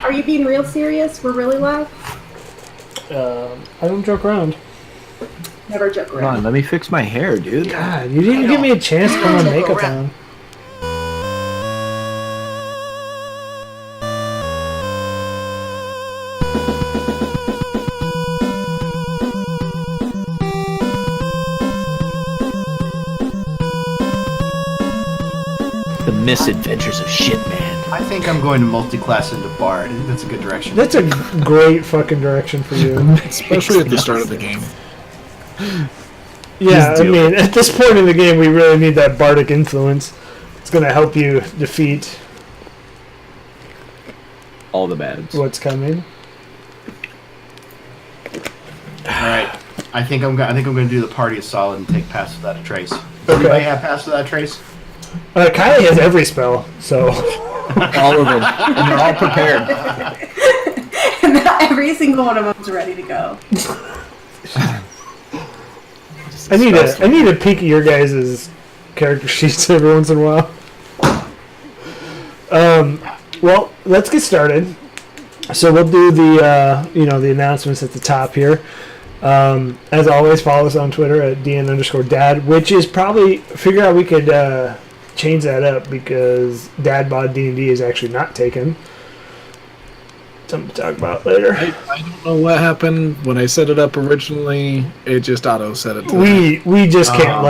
are you being real serious? We're really live? I don't joke around. Never joke Hold around. on, let me fix my hair, dude. God, you didn't give me a chance to put my makeup on. The misadventures of shit, man. I think I'm going to multi-class into Bard. I think that's a good direction. That's a great fucking direction for you. Especially at the start of the game. Yeah, I mean, at this point in the game, we really need that bardic influence. It's going to help you defeat all the bads. What's coming. All right, I think I'm going to do the party a solid and take Pass Without a Trace. Does anybody have Pass Without a Trace? Kylie has every spell, so all of them, and they're all prepared. And every single one of them is ready to go. I need a peek at your guys' character sheets every once in a while. Well, let's get started. So we'll do the the announcements at the top here. As always, follow us on Twitter at DN_dad, which is probably figure out we could change that up because DadBodDnd is actually not taken. Something to talk about later. I don't know what happened when I set it up originally. It just auto set it. We just can't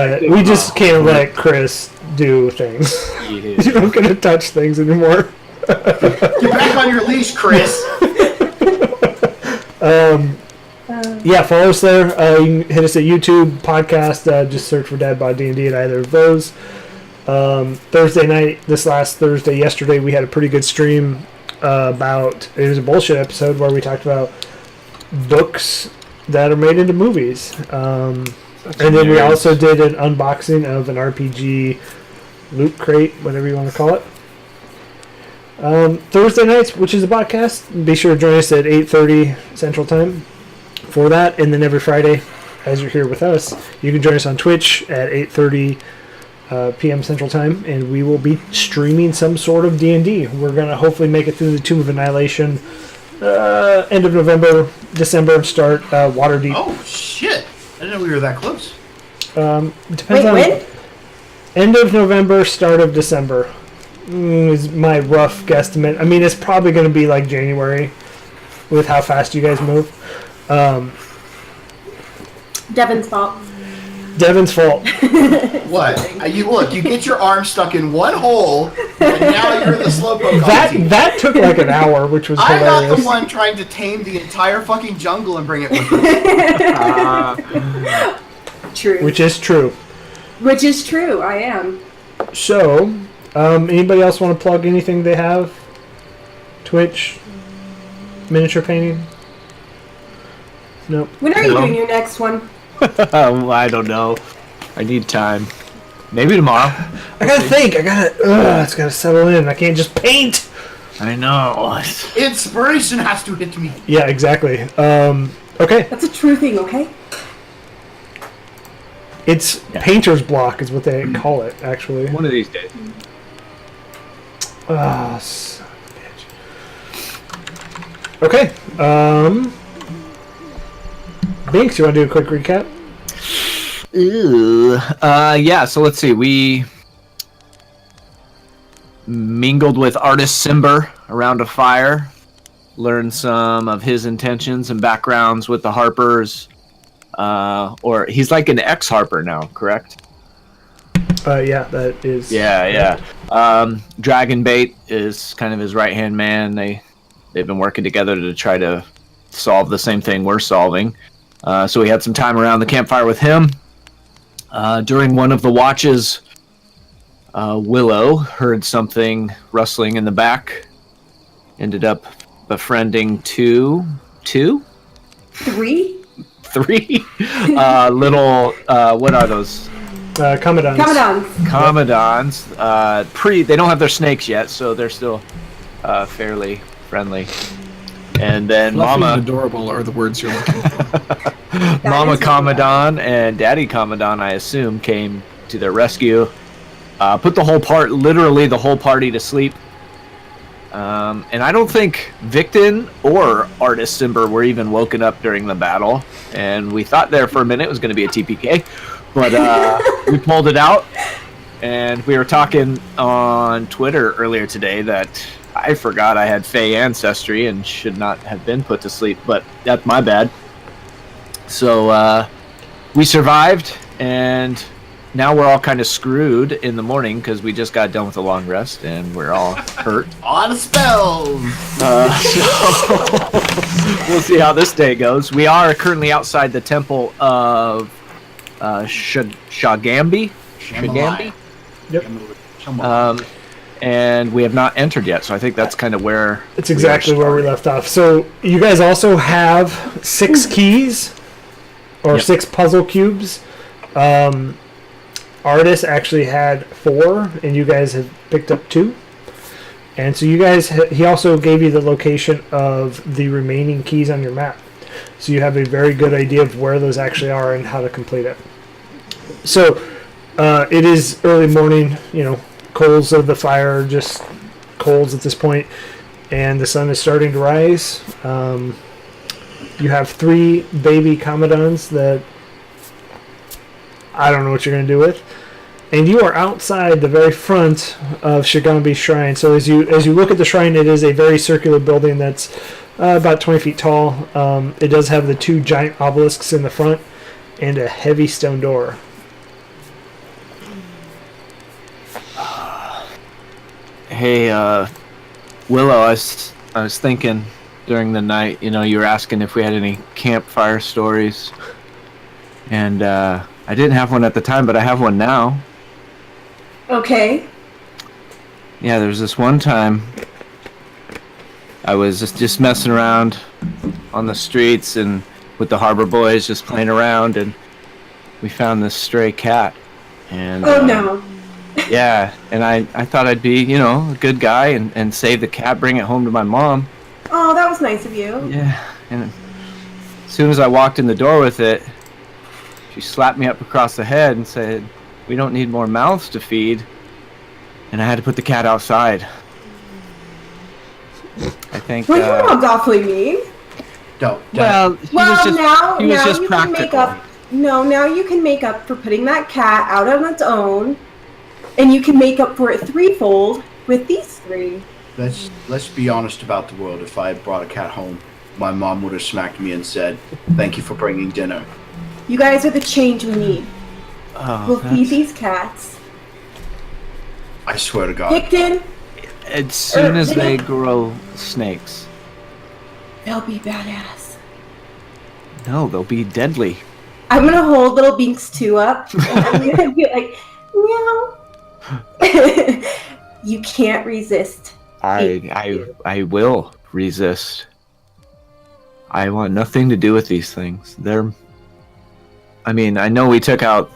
let Chris do things. Yeah. You're not gonna touch things anymore. Get back on your leash, Chris. Yeah, follow us there. You can hit us at YouTube, podcast. Just search for DadBodDnd at either of those. Thursday night, yesterday, we had a pretty good stream about. It was a bullshit episode where we talked about books that are made into movies. And then we also did an unboxing of an RPG loot crate, whatever you want to call it. Thursday nights, which is a podcast, be sure to join us at 8:30 Central Time for that. And then every Friday, as you're here with us, you can join us on Twitch at 8:30 p.m. Central Time, and we will be streaming some sort of D&D. We're going to hopefully make it through the Tomb of Annihilation end of November, December, start Waterdeep. Oh, shit. I didn't know we were that close. Depends on when? End of November, start of December is my rough guesstimate. I mean, it's probably going to be like January with how fast you guys move. Devin's fault. What? You get your arm stuck in one hole, and now you're the slowpoke. That took like an hour, which was hilarious. I'm not the one trying to tame the entire fucking jungle and bring it with us. True. Which is true. Which is true. I am. So, anybody else want to plug anything they have? Twitch, miniature painting. Nope. When are you doing your next one? I don't know. I need time. Maybe tomorrow. I gotta think. It's gotta settle in. I can't just paint. I know. Inspiration has to hit me. Yeah, exactly. Okay. That's a true thing, okay? It's painter's block is what they call it, actually. One of these days. Son of a bitch. Okay. Binks, you want to do a quick recap? Yeah, so let's see. We mingled with artist Simber around a fire, learned some of his intentions and backgrounds with the Harpers. Or he's like an ex-Harper now, correct? Yeah, that is. Yeah. Dragonbait is kind of his right-hand man. They've been working together to try to solve the same thing we're solving. So we had some time around the campfire with him. During one of the watches, Willow heard something rustling in the back. Ended up befriending three little, what are those? Commodons. They don't have their snakes yet, so they're still fairly friendly. And then Fluffy Mama... and adorable are the words you're looking for. Mama Commodon and Daddy Commodon, I assume, came to their rescue. Put the whole party to sleep. And I don't think Victon or Artis Simber were even woken up during the battle. And we thought there for a minute it was going to be a TPK, but we pulled it out. And we were talking on Twitter earlier today that I forgot I had Fey ancestry and should not have been put to sleep, but that's my bad. So we survived, and now we're all kind of screwed in the morning because we just got done with a long rest and we're all hurt. On spells! So we'll see how this day goes. We are currently outside the temple of Shagambi. Shagambi? Yep. And we have not entered yet, so I think that's kind of where... It's exactly where we left off. So you guys also have 6 keys, or 6 puzzle cubes. Artis actually had 4, and you guys have picked up 2. And so you guys, he also gave you the location of the remaining keys on your map. So you have a very good idea of where those actually are and how to complete it. So it is early morning, coals of the fire, just coals at this point, and the sun is starting to rise. You have 3 baby Commodons that I don't know what you're going to do with. And you are outside the very front of Shigambi's shrine. So as you look at the shrine, it is a very circular building that's about 20 feet tall. It does have the 2 giant obelisks in the front and a heavy stone door. Hey, Willow, I was thinking during the night, you were asking if we had any campfire stories. And I didn't have one at the time, but I have one now. Okay. Yeah, there was this one time I was just messing around on the streets and with the Harbor Boys, just playing around, and we found this stray cat. And Oh no. yeah, and I thought I'd be, a good guy and save the cat, bring it home to my mom. Oh, that was nice of you. Yeah, and as soon as I walked in the door with it, she slapped me up across the head and said, "We don't need more mouths to feed." And I had to put the cat outside. I think. Well, your mom's awfully mean. Don't. Well, he was just you practical. can make up. No, now you can make up for putting that cat out on its own, and you can make up for it threefold with these 3. Let's be honest about the world. If I had brought a cat home, my mom would have smacked me and said, "Thank you for bringing dinner." You guys are the change we need. Oh, We'll feed these cats. I swear to God. Picton, as soon as they grow snakes. they'll be badass. No, they'll be deadly. I'm gonna hold little Binks 2 up, and I'm gonna be like, meow. You can't resist. I will resist. I want nothing to do with these things. I know we took out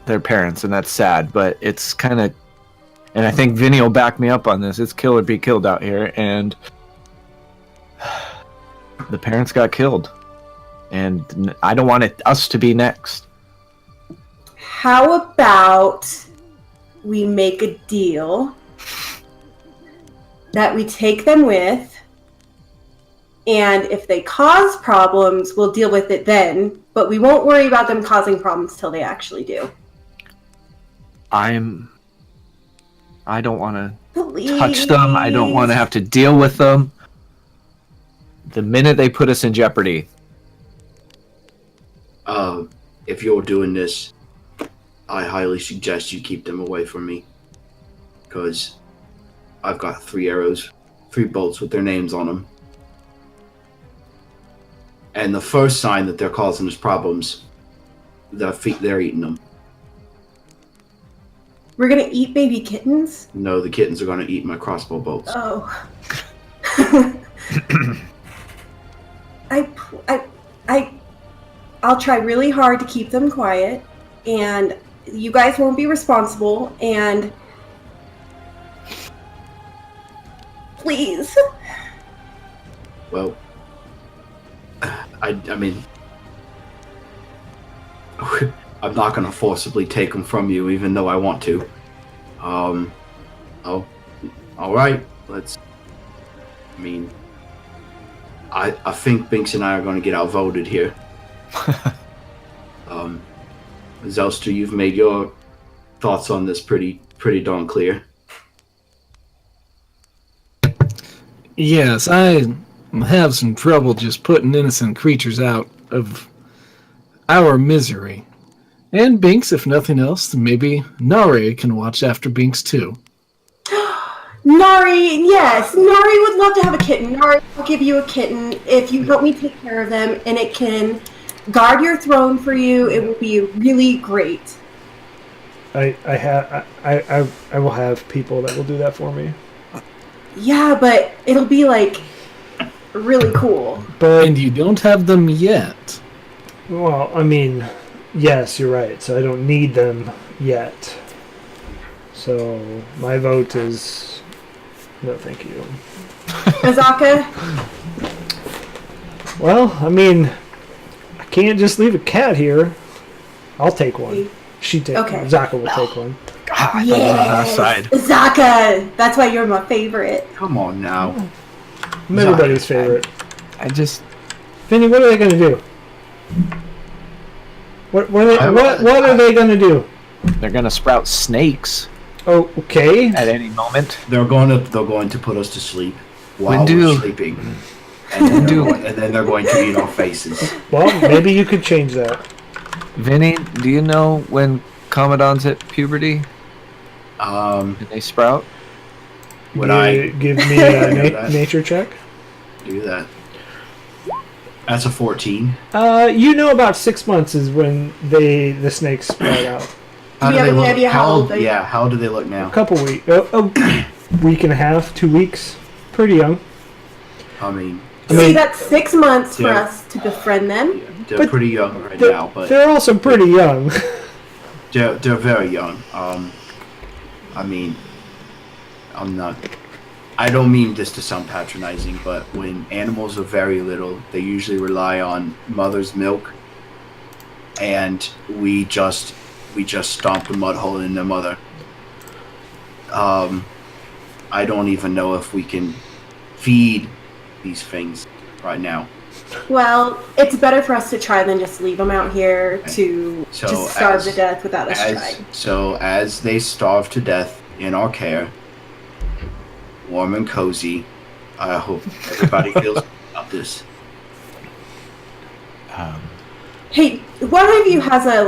their parents, and that's sad, but it's kind of... And I think Vinny will back me up on this. It's kill or be killed out here, and the parents got killed. And I don't want us to be next. How about we make a deal that we take them with, and if they cause problems, we'll deal with it then, but we won't worry about them causing problems till they actually do. I don't want to Please. touch them. I don't want to have to deal with them. The minute they put us in jeopardy. If you're doing this, I highly suggest you keep them away from me. Because I've got 3 arrows, 3 bolts with their names on them. And the first sign that they're causing us problems, they're eating them. We're gonna eat baby kittens? No, the kittens are going to eat my crossbow bolts. Oh. I'll try really hard to keep them quiet, and you guys won't be responsible, and please. Well, I mean, I'm not going to forcibly take them from you, even though I want to. Oh, all right. I mean, I think Binks and I are going to get outvoted here. Zelster, you've made your thoughts on this pretty darn clear. Yes, I have some trouble just putting innocent creatures out of our misery. And Binks, if nothing else, maybe Nari can watch after Binks too. Nari, yes, Nari would love to have a kitten. Nari, I'll give you a kitten if you help me take care of them, and it can guard your throne for you. It will be really great. I will have people that will do that for me. Yeah, but it'll be like really cool. But And you don't have them yet. well, I mean, yes, you're right. So I don't need them yet. So my vote is no, thank you. Azaka? Well, I mean, I can't just leave a cat here. I'll take one. Okay. Zaka will take one. God, Yes! side. Azaka! That's why you're my favorite. Come on now. I'm everybody's favorite. I just Vinny, what are they gonna do? What are they gonna do? they're gonna sprout snakes Oh, okay. at any moment. They're going to put us to sleep while When we're do- sleeping, and then they're going to eat our faces. Well, maybe you could change that. Vinny, do you know when Commandant's at puberty Um, and they sprout? would I Give me a that? nature check? do that? That's a 14. You know, about 6 months is when the snakes sprout out. How Do you have any idea how old they are? Yeah, how do they look now? A couple weeks, a week and a half, 2 weeks, pretty young. I mean, See, that's 6 months for Yeah. us to befriend them. they're But pretty young right They're, now, but they're also pretty young. they're very young. I mean, I don't mean this to sound patronizing, but when animals are very little, they usually rely on mother's milk, and we just stomp the mud hole in their mother. I don't even know if we can feed these things right now. Well, it's better for us to try than just leave them out here to So just starve as- to death without us trying. As they starve to death in our care, warm and cozy, I hope everybody feels about this. Hey, one of you has a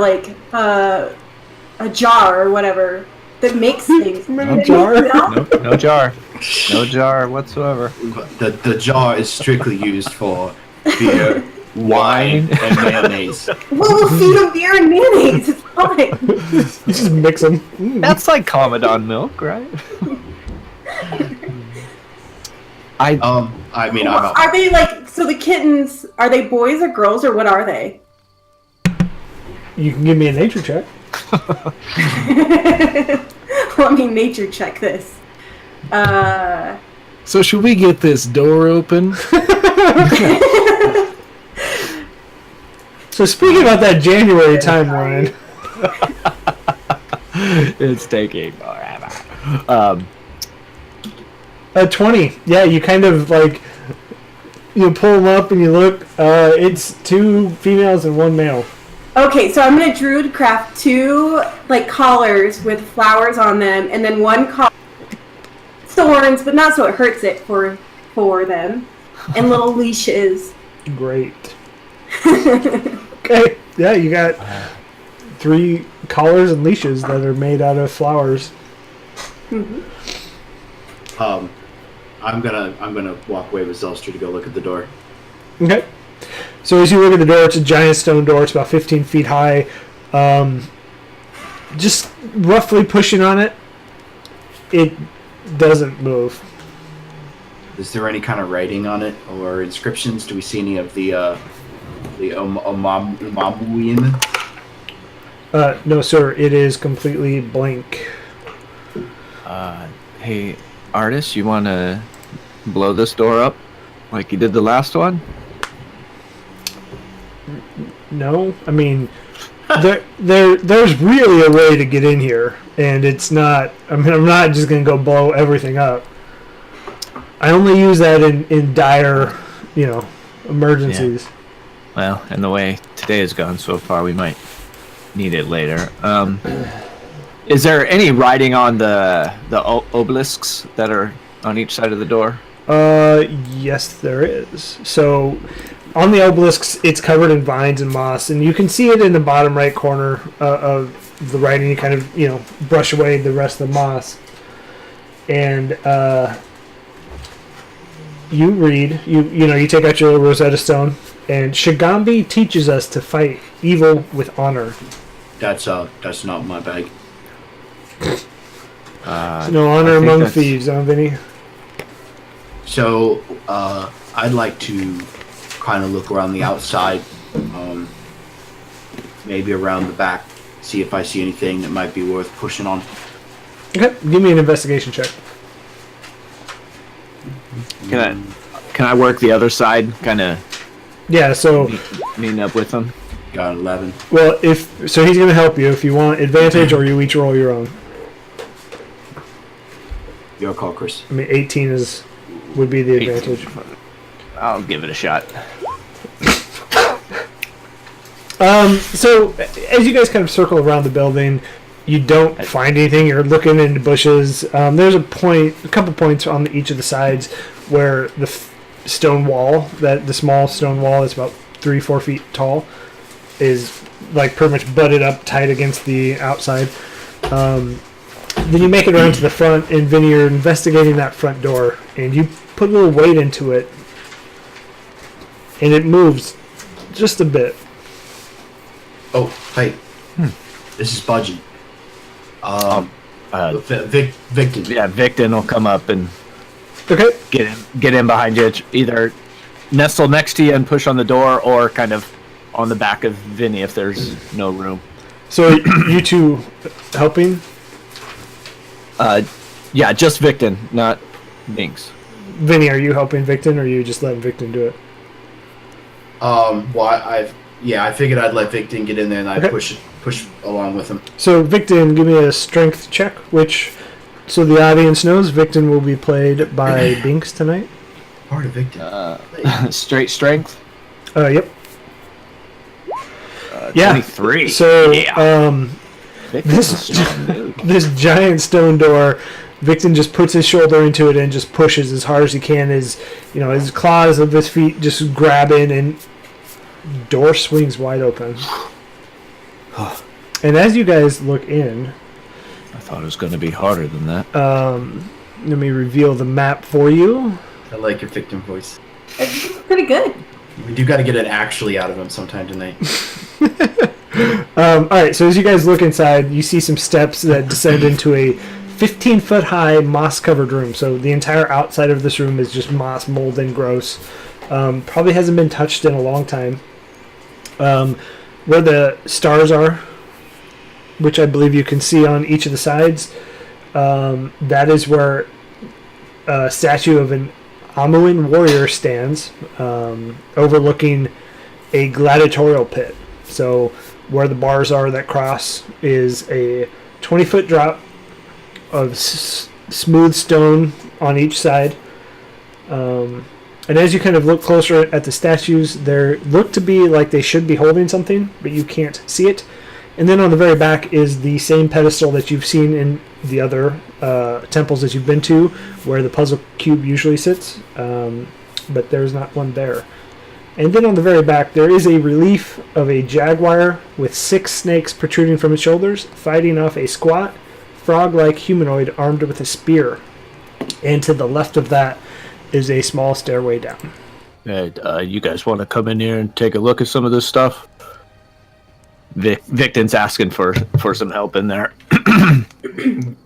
jar or whatever that makes things. A jar? No? No jar. No jar whatsoever. The jar is strictly used for beer, wine, and mayonnaise. We'll feed them beer and mayonnaise. It's fine. You just mix them. That's like Commandant milk, right? I mean, I'm Are they so the kittens, are they boys or girls or what are they? You can give me a nature check. Let me nature check this. So should we get this door open? So speaking about that January timeline, It's taking forever. a 20. Yeah, you kind of you pull them up and you look. It's 2 females and 1 male. Okay, so I'm gonna druid craft 2 collars with flowers on them, and then 1 collar with thorns, but not so it hurts it for them, and little leashes. Great. Okay. Yeah, you got 3 collars and leashes that are made out of flowers. I'm gonna walk away with Zelster to go look at the door. Okay. So as you look at the door, it's a giant stone door. It's about 15 feet high. Just roughly pushing on it, it doesn't move. Is there any kind of writing on it or inscriptions? Do we see any of the Omamuin? No, sir. It is completely blank. Hey, artist, you want to blow this door up like you did the last one? No, I mean, there's really a way to get in here, and it's not. I mean, I'm not just gonna go blow everything up. I only use that in dire, emergencies. Yeah. Well, and the way today has gone so far, we might need it later. Is there any writing on the obelisks that are on each side of the door? Yes, there is. So, on the obelisks, it's covered in vines and moss, and you can see it in the bottom right corner of the writing. You kind of, brush away the rest of the moss. And you read, you take out your Rosetta Stone, and Shigambi teaches us to fight evil with honor. That's not my bag. No honor among thieves, huh, Vinny? So, I'd like to kind of look around the outside, maybe around the back, see if I see anything that might be worth pushing on. Okay, give me an investigation check. Can I work the other side, kind of? Yeah, so meeting up with them. Got 11. Well, he's going to help you if you want advantage, or you each roll your own. Your call, Chris. 18 would be the advantage. I'll give it a shot. So as you guys kind of circle around the building, you don't find anything. You're looking into bushes. There's a couple points on each of the sides where the stone wall, the small stone wall that's about 3-4 feet tall, is like pretty much butted up tight against the outside. Then you make it around to the front, and Vinny, you're investigating that front door, and you put a little weight into it, and it moves just a bit. Oh, hey. This is Budgie. Victon. Yeah, Victon will come up and Okay. get in behind you. Either nestle next to you and push on the door, or kind of on the back of Vinny if there's no room. So you two helping? Yeah, just Victon, not Binks. Vinny, are you helping Victon, or are you just letting Victon do it? Well, I figured I'd let Victon get in there, and I'd Okay. push along with him. So Victon, give me a strength check, so the audience knows, Victon will be played by Binks tonight. Part of Victon. Straight strength. Yep. Yeah. 23. So, Victon's a strong dude. this giant stone door, Victon just puts his shoulder into it and just pushes as hard as he can. His claws of his feet just grab in, and door swings wide open. And as you guys look in, I thought it was going to be harder than that. let me reveal the map for you. I like your Victon voice. It's pretty good. We do got to get it actually out of him sometime tonight. Alright, so as you guys look inside, you see some steps that descend into a 15-foot high moss-covered room. So the entire outside of this room is just moss, mold, and gross. Probably hasn't been touched in a long time. Where the stars are, which I believe you can see on each of the sides, that is where a statue of an Amuan warrior stands, overlooking a gladiatorial pit. So where the bars are that cross is a 20-foot drop of smooth stone on each side. And as you kind of look closer at the statues, they look to be like they should be holding something, but you can't see it. And then on the very back is the same pedestal that you've seen in the other temples that you've been to, where the puzzle cube usually sits, but there's not one there. And then on the very back, there is a relief of a jaguar with 6 snakes protruding from its shoulders, fighting off a squat, frog-like humanoid armed with a spear. And to the left of that is a small stairway down. Hey, you guys want to come in here and take a look at some of this stuff? Victon's asking for some help in there.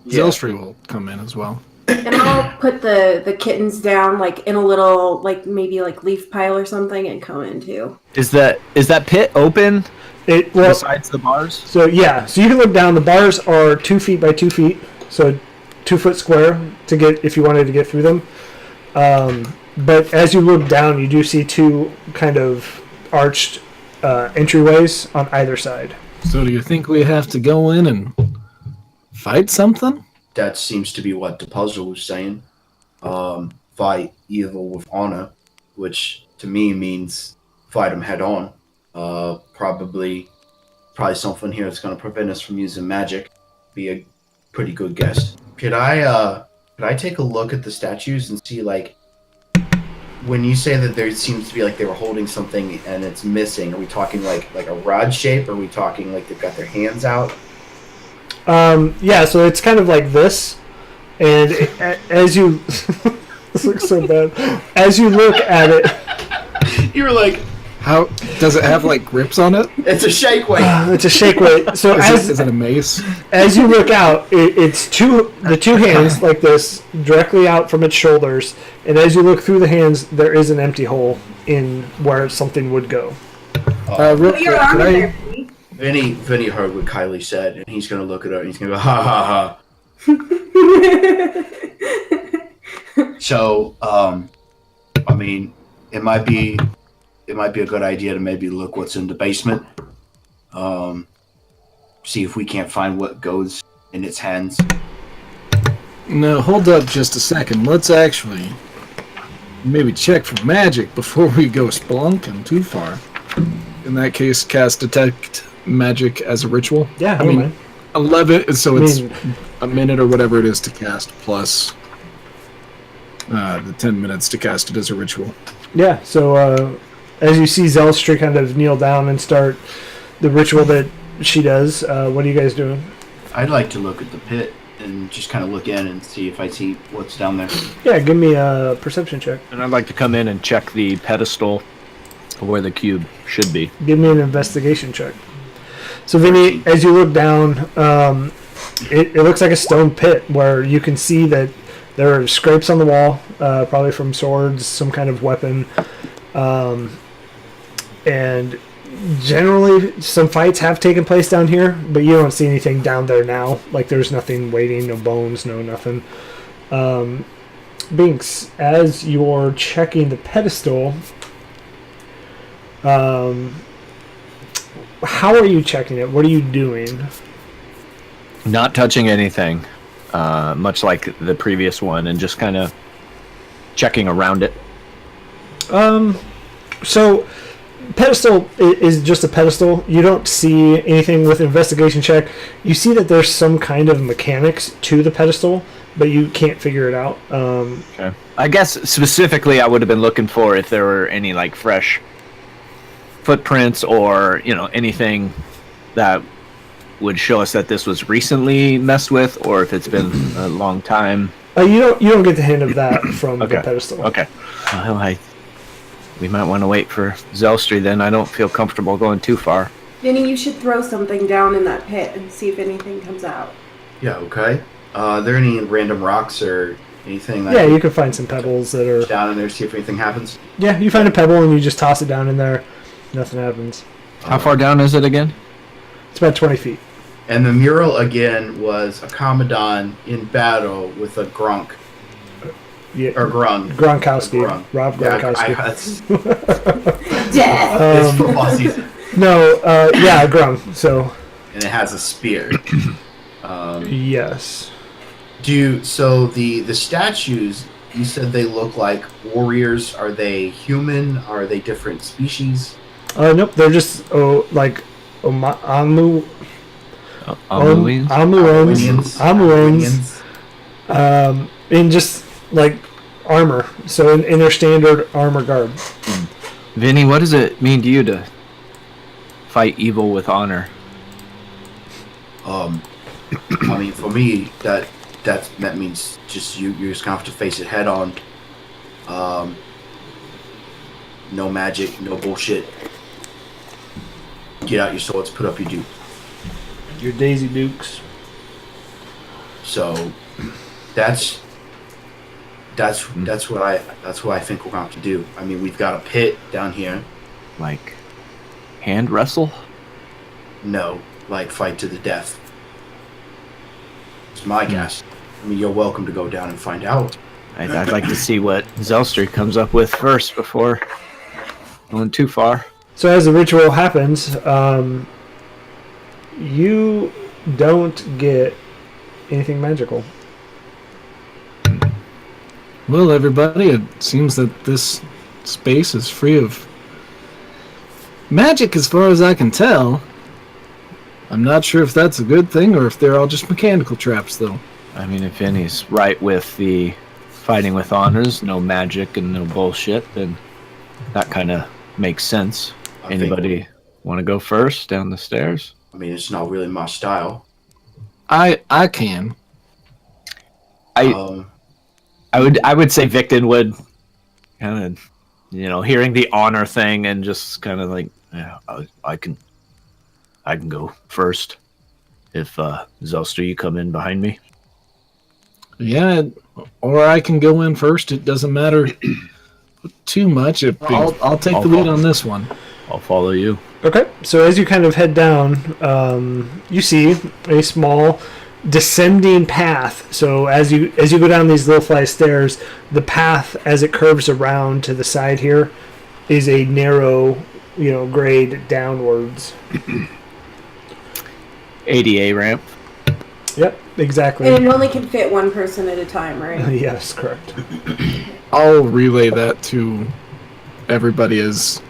Zelsfree will come in as well. And I'll put the kittens down like in a little maybe leaf pile or something and come in too. Is that pit open? Besides the bars? So yeah, so you can look down. The bars are 2 feet by 2 feet, so 2 foot square to get if you wanted to get through them. But as you look down, you do see 2 kind of arched entryways on either side. So do you think we have to go in and fight something? That seems to be what the puzzle was saying. fight evil with honor, which to me means fight them head on. Probably something here that's going to prevent us from using magic. Be a pretty good guess. Could I take a look at the statues and see, like, when you say that there seems to be like they were holding something and it's missing, are we talking like a rod shape? Or are we talking like they've got their hands out? Yeah, so it's kind of like this, and as you this looks so bad. As you look at it, You were like, How does it have like grips on it? it's a shake weight. it's a shake weight. So Is it a mace? as you look out, it's the two hands like this directly out from its shoulders, and as you look through the hands, there is an empty hole in where something would go. Real Put your quick, arm could in I- there, please. Vinny heard what Kylie said, and he's gonna look at her and he's gonna go, ha ha ha. So, I mean, it might be a good idea to maybe look what's in the basement. See if we can't find what goes in its hands. No, hold up just a second. Let's actually maybe check for magic before we go spelunking too far. In that case, cast Detect Magic as a ritual. Yeah, I don't mean, mind. 11, so I it's mean- a minute or whatever it is to cast, plus the 10 minutes to cast it as a ritual. Yeah, so as you see Zelstri kind of kneel down and start the ritual that she does, what are you guys doing? I'd like to look at the pit and just kind of look in and see if I see what's down there. Yeah, give me a perception check. And I'd like to come in and check the pedestal where the cube should be. Give me an investigation check. So, Vinny, as you look down, it looks like a stone pit where you can see that there are scrapes on the wall, probably from swords, some kind of weapon. And generally, some fights have taken place down here, but you don't see anything down there now. Like, there's nothing waiting, no bones, no nothing. Binks, as you're checking the pedestal, how are you checking it? What are you doing? Not touching anything, much like the previous one, and just kind of checking around it. So, pedestal is just a pedestal. You don't see anything with investigation check. You see that there's some kind of mechanics to the pedestal, but you can't figure it out. Okay. I guess specifically I would have been looking for if there were any like fresh footprints or, you know, anything that would show us that this was recently messed with, or if it's been a long time. You don't get the hint of that from the pedestal. Okay. Well, we might want to wait for Zelstri then. I don't feel comfortable going too far. Vinny, you should throw something down in that pit and see if anything comes out. Yeah, okay. Are there any random rocks or anything that Yeah, you can find some pebbles that are. down in there, see if anything happens? Yeah, you find a pebble and you just toss it down in there. Nothing happens. How far down is it again? It's about 20 feet. And the mural again was a Commandant in battle with a Grunk. Yeah, Or Grung. Gronkowski. Grung. Rob Yeah, Gronkowski. Death! it's football season. No, yeah, Grung. So, And it has a spear. yes. So the statues, you said they look like warriors. Are they human? Are they different species? Nope, they're just Amuans. In just like armor. So in their standard armor garb. Vinny, what does it mean to you to fight evil with honor? I mean, for me, that means just you just gonna have to face it head on. No magic, no bullshit. Get out your swords, put up your dukes. Your Daisy Dukes. So that's what I think we're going to have to do. I mean, we've got a pit down here. Like hand wrestle? No, like fight to the death. It's my guess. I mean, you're welcome to go down and find out. I'd like to see what Zelstri comes up with first before going too far. So as the ritual happens, you don't get anything magical. Well, everybody, it seems that this space is free of magic as far as I can tell. I'm not sure if that's a good thing or if they're all just mechanical traps, though. I mean, if Vinny's right with the fighting with honors, no magic and no bullshit, then that kind of makes sense. Anybody want to go first down the stairs? I mean, it's not really my style. I can. I would say Victon would kind of, hearing the honor thing and just kind of like, yeah, I can go first. If Zelster, you come in behind me. Yeah, or I can go in first. It doesn't matter too much. I'll take the lead on this one. I'll follow you. Okay, so as you kind of head down, you see a small descending path. So as you go down these little flight of stairs, the path as it curves around to the side here is a narrow, grade downwards. ADA ramp. Yep, exactly. And it only can fit one person at a time, right? Yes, correct. I'll relay that to everybody as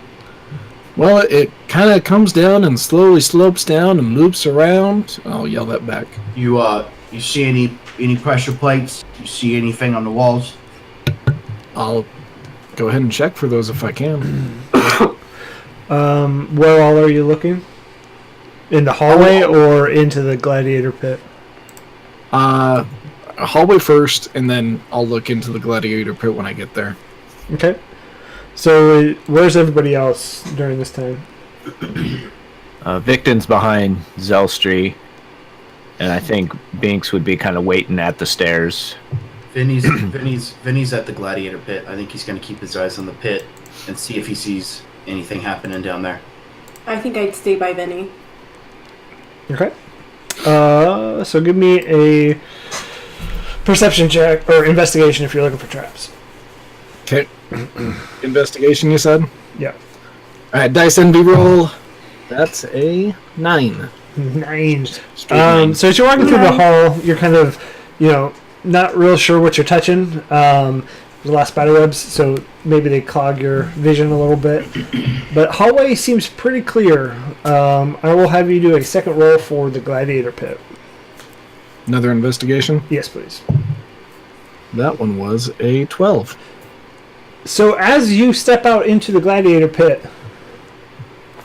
well. It kind of comes down and slowly slopes down and loops around. I'll yell that back. You see any pressure plates? You see anything on the walls? I'll go ahead and check for those if I can. Where all are you looking? In the hallway or into the gladiator pit? Hallway first, and then I'll look into the gladiator pit when I get there. Okay. So where's everybody else during this time? Victon's behind Zelstry, and I think Binks would be kind of waiting at the stairs. Vinny's at the gladiator pit. I think he's going to keep his eyes on the pit and see if he sees anything happening down there. I think I'd stay by Vinny. Okay. So give me a perception check or investigation if you're looking for traps. Okay. Investigation, you said? Yeah. Alright, dice envy roll. That's a 9. 9. Nine. So as you're walking through the hall, you're kind of, not real sure what you're touching. There's a lot of spider webs, so maybe they clog your vision a little bit. But hallway seems pretty clear. I will have you do a second roll for the gladiator pit. Another investigation? Yes, please. That one was a 12. So as you step out into the gladiator pit,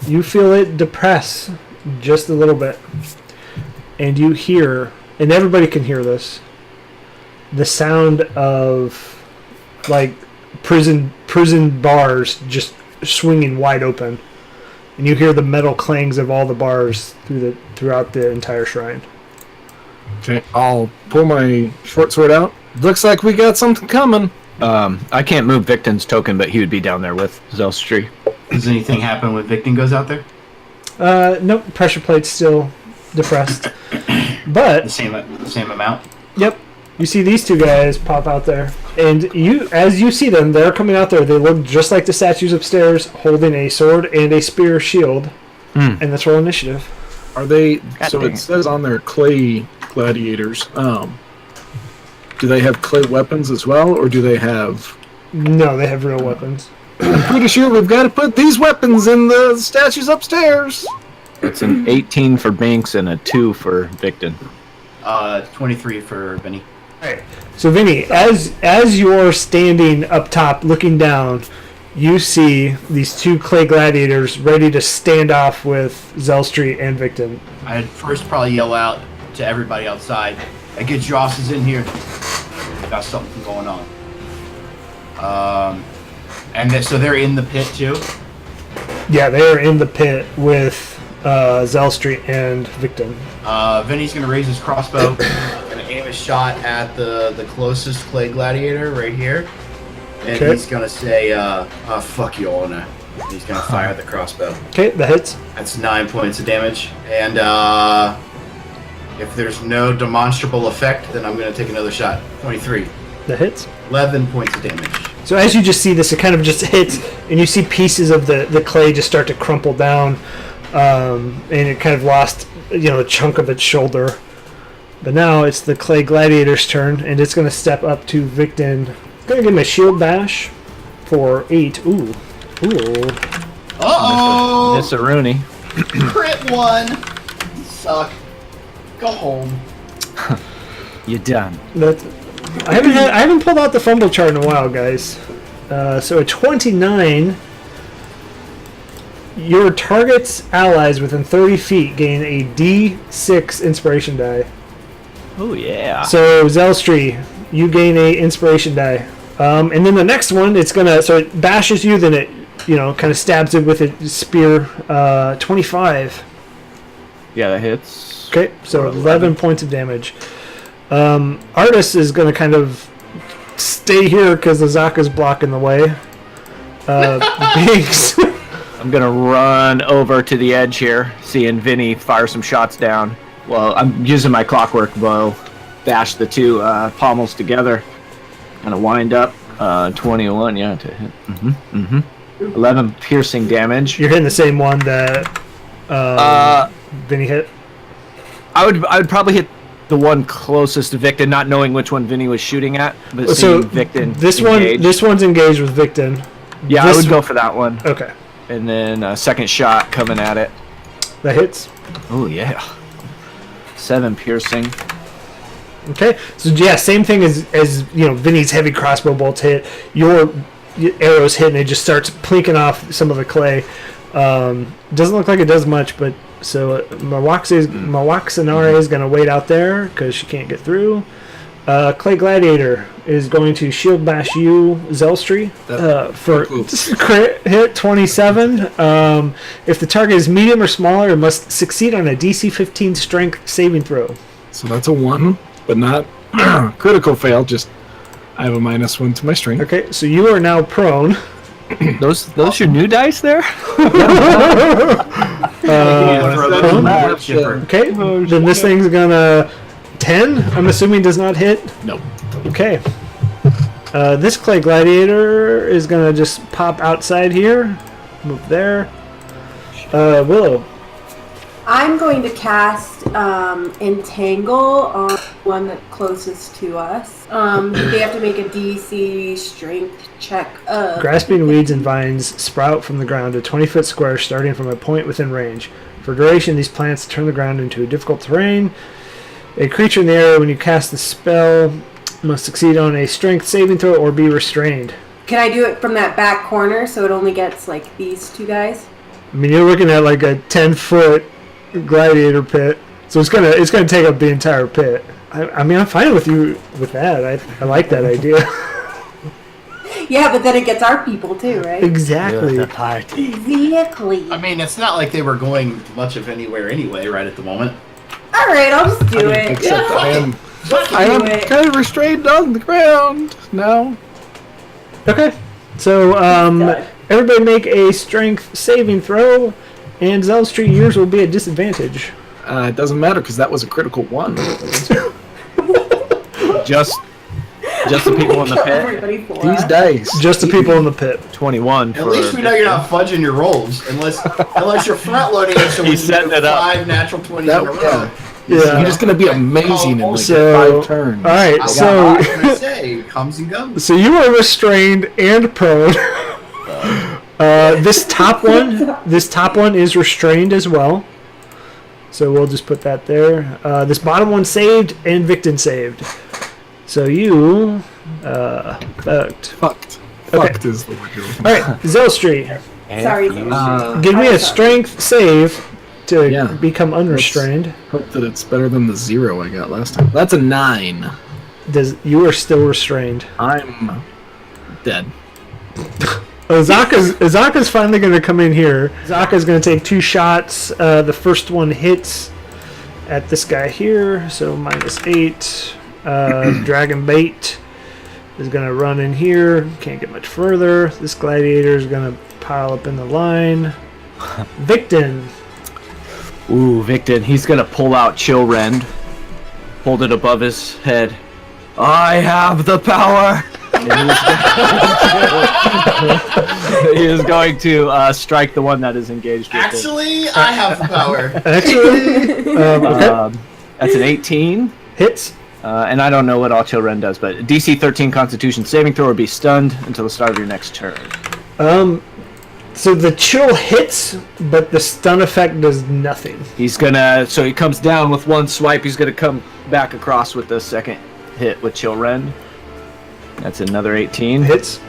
you feel it depress just a little bit. And you hear, and everybody can hear this, the sound of like prison bars just swinging wide open, and you hear the metal clangs of all the bars throughout the entire shrine. Okay, I'll pull my short sword out. Looks like we got something coming. I can't move Victon's token, but he would be down there with Zelstry. Does anything happen when Victon goes out there? Nope, pressure plate's still depressed. But The same amount? yep, you see these two guys pop out there, and as you see them, they're coming out there. They look just like the statues upstairs, holding a sword and a spear shield. And let's roll initiative. Are they... God so dang it it. says on their clay gladiators, do they have clay weapons as well, or do they have... No, they have real weapons. I'm pretty sure we've got to put these weapons in the statues upstairs. It's an 18 for Binks and a 2 for Victon. 23 for Vinny. Alright. So Vinny, as you're standing up top looking down, you see these two clay gladiators ready to stand off with Zelstry and Victon. I'd first probably yell out to everybody outside, "Hey, get your asses in here. Got something going on." So they're in the pit too? Yeah, they're in the pit with Zelstry and Victon. Vinny's gonna raise his crossbow, gonna aim a shot at the closest clay gladiator right here. And Okay. he's gonna say, fuck you, Ona. He's gonna fire the crossbow. Okay, that hits. That's 9 points of damage. And if there's no demonstrable effect, then I'm gonna take another shot. 23. That hits. 11 points of damage. So as you just see this, it kind of just hits, and you see pieces of the clay just start to crumple down, and it kind of lost, a chunk of its shoulder. But now it's the clay gladiator's turn, and it's going to step up to Victon, Gonna give him a shield bash for 8. Ooh. Uh-oh! Miss a Rooney. Crit 1! You suck. Go home. You done. I haven't pulled out the fumble chart in a while, guys. So a 29. Your target's allies within 30 feet gain a D6 inspiration die. Oh yeah. So Zelstree, you gain a inspiration die. And then the next one, so it bashes you, then it, kind of stabs it with a spear. 25. Yeah, that hits. Okay, so 11 points of damage. Artis is going to kind of stay here because Azaka's blocking the way. Binks. I'm gonna run over to the edge here, seeing Vinny fire some shots down. Well, I'm using my clockwork bow, bash the two pommels together, kind of wind up. 21, yeah, to hit. 11 piercing damage. You're hitting the same one that Vinny hit. I would probably hit the one closest to Victon, not knowing which one Vinny was shooting at, but So seeing Victon engaged. This one's engaged with Victon. Yeah, I would go for that one. Okay. And then second shot coming at it. That hits. Oh yeah. 7 piercing. Okay. So yeah, same thing as Vinny's heavy crossbow bolts hit. Your arrows hit and it just starts plinking off some of the clay. Doesn't look like it does much, but so Mawaxanare is going to wait out there because she can't get through. Clay Gladiator is going to shield bash you, Zelstree, for crit hit 27. If the target is medium or smaller, it must succeed on a DC 15 strength saving throw. So that's a 1, but not critical fail. Just I have a -1 to my strength. Okay, so you are now prone. Those your new dice there? Okay, then this thing's gonna 10. I'm assuming does not hit. Nope. Okay. This Clay Gladiator is gonna just pop outside here. Move there. Willow. I'm going to cast Entangle on one that's closest to us. They have to make a DC strength check. Grasping weeds and vines sprout from the ground a 20-foot square starting from a point within range. For duration, these plants turn the ground into a difficult terrain. A creature in the area, when you cast the spell, must succeed on a strength saving throw or be restrained. Can I do it from that back corner so it only gets like these two guys? I mean, you're looking at like a 10-foot gladiator pit, so it's gonna take up the entire pit. I mean, I'm fine with you with that. I like that idea. Yeah, but then it gets our people too, right? Exactly. Exactly. I mean, it's not like they were going much of anywhere anyway, right at the moment. All right, I'll just do it. Except I am Do it. kind of restrained on the ground now. Okay. So Done. everybody make a strength saving throw, and Zelstree, yours will be a disadvantage. It doesn't matter because that was a critical 1. Just the people in the pit. Everybody for These us. dice. Just the people in the pit. 21 At least we know you're not fudging your rolls, unless you're front loading it so we He's setting can do it up. 5 natural 20s That- in a row. yeah. Yeah. You're just gonna be amazing in like So- 5 turns. All right. I So was gonna say, it comes and goes. so you are restrained and prone. This top one is restrained as well. So we'll just put that there. This bottom one saved and Victon saved. So you fucked. Fucked. Okay. Fucked is the word you're looking All right, Zelstree, Sorry. give me a strength save to Yeah. become unrestrained. Hope that it's better than the 0 I got last time. That's a 9. You are still restrained. I'm dead. Azaka's finally going to come in here. Azaka's going to take 2 shots. The first one hits at this guy here, so -8. Dragon Bait is going to run in here. Can't get much further. This gladiator is going to pile up in the line. Victon. Ooh, Victon, he's gonna pull out Chill Rend, hold it above his head. I have the power! And he is going to strike the one that is engaged with Actually, I have the power. Actually, okay. That's an 18. Hits. And I don't know what all Chilren does, but DC 13 Constitution saving throw or be stunned until the start of your next turn. So the chill hits, but the stun effect does nothing. So he comes down with one swipe. He's gonna come back across with the second hit with Chilren. That's another 18 Hits.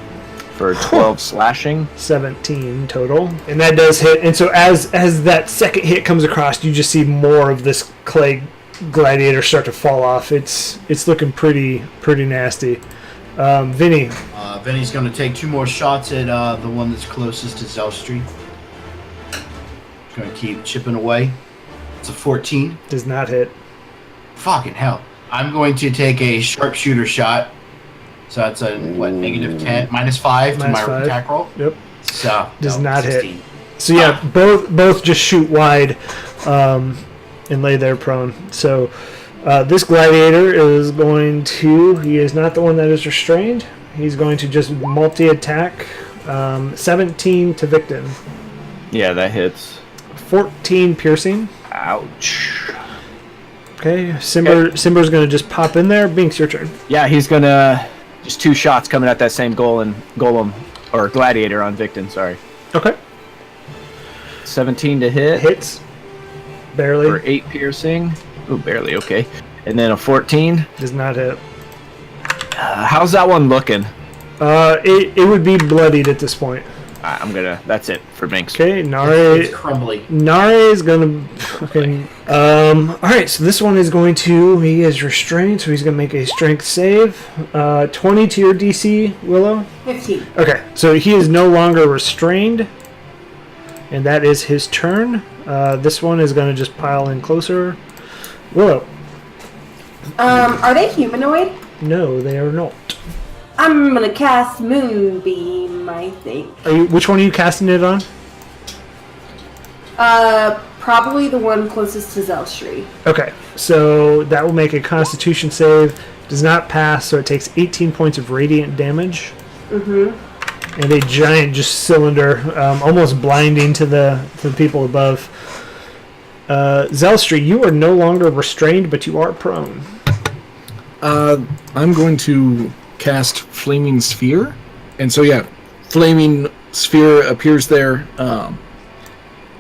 for 12 slashing. 17 total, and that does hit. And so as that second hit comes across, you just see more of this clay gladiator start to fall off. It's looking pretty nasty. Vinny. Vinny's going to take 2 more shots at the one that's closest to Zelstri. Going to keep chipping away. It's a 14. Does not hit. Fucking hell. I'm going to take a sharpshooter shot. So that's a, negative 10, minus 5 to my -5. attack roll. Yep. So, Does no, not 16. hit. So yeah, both just shoot wide and lay there prone. So this gladiator is going to, he is not the one that is restrained. He's going to just multi-attack. 17 to Victon. Yeah, that hits. 14 piercing. Ouch. Okay, Simber's going to just pop in there. Binks, your turn. Yeah, he's gonna just 2 shots coming at that same golem or gladiator on Victon. Sorry. Okay. 17 to hit. Hits. Barely. For 8 piercing. Ooh, barely. Okay. And then a 14. Does not hit. How's that one looking? It would be bloodied at this point. That's it for Binks. Okay, Nare. It's crumbly. Nare is gonna fucking. Alright, so this one is going to. He is restrained, so he's gonna make a strength save. 20 to your DC, Willow? 15. Okay, so he is no longer restrained. And that is his turn. This one is gonna just pile in closer. Willow. Are they humanoid? No, they are not. I'm gonna cast Moonbeam, I think. Which one are you casting it on? Probably the one closest to Zelstri. Okay, so that will make a Constitution save. Does not pass, so it takes 18 points of radiant damage. Mm-hmm. And a giant just cylinder, almost blinding to the people above. Zelstri, you are no longer restrained, but you are prone. I'm going to cast Flaming Sphere. And so, yeah, Flaming Sphere appears there.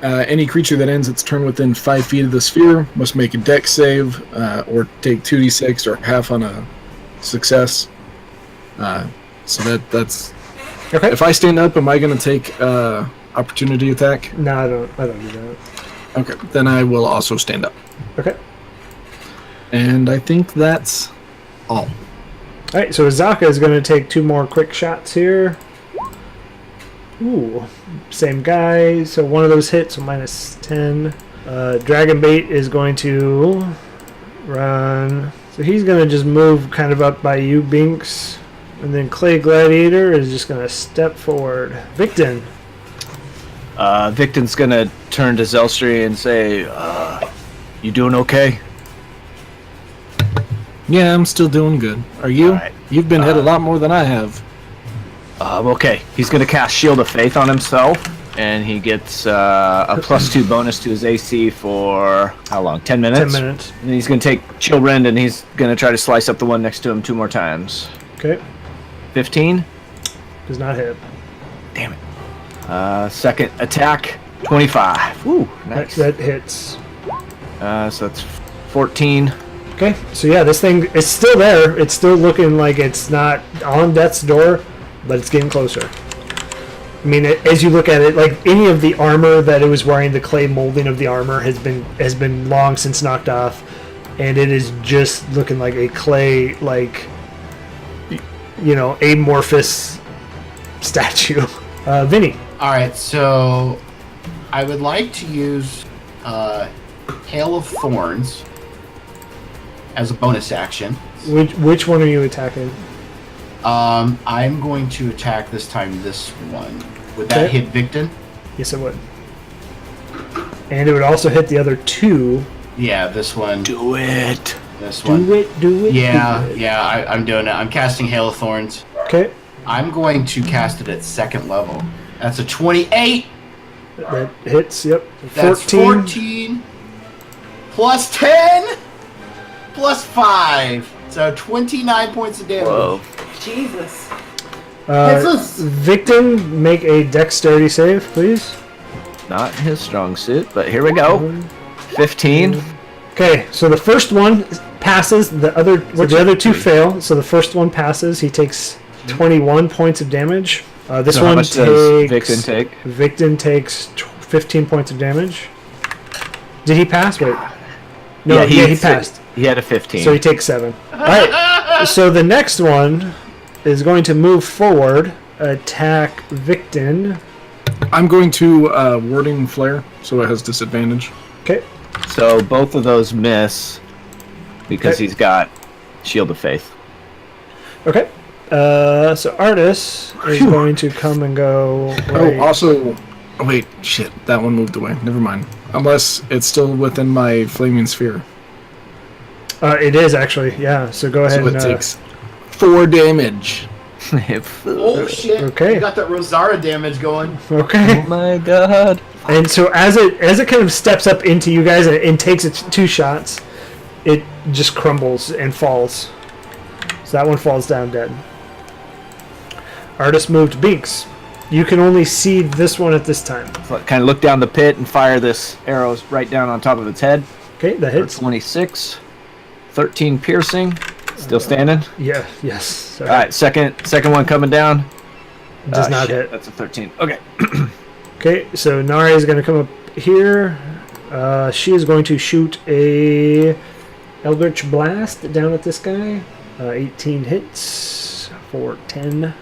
Any creature that ends its turn within 5 feet of the sphere must make a dex save or take 2d6 or half on a success. So that's... Okay. If I stand up, am I going to take opportunity attack? No, I don't do that. Okay, then I will also stand up. Okay. And I think that's all. Alright, so Azaka is going to take 2 more quick shots here. Ooh, same guy. So one of those hits, so minus 10. Dragonbait is going to run. So he's going to just move kind of up by you, Binks. And then Clay Gladiator is just going to step forward. Victon. Victon's gonna turn to Zelstri and say, you doing okay? Yeah, I'm still doing good. Are you? Right. You've been hit a lot more than I have. Okay. He's gonna cast Shield of Faith on himself, and he gets a +2 bonus to his AC for how long? 10 minutes? 10 minutes. And he's gonna take Chill Rend, and he's gonna try to slice up the one next to him 2 more times. Okay. 15? Does not hit. Damn it. Second attack, 25. Ooh, nice. That hits. So that's 14. Okay, so yeah, this thing is still there. It's still looking like it's not on death's door, but it's getting closer. I mean, as you look at it, like any of the armor that it was wearing, the clay molding of the armor has been long since knocked off, and it is just looking like a clay, like, you know, amorphous statue. Vinny. Alright, so I would like to use Hail of Thorns as a bonus action. Which one are you attacking? I'm going to attack this time this one. Would that Okay. hit Victon? Yes, it would. And it would also hit the other 2. Yeah, this one. Do it. This one. Do it. Yeah, do it. yeah, I'm doing it. I'm casting Hail of Thorns. Okay. I'm going to cast it at 2nd level. That's a 28. That hits, yep. That's 14. Plus 10. Plus 5. So 29 points of damage. Whoa. Jesus. Victim, make a dexterity save, please. Not his strong suit, but here we go. 15. Okay, so the first one passes. The other two fail. So the first one passes. He takes 21 points of damage. This So how one much does takes. Victon take? Victon takes 15 points of damage. Did he pass? Wait. No, yeah, he passed. He had a 15. So he takes 7. All right. So the next one is going to move forward, attack Victon. I'm going to warding flare, so it has disadvantage. Okay. So both of those miss because he's got Shield of Faith. Okay. So Artis is going to come and go. Right. Oh, also, wait, shit, that one moved away. Never mind. Unless it's still within my flaming sphere. It is actually, yeah. So go ahead So it and. takes 4 damage. Oh shit! Okay. You got that Rosara damage going. Okay. Oh my god. And so as it kind of steps up into you guys and takes its 2 shots, it just crumbles and falls. So that one falls down dead. Artist moved Binks. You can only see this one at this time. So kind of look down the pit and fire this arrow right down on top of its head. Okay, that For hits. 26. 13 piercing. Still standing. Yeah, yes. Sorry. All right, second one coming down. Does not shit, hit. That's a 13. Okay. Okay, so Nari is going to come up here. She is going to shoot a Eldritch Blast down at this guy. 18 hits for 10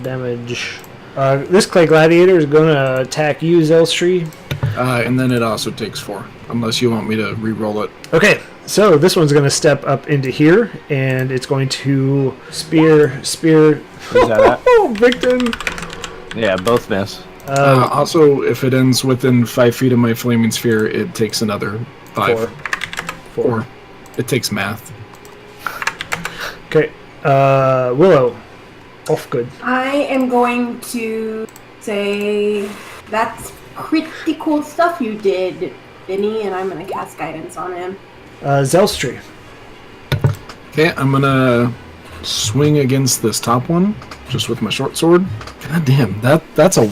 damage. This Clay Gladiator is going to attack you, Zelstree. And then it also takes 4, unless you want me to re-roll it. Okay, so this one's going to step up into here, and it's going to spear. Where's that at? Oh, Victim! Yeah, both miss. Also, if it ends within 5 feet of my flaming sphere, it takes another 5. 4. It takes math. Okay, Willow. Off good. I am going to say that's pretty cool stuff you did, Vinny, and I'm going to cast guidance on him. Zelstree. Okay, I'm gonna swing against this top one, just with my short sword. God damn, that's a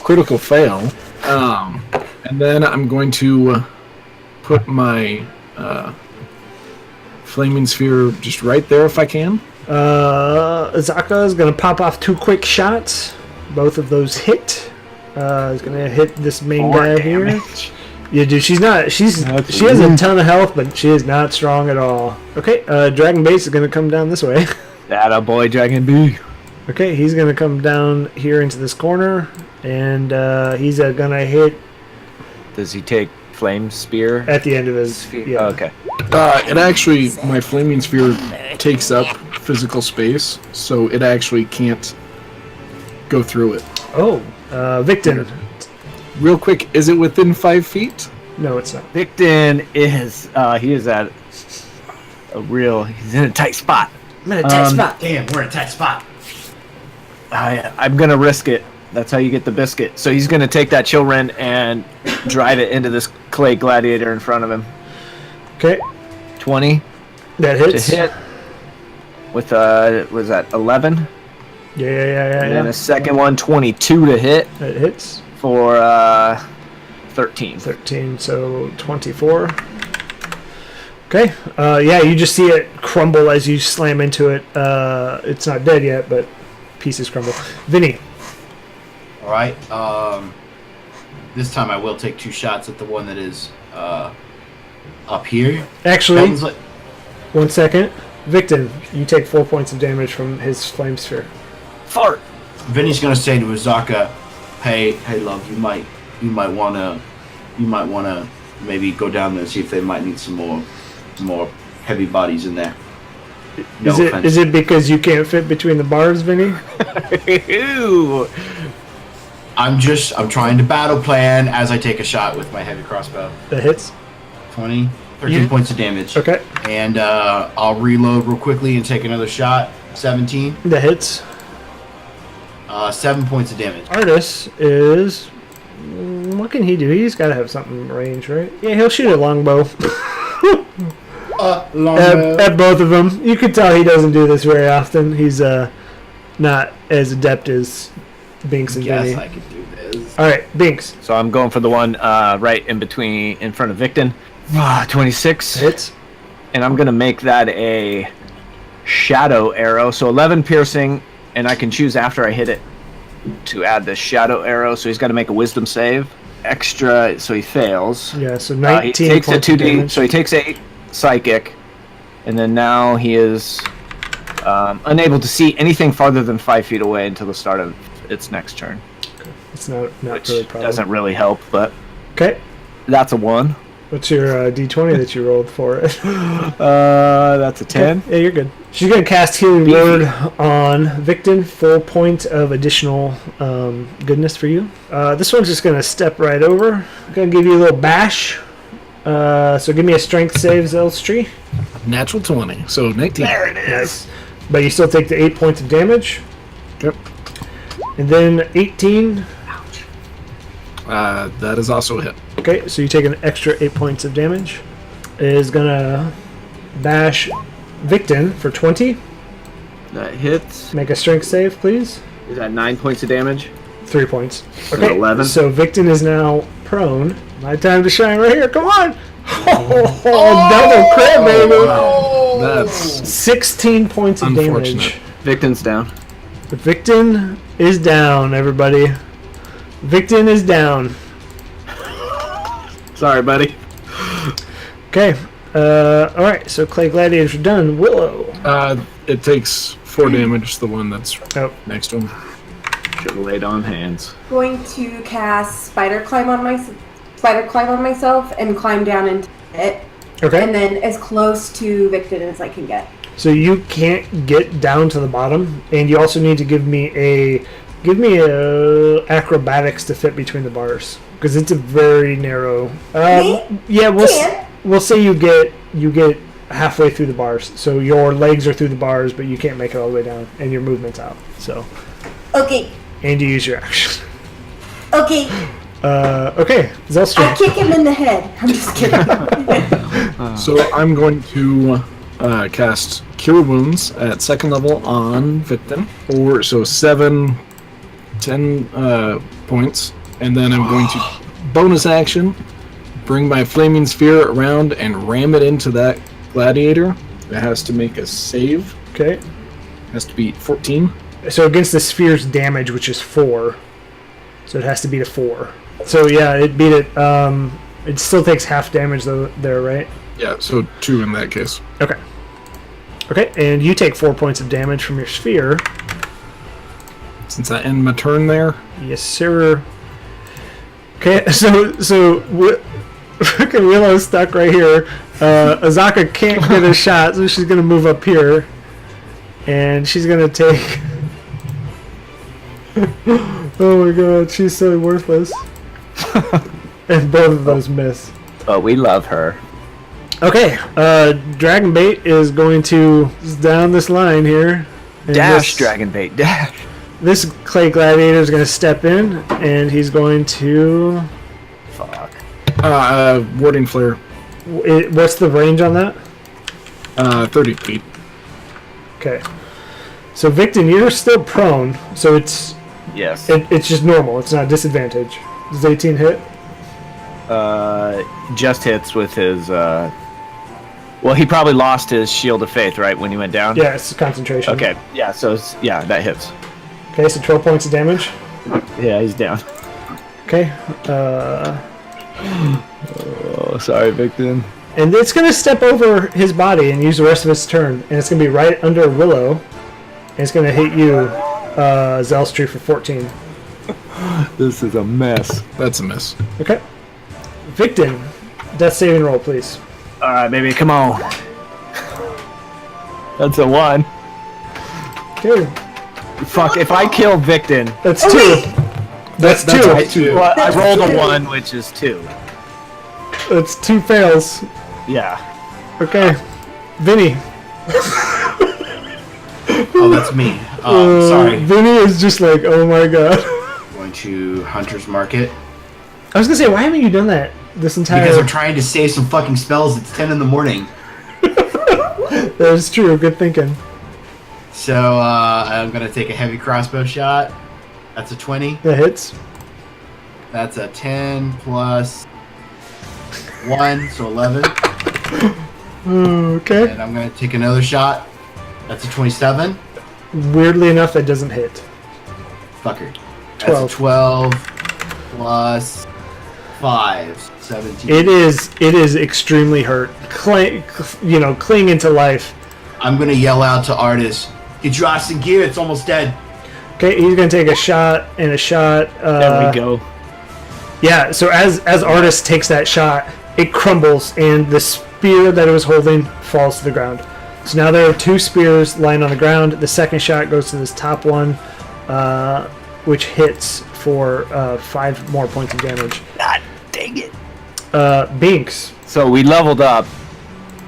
critical fail. And then I'm going to put my flaming sphere just right there if I can. Azaka is going to pop off 2 quick shots. Both of those hit. Is going to hit this main guy here. Yeah, dude, she has a ton of health, but she is not strong at all. Okay, Dragon Base is going to come down this way. That a boy, Dragon B. Okay, he's going to come down here into this corner, and he's going to hit Does he take Flame Spear? at the end of his... Yeah. Okay. It actually, my flaming sphere takes up physical space, so it actually can't go through it. Oh, Victon. Real quick, is it within 5 feet? No, it's not. Victon is he is at he's in a tight spot. I'm in a tight spot. Damn, we're in a tight spot. I'm gonna risk it. That's how you get the biscuit. So he's gonna take that chill rend and drive it into this Clay Gladiator in front of him. Okay, 20 that to hits. hit with was that 11? Yeah. And then a second one, 22 to hit That hits. for 13. 13, so 24. Okay, yeah, you just see it crumble as you slam into it. It's not dead yet, but pieces crumble. Vinny. All right. This time I will take 2 shots at the one that is up here. Actually, Sounds like- 1 second. Victon, you take 4 points of damage from his flame sphere. Fart. Vinny's gonna say to Azaka, "Hey, love, you might wanna maybe go down there and see if they might need some more heavy bodies in there." No offense. Is it because you can't fit between the bars, Vinny? Ew. I'm trying to battle plan as I take a shot with my heavy crossbow. That hits. 20, 13 points of damage. Okay, And I'll reload real quickly and take another shot. 17, that hits. 7 points of damage. Artis is... What can he do? He's got to have something range, right? Yeah, he'll shoot a longbow. at both of them. You could tell he doesn't do this very often. He's not as adept as Binks and Yes, Vinny. I can do this. All right, Binks. So I'm going for the one right in front of Victon. 26 Hits. And I'm gonna make that a shadow arrow. So 11 piercing, and I can choose after I hit it to add the shadow arrow. So he's got to make a wisdom save. Extra, so he fails. Yeah, so 19 he takes a points of 2d, damage. so he takes 8 psychic, and then now he is unable to see anything farther than 5 feet away until the start of its next turn. It's not Which really a problem. doesn't really help, but Okay. that's a 1. What's your D20 that you rolled for it? That's a 10. Yeah, you're good. She's going to cast Healing Word on Victon. 4 point of additional goodness for you. This one's just going to step right over. I'm going to give you a little bash. So give me a strength save, Zelstree. Natural 20, so 19. There it is. Nice. But you still take the 8 points of damage. Yep. And then 18. That is also a hit. Okay, so you take an extra 8 points of damage. Is going to bash Victon for 20. That hits. Make a strength save, please. Is that 9 points of damage? 3 points. So Okay, 11. so Victon is now prone. My time to shine right here. Come on. Oh, double crit, baby. Wow. That's 16 points of unfortunate. damage. Victon's down. Victon is down, everybody. Victon is down. Sorry, buddy. Okay. Alright, so Clay Gladiators are done. Willow. It takes 4 damage, the one that's Oh. next to him. Should have laid on hands. Going to cast spider climb on myself and climb down into it, Okay. and then as close to Victon as I can get. So you can't get down to the bottom, and you also need to give me a acrobatics to fit between the bars because it's a very narrow. Me? Yeah, Can? we'll say you get halfway through the bars, so your legs are through the bars, but you can't make it all the way down, and your movement's out. So, Okay. and you use your action. Okay. Okay, I Zelstree. kick him in the head. I'm just kidding. So I'm going to cast Cure Wounds at 2nd level on Victon. Or so 10 points. And then I'm going to bonus action, bring my Flaming Sphere around and ram it into that gladiator. It has to make a save. Okay, It has to be 14. so against the sphere's damage, which is 4, so it has to beat a 4. So yeah, it beat it. It still takes half damage though there, right? Yeah, so 2 in that case. Okay. Okay, and you take 4 points of damage from your sphere. Since I end my turn there. Yes, sir. Okay, so fucking Willow's stuck right here. Azaka can't get a shot, so she's gonna move up here, and she's gonna take. Oh my god, she's so worthless. And both of those miss. But we love her. Okay, Dragon Bait is going to down this line here. And Dash, Dragon Bait, dash. This Clay Gladiator is going to step in, and he's going to. Fuck. Warding Flare. What's the range on that? 30 feet. Okay. So Victon, you're still prone, so it's Yes. it's just normal. It's not a disadvantage. Does 18 hit? Just hits with his. Well, he probably lost his Shield of Faith, right, when he went down? Yeah, it's concentration. Okay, yeah, so that hits. Okay, so 12 points of damage. Yeah, he's down. Okay. Oh, sorry, Victon. And it's going to step over his body and use the rest of its turn. And it's going to be right under Willow. And it's going to hit you, Zelstree, for 14. This is a mess. That's a miss. Okay. Victon, death saving roll, please. Alright, baby, come on. That's a 1. Okay. Fuck, if I kill Victon. That's Oh, 2. wait. That's two. Well, I rolled a 1, which is 2. That's 2 fails. Yeah. Okay. Vinny. Oh, that's me. Sorry. Vinny is just like, oh my god. Going to Hunter's Market. I was gonna say, why haven't you done that this entire... Because I'm trying to save some fucking spells. It's 10 in the morning. That is true. Good thinking. So I'm gonna take a heavy crossbow shot. That's a 20. That hits. That's a 10 plus 1, so 11. Okay. And I'm gonna take another shot. That's a 27. Weirdly enough, that doesn't hit. Fucker. 12. That's a 12 plus 5, 17. It is extremely hurt. Clinging to life. I'm gonna yell out to Artis, get your ass in gear, it's almost dead. Okay, he's gonna take a shot and a shot. There we go. Yeah, so as Artis takes that shot, it crumbles and the spear that it was holding falls to the ground. So now there are 2 spears lying on the ground. The second shot goes to this top one, which hits for 5 more points of damage. God dang it. Binks. So we leveled up,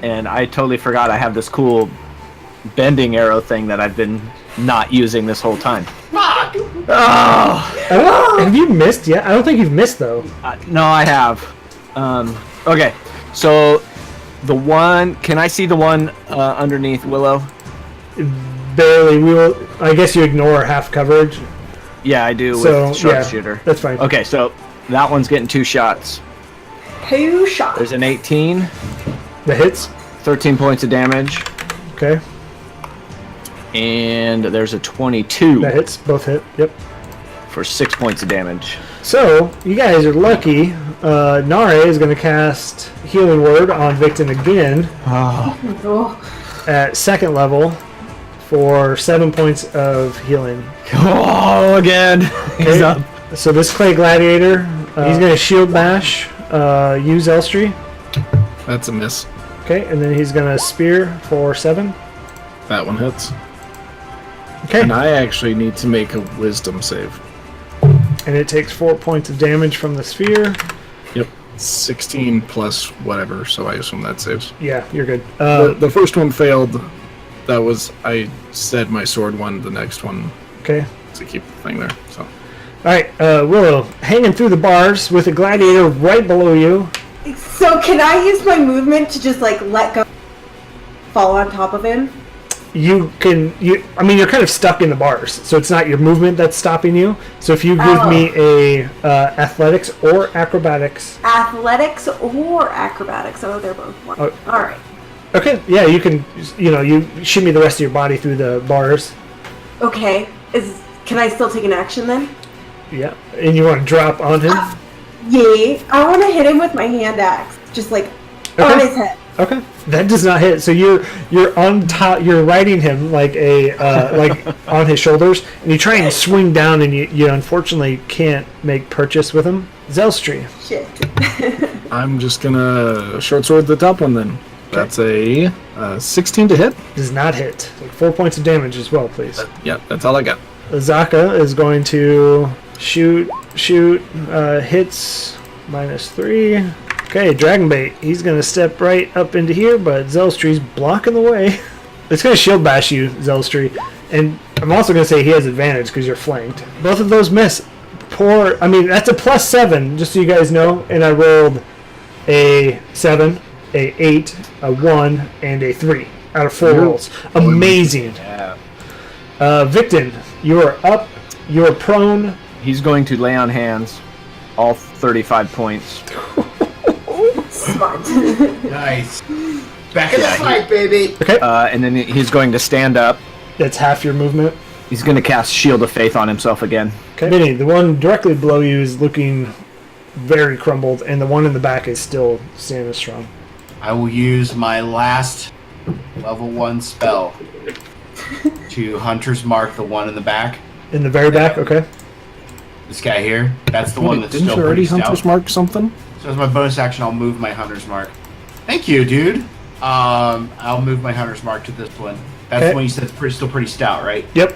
and I totally forgot I have this cool bending arrow thing that I've been not using this whole time. Fuck! Oh! Have you missed yet? I don't think you've missed, though. No, I have. Okay, so the one... Can I see the one underneath Willow? Barely. I guess you ignore half coverage. Yeah, I do So, with yeah, sharpshooter. that's fine. Okay, so that one's getting 2 shots. 2 shots. There's an 18, The hits. 13 points of damage, Okay. and there's a 22 That hits. Both hit. Yep. for 6 points of damage. So, you guys are lucky. Nare is going to cast Healing Word on Victon again Oh. at 2nd level for 7 points of healing. Oh, again. He's up. So this Clay Gladiator, he's going to Shield Bash, use Elstree. That's a miss. Okay, and then he's going to Spear for 7. That one hits. Okay, And I actually need to make a wisdom save. and it takes 4 points of damage from the Sphere. Yep. 16 plus whatever, so I assume that saves. Yeah, you're good. The first one failed. That was, I said my sword won the next one Okay. to keep the thing there. So Alright, Willow, hanging through the bars with a Gladiator right below you. So can I use my movement to just like let go, fall on top of him? You're kind of stuck in the bars, so it's not your movement that's stopping you. So if you give Oh. me a athletics or acrobatics. Athletics or acrobatics? Oh, they're both one. Oh. All right. Okay, yeah, you can, you shimmy the rest of your body through the bars. Okay. Can I still take an action then? Yeah, and you want to drop on him. Yeah. I want to hit him with my hand axe, just like on his head. Okay, that does not hit. So you're on top. You're riding him like like on his shoulders, and you try and swing down, and you unfortunately can't make purchase with him. Zelstree. Shit. I'm just gonna short sword the top one then. That's a 16 to hit. Does not hit. Take 4 points of damage as well, please. Yeah, that's all I got. Zaka is going to shoot, hits -3. Okay, Dragonbait. He's going to step right up into here, but Zelstree's blocking the way. It's going to shield bash you, Zelstree. And I'm also going to say he has advantage because you're flanked. Both of those miss. That's a +7, just so you guys know. And I rolled a 7, a 8, a 1, and a 3 out of 4 rolls. Amazing. Yeah. Victon, you are up. You are prone. He's going to lay on hands, all 35 points. Smart. Nice. Back in the fight, baby. Okay. And then he's going to stand up. That's half your movement. He's going to cast Shield of Faith on himself again. Okay. Vinny, the one directly below you is looking very crumbled, and the one in the back is still standing strong. I will use my last level 1 spell to Hunter's Mark the one in the back. In the very back? Okay. This guy here. That's the one that's Didn't still you already pretty Hunter's stout. Mark something? So as my bonus action, I'll move my Hunter's Mark. Thank you, dude. I'll move my Hunter's Mark to this one. That's Okay. the one you said is still pretty stout, right? Yep.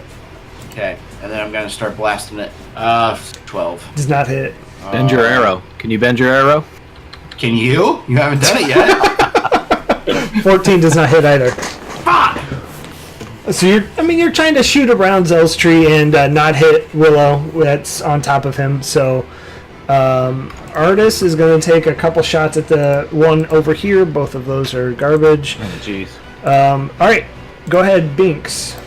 Okay. And then I'm going to start blasting it. 12. Does not hit. Bend your arrow. Can you bend your arrow? Can you? You haven't done it yet? 14 does not hit either. Fuck! So you're trying to shoot around Zelstree and not hit Willow that's on top of him. So Artis is going to take a couple shots at the one over here. Both of those are garbage. Oh, jeez. All right, go ahead, Binks.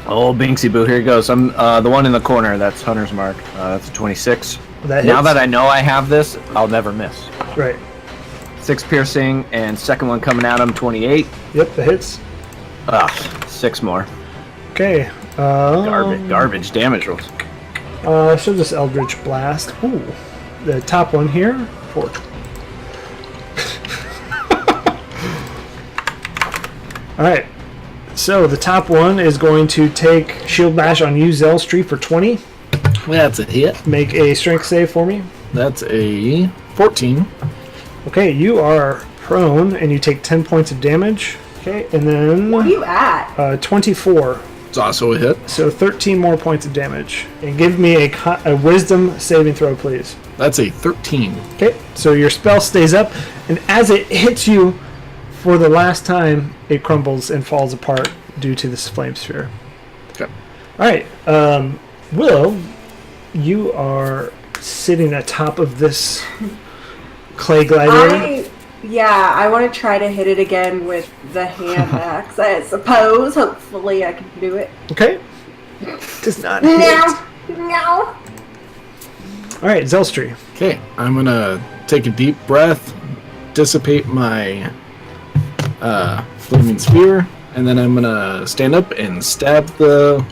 Oh, Binksy Boo, here he goes. I'm the one in the corner. That's Hunter's Mark. That's a 26. That Now hits. that I know I have this, I'll never miss. Right. 6 piercing, and second one coming at him, 28. Yep, that hits. 6 more. Okay. Garbage damage rolls. Show this Eldritch Blast. Ooh, the top one here. 4. All right. So the top one is going to take Shield Bash on you, Zelstree, for 20. That's a hit. Make a Strength save for me. That's a 14. Okay, you are prone and you take 10 points of damage. Okay, and then Where are you at? 24. It's also a hit. So 13 more points of damage. And give me a Wisdom saving throw, please. That's a 13. Okay, so your spell stays up, and as it hits you for the last time, it crumbles and falls apart due to this flame sphere. Okay. All right, Willow, you are sitting atop of this clay gladiator. I want to try to hit it again with the hand axe, I suppose. Hopefully I can do it. Okay. Does not hit. No. All right, Zelstree. Okay, I'm gonna take a deep breath, dissipate my flaming sphere, and then I'm gonna stand up and stab the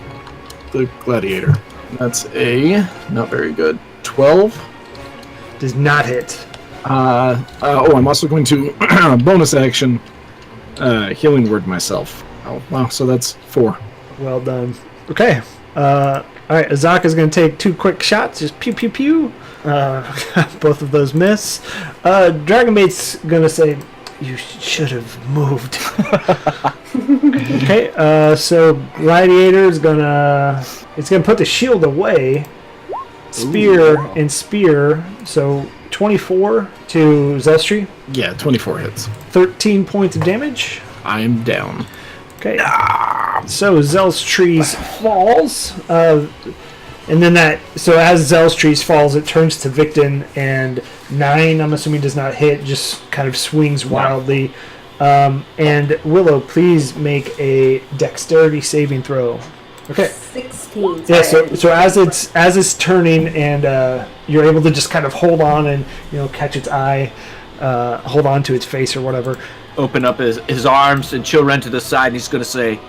gladiator. That's a not very good 12. Does not hit. I'm also going to bonus action healing word myself. Oh wow, so that's 4. Well done. Okay. All right, Azaka's going to take 2 quick shots. Just pew, pew, pew. Both of those miss. Dragonbait's going to say, you should have moved. Okay, so Gladiator's going to... It's going to put the shield away. Spear and spear. So 24 to Zelstree. Yeah, 24 hits. 13 points of damage. I'm down. Okay. So Zelstree's falls, and then so as Zelstree's falls, it turns to Victon, and 9, I'm assuming, does not hit, just kind of swings wildly. And Willow, please make a dexterity saving throw. Okay. 16. Yeah. So as it's turning, and you're able to just kind of hold on and catch its eye, hold on to its face or whatever. Open up his arms, and she'll run to the side, and he's going to say,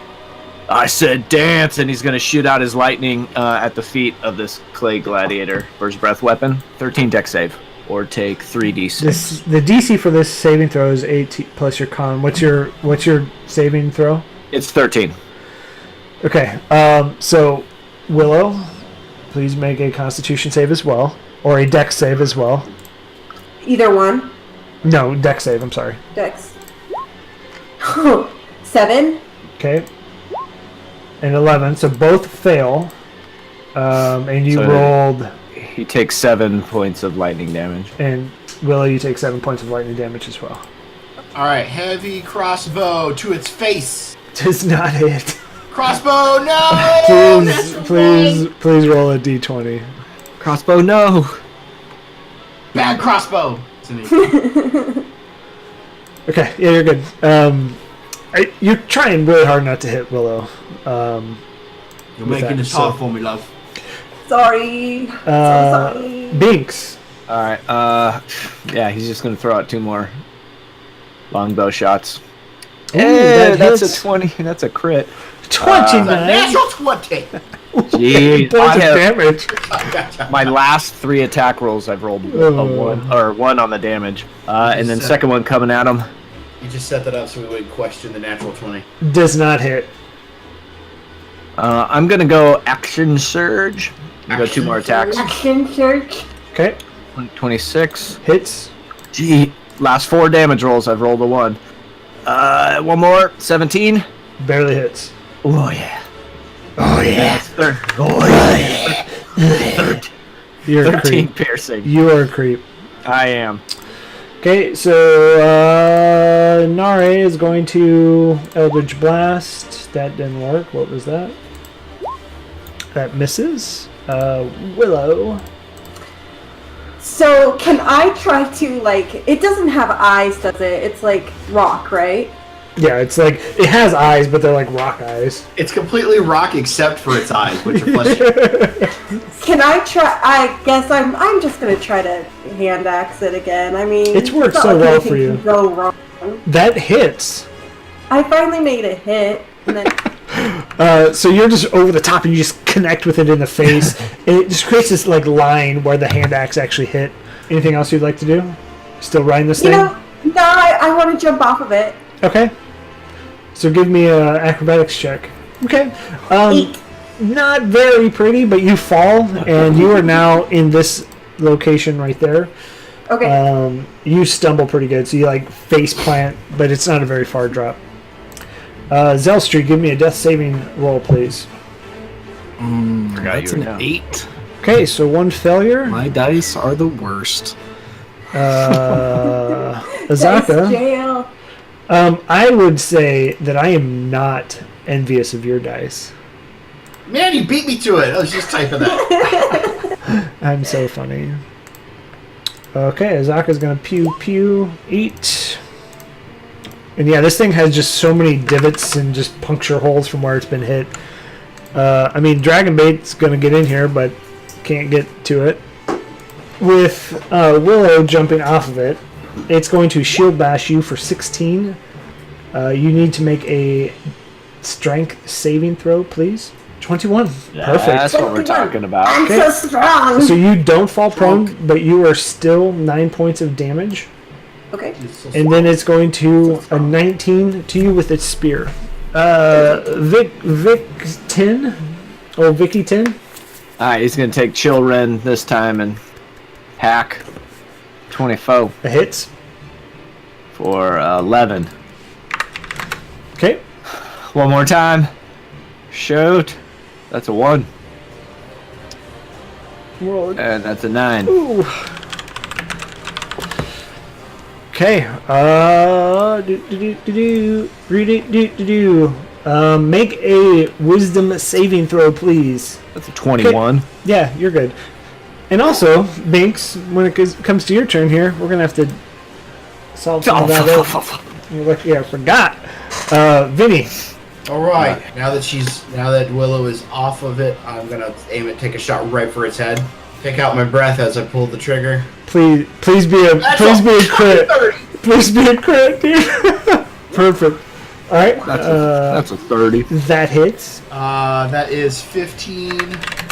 I said dance, and he's going to shoot out his lightning at the feet of this clay gladiator for his breath weapon. 13 dex save, or take 3d6. The DC for this saving throw is 18 plus your con. What's your saving throw? It's 13. Okay, so Willow, please make a Constitution save as well, or a Dex save as well. Either one. No, Dex save. I'm sorry. Dex. 7. Okay. And 11, so both fail. And you So- rolled, He takes 7 points of lightning damage. and Willow, you take 7 points of lightning damage as well. All right, heavy crossbow to its face. Does not hit. Crossbow, no! Please roll a d20. Crossbow, no! Bad crossbow. It's an 8. Okay, yeah, you're good. You're trying really hard not to hit Willow. You're making this hard for me, love. Sorry. So sorry. Binks. Alright, yeah, he's just going to throw out 2 more longbow shots. Ooh, Hey, that that's hits. a 20. That's a crit. 29 Natural 20. Jeez, points of I have, damage. my last 3 attack rolls, I've rolled a 1 on the damage. And then second one coming at him. You just set that up so we would question the natural 20. Does not hit. I'm going to go action surge. We got 2 more attacks. Action search. Okay, 26. hits. Gee, last 4 damage rolls, I've rolled a 1. 1 more, 17. Barely hits. Oh yeah. Oh yeah. You're a 13 creep. piercing. You are a creep. I am. Okay, so Nare is going to Eldritch Blast. That didn't work. What was that? That misses. Willow. So can I try to it doesn't have eyes, does it? It's like rock, right? Yeah, it's like it has eyes, but they're like rock eyes. It's completely rock except for its eyes, which are flesh. Can I try? I guess I'm just gonna try to hand axe it again. I mean, It's worked not so like well anything for you. can go wrong. That hits. I finally made a hit, and then So you're just over the top, and you just connect with it in the face, and it just creates this like line where the hand axe actually hit. Anything else you'd like to do? Still riding this thing? no, I want to jump off of it. Okay. So give me a acrobatics check. Okay. 8. Not very pretty, but you fall, and you are now in this location right there. Okay. You stumble pretty good, so you like face plant, but it's not a very far drop. Zelstri, give me a death saving roll, please. That's an 8. Okay, so one failure. My dice are the worst. Azaka. Jail. I would say that I am not envious of your dice. Man, you beat me to it. I was just typing that. I'm so funny. Okay, Azaka's gonna pew 8. And yeah, this thing has just so many divots and just puncture holes from where it's been hit. I mean, Dragon Bait's gonna get in here, but can't get to it. With Willow jumping off of it, it's going to shield bash you for 16. You need to make a strength saving throw, please. 21. Yeah, Perfect. that's what we're talking about. I'm Okay. so strong. So you don't fall prone, but you are still 9 points of damage. Okay. And then it's going to a 19 to you with its spear. Vic 10? Oh, Vicky 10? Alright, he's gonna take Chill Ren this time and hack 24 It hits. for 11. Okay. One more time. Shoot. That's a 1. Roll it. And that's a 9. Ooh. Okay. Make a wisdom saving throw, please. That's a 21. Yeah, you're good. And also, Binks, when it comes to your turn here, we're gonna have to solve some of that. You're like, yeah, I forgot. Vinny. All right. Now that Willow is off of it, I'm gonna aim it, take a shot right for its head. Take out my breath as I pull the trigger. Please be a crit. 30. Please be a crit, dude. Perfect. All right. That's a 30. That hits. That is 15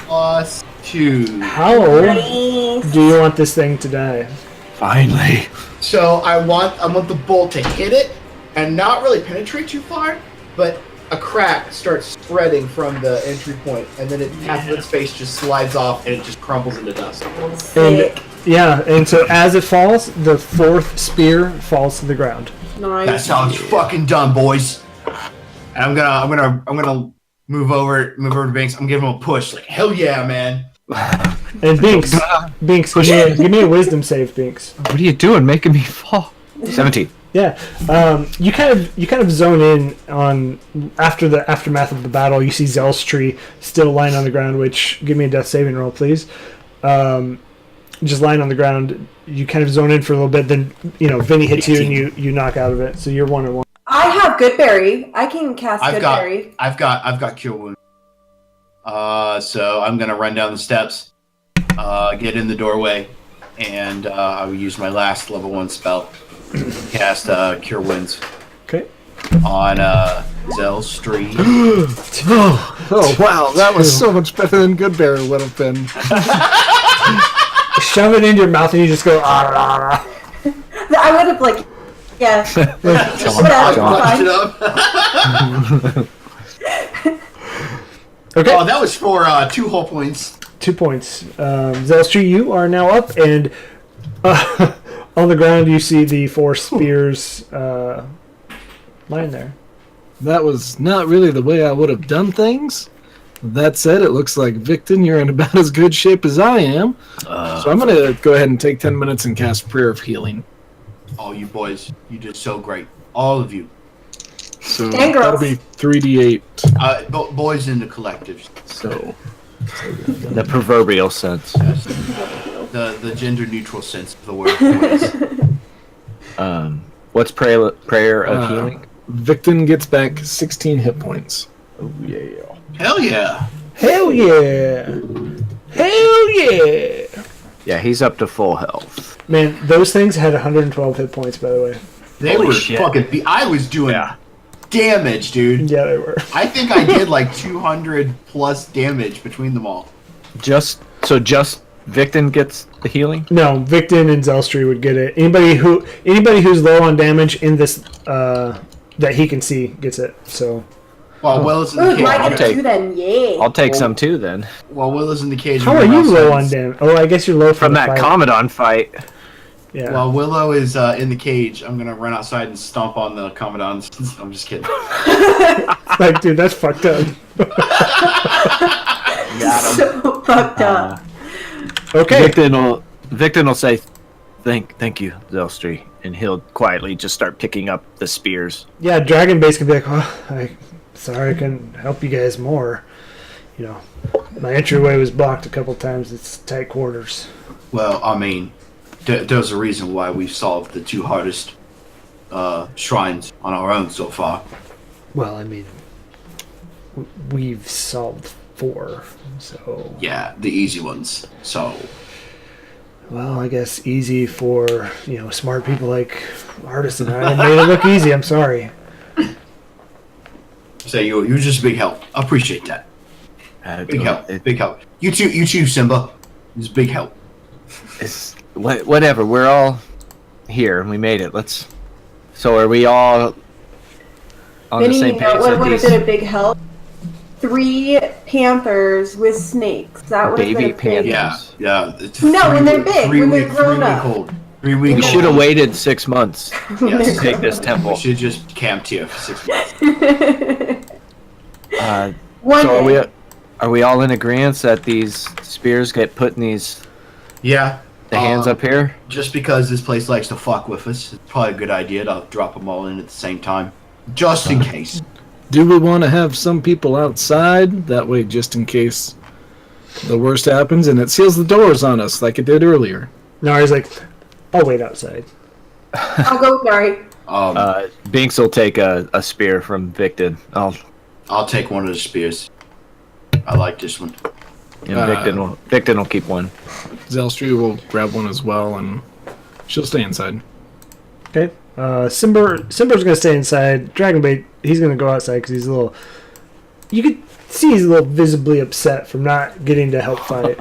plus 2. How Nice. do you want this thing to die? Finally. So I want the bolt to hit it and not really penetrate too far, but a crack starts spreading from the entry point, and then half of its face just slides off and it just crumbles into dust. Sick. And yeah, and so as it falls, the 4th spear falls to the ground. Nice. That's how it's fucking done, boys. And I'm gonna move over to Binks. I'm giving him a push, like hell yeah, man. And Binks, give me a wisdom save, Binks. What are you doing? Making me fall. 17. Yeah, you kind of zone in on after the aftermath of the battle. You see Zelstri still lying on the ground. Which give me a death saving roll, please. Just lying on the ground. You kind of zone in for a little bit. Then Vinny hits you and you knock out of it. So you're 1-1. I have good berry. I can cast good berry. I've got cure wound. So I'm gonna run down the steps, get in the doorway, and I will use my last level 1 spell. Cast Cure Wounds Okay. on Zelstri. Oh wow, that was so much better than Goodberry would have been. Shove it into your mouth and you just go. Ah, ah, ah. I would have yeah. Punched it up. Okay. Oh, that was for 2 whole points. 2 points. Zelstri, you are now up, and on the ground you see the 4 spears lying there. That was not really the way I would have done things. That said, it looks like Victon, you're in about as good shape as I am. So I'm going to go ahead and take 10 minutes and cast Prayer of Healing. Oh, you boys, you did so great. All of you. So And that'll girls. be 3d8. Boys in the collective. So The proverbial sense. The gender neutral sense of the word boys. What's prayer of healing? Victon gets back 16 hit points. Oh yeah. Hell yeah. Hell yeah! Hell yeah! Yeah, he's up to full health. Man, those things had 112 hit points, by the way. They Holy were shit. fucking. I was doing damage, dude. Yeah, they were. I think I did like 200 plus damage between them all. Just Victon gets the healing? No, Victon and Zelstri would get it. Anybody who's low on damage in this that he can see gets it. So While Will is in Ooh, the I cage. get it too then, yeah. I'll take some too then. While Will is in the cage. how we are run you outside low and- on damage? Oh, I guess you're low From the that fight. Commodon fight. Yeah. While Willow is in the cage, I'm gonna run outside and stomp on the Commandants. I'm just kidding. Like, dude, that's fucked up. So fucked up. Okay. Victon will say, "Thank you, Zelstri," and he'll quietly just start picking up the spears. Yeah, Dragon Base can be like, oh, sorry I couldn't help you guys more. You know, my entryway was blocked a couple times. It's tight quarters. Well, I mean, there's a reason why we've solved the 2 hardest shrines on our own so far. Well, I mean, we've solved 4, so... Yeah, the easy ones. So, Well, I guess easy for, smart people like Artisan. I made it look easy, I'm sorry. say you're just a big help. I appreciate that. Big help. Big help. You too, Simba. It's a big help. It's whatever. We're all here. We made it. So are we all on the same page? What would have been a big help? 3 panthers with snakes. That would have Baby been a big panthers. Yeah. It's No, when they're big, when they're grown up. 3 week old. 3 week We old. should have waited 6 months Yes. to take this We temple. should just camped here for 6 months. One So day. are we all in agreement that these spears get put in Yeah. the hands up here? Just because this place likes to fuck with us, it's probably a good idea to drop them all in at the same time. Just in case. Do we want to have some people outside? That way, just in case the worst happens and it seals the doors on us like it did earlier. Nari's like, I'll wait outside. I'll go, sorry. Binks will take a spear from Victon. I'll take one of the spears. I like this one. And Victon will keep one. Zelstri will grab one as well, and she'll stay inside. Okay. Simber's gonna stay inside. Dragonbait, he's gonna go outside because he's a little... You could see he's a little visibly upset from not getting to help fight.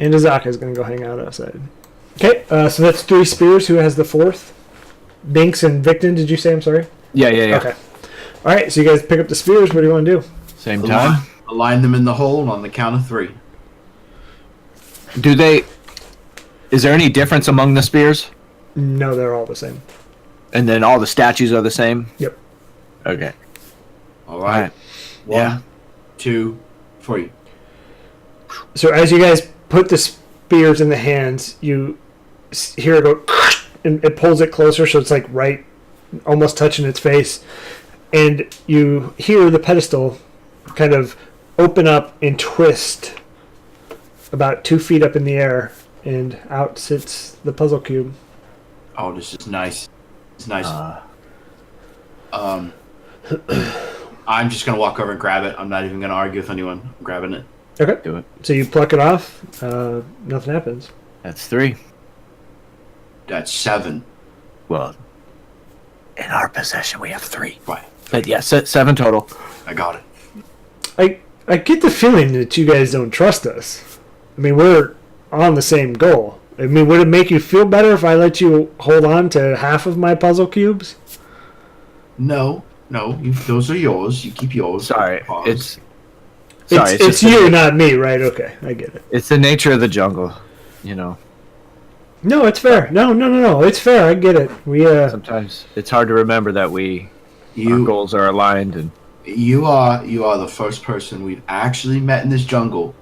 And Azaka's gonna go hang out outside. Okay, so that's 3 spears. Who has the 4th? Binks and Victon, did you say? I'm sorry? Yeah. Okay. Alright, so you guys pick up the spears. What do you want to do? Same time. Align them in the hole on the count of 3. Is there any difference among the spears? No, they're all the same. And then all the statues are the same? Yep. Okay. All right. Yeah. 1, 2, 3. So as you guys put the spears in the hands, you hear it go, and it pulls it closer, so it's like right, almost touching its face, and you hear the pedestal kind of open up and twist about 2 feet up in the air, and out sits the puzzle cube. Oh, this is nice. It's nice. I'm just gonna walk over and grab it. I'm not even gonna argue with anyone. I'm grabbing it. Okay. Do it. So you pluck it off. Nothing happens. That's 3. That's 7. Well, in our possession, we have 3. Right. But yeah, 7 total. I got it. I get the feeling that you guys don't trust us. I mean, we're on the same goal. I mean, would it make you feel better if I let you hold on to half of my puzzle cubes? No. Those are yours. You keep yours. Sorry, Pause. It's just you, not me, right? Okay, I get it. It's the nature of the jungle, you know. No, it's fair. No. It's fair. I get it. We Sometimes it's hard to remember that our goals are aligned, and You are the first person we've actually met in this jungle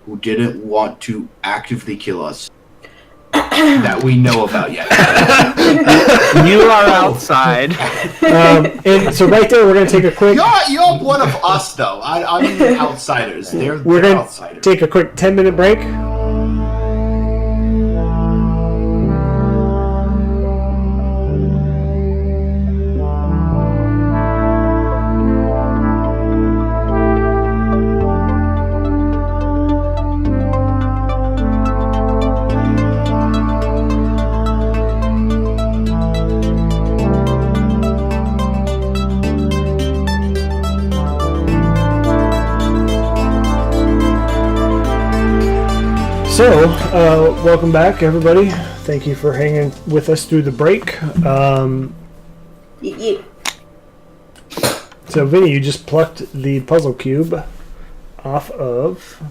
who didn't want to actively kill us. That we know about yet. you are outside. and so right there, we're gonna take a quick. You're one of us, though. I mean, outsiders. We're They're gonna outsiders. take a quick 10-minute break. So, welcome back, everybody. Thank you for hanging with us through the break. Yeah. So, Vinny, you just plucked the puzzle cube off of.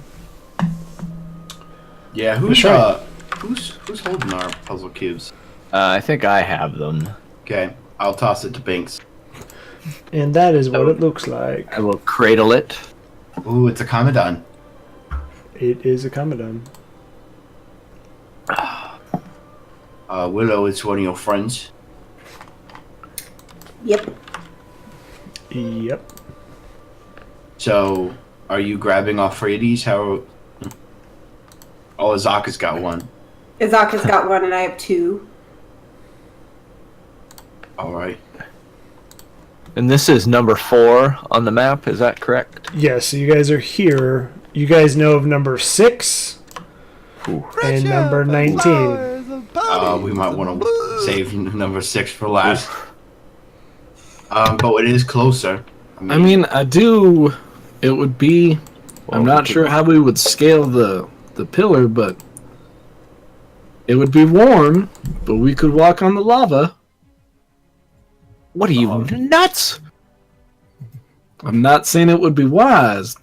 Yeah, That's right. who's holding our puzzle cubes? I think I have them. Okay, I'll toss it to Binks. And that is what it looks like. I will cradle it. Ooh, it's a Commodon. It is a Commodon. Willow, it's one of your friends. Yep. Yep. So, are you grabbing all three of these? How? Oh, Azaka's got one. Izaka's got one and I have two. All right. And this is number 4 on the map, is that correct? Yeah, so you guys are here. You guys know of number 6 and number 19. We might want to save number 6 for last. But it is closer. I mean, I do. It would be. I'm not sure how we would scale the pillar, but it would be warm. But we could walk on the lava. What are you, nuts? I'm not saying it would be wise,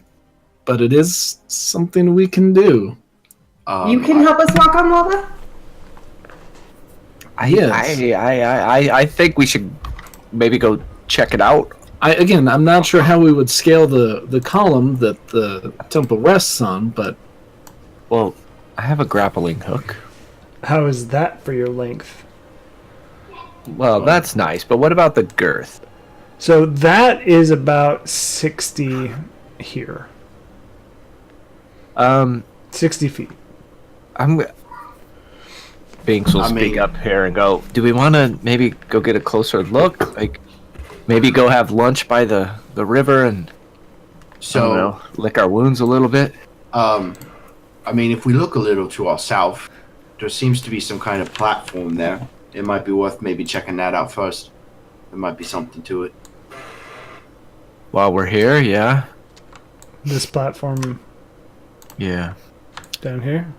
but it is something we can do. You can help us walk on lava? I think we should maybe go check it out. I'm not sure how we would scale the column that the temple rests on, but Well, I have a grappling hook. How is that for your length? Well, that's nice, but what about the girth? So that is about 60 here. 60 feet. Binks will speak up here and go, do we want to maybe go get a closer look? Like, maybe go have lunch by the river and, I don't know, lick our wounds a little bit? I mean, if we look a little to our south, there seems to be some kind of platform there. It might be worth maybe checking that out first. There might be something to it. While we're here, yeah. This platform Yeah. down here.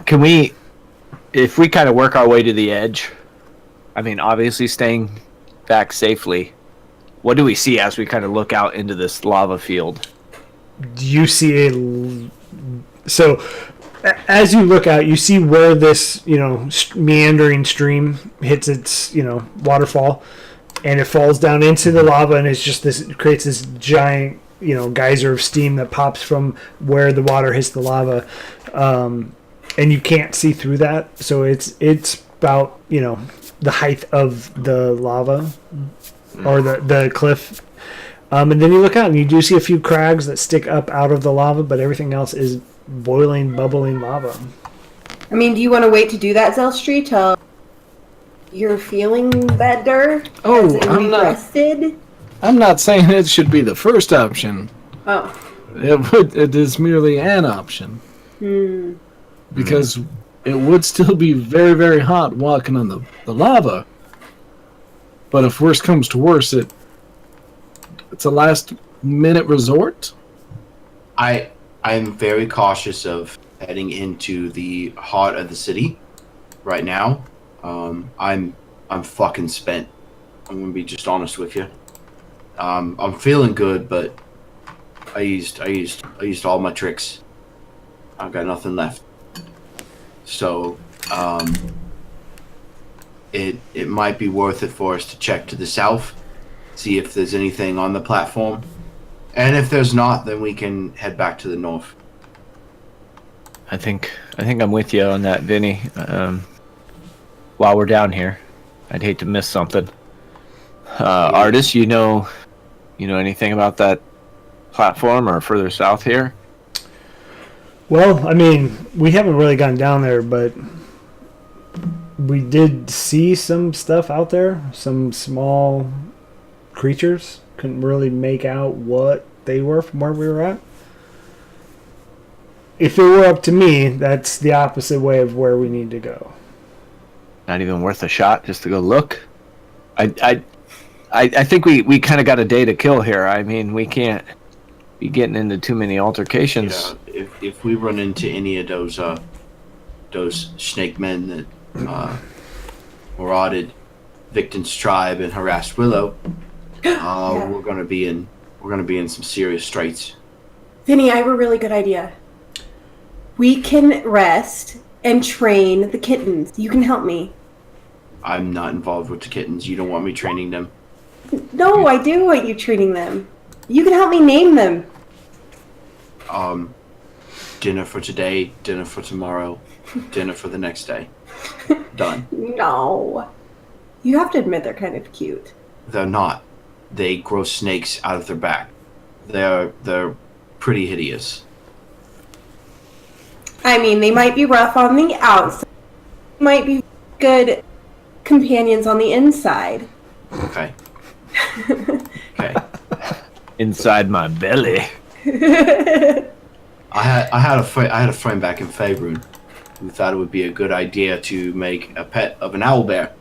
Can we, if we kind of work our way to the edge, I mean, obviously staying back safely, what do we see as we kind of look out into this lava field? You see so as you look out, you see where this, meandering stream hits its, waterfall, and it falls down into the lava, and it's just this, it creates this giant, geyser of steam that pops from where the water hits the lava, and you can't see through that. So it's about, the height of the lava or the cliff. And then you look out and you do see a few crags that stick up out of the lava, but everything else is boiling, bubbling lava. I mean, do you want to wait to do that, Zelstri, till you're feeling better? Oh, as in I'm not- rested? I'm not saying it should be the first option. Oh. It is merely an option. Because it would still be very, very hot walking on the lava. But if worse comes to worse, it's a last minute resort. I'm very cautious of heading into the heart of the city right now. I'm fucking spent. I'm gonna be just honest with you. I'm feeling good, but I used all my tricks. I've got nothing left. So it might be worth it for us to check to the south, see if there's anything on the platform. And if there's not, then we can head back to the north. I think I'm with you on that, Vinny. While we're down here, I'd hate to miss something. Artist, you know anything about that platform or further south here? Well, I mean, we haven't really gone down there, but we did see some stuff out there, some small creatures. Couldn't really make out what they were from where we were at. If it were up to me, that's the opposite way of where we need to go. Not even worth a shot just to go look. I think we kind of got a day to kill here. I mean, we can't be getting into too many altercations. Yeah, if we run into any of those snake men that marauded Victon's tribe and harassed Willow, we're gonna be in some serious straits. Vinny, I have a really good idea. We can rest and train the kittens. You can help me. I'm not involved with the kittens. You don't want me training them? No, I do want you training them. You can help me name them. Dinner for today, dinner for tomorrow, dinner for the next day. Done. No. You have to admit they're kind of cute. They're not. They grow snakes out of their back. They're pretty hideous. I mean, they might be rough on the outside. Might be good companions on the inside. Okay. Okay. Inside my belly. I had a friend back in Faerun who thought it would be a good idea to make a pet of an owlbear.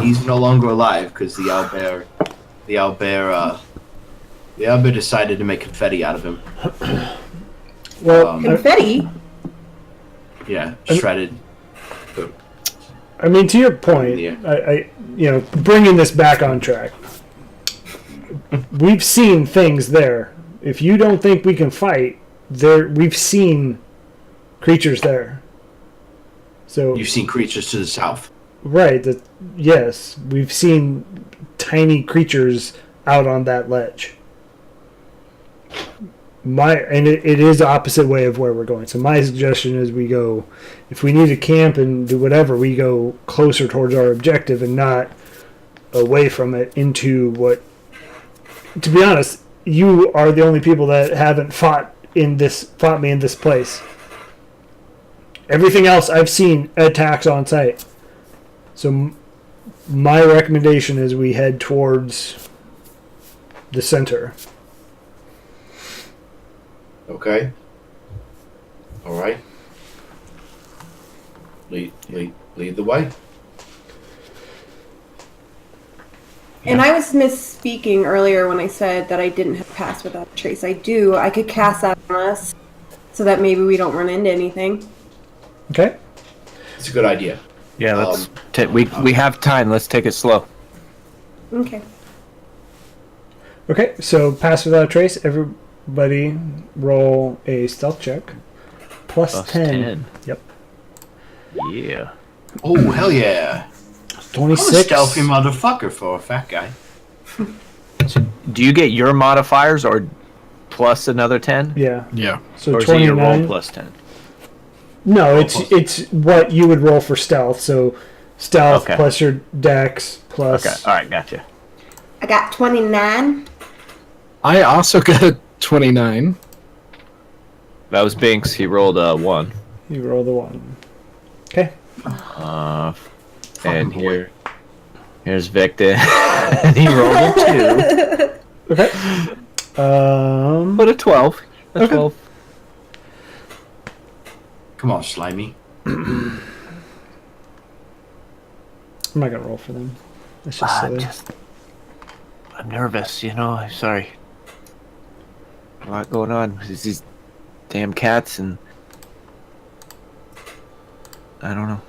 He's no longer alive because the owlbear decided to make confetti out of him. Well, Confetti? Yeah, shredded. I mean, to your point, Yeah. I bringing this back on track. We've seen things there. If you don't think we can fight, we've seen creatures there. So You've seen creatures to the south. right, yes, we've seen tiny creatures out on that ledge. It is the opposite way of where we're going. So my suggestion is we go, if we need to camp and do whatever, we go closer towards our objective and not away from it into what, to be honest, you are the only people that haven't fought me in this place. Everything else I've seen attacks on site. So my recommendation is we head towards the center. Okay. All right. Lead the way. And I was misspeaking earlier when I said that I didn't have pass without a trace. I do. I could cast that on us so that maybe we don't run into anything. Okay. It's a good idea. Yeah, let's. We have time. Let's take it slow. Okay. Okay, so pass without a trace. Everybody roll a stealth check. Plus 10. Yep. Yeah. Oh hell yeah! I'm a 26. stealthy motherfucker for a fat guy. Do you get your modifiers or plus another 10? Yeah. Yeah. So Or is it your roll 29. plus 10? No, it's what you would roll for stealth. So stealth Okay. plus your dex plus. Okay. All right. Gotcha. I got 29. I also got a 29. That was Binks. He rolled a 1. You roll the 1. Okay. And here's Victor. And he rolled a 2. Okay. But a 12. A Okay. 12. Come on, Slimy. I'm not gonna roll for them. That's just silly. I'm nervous, I'm sorry. A lot going on. There's these damn cats and I don't know.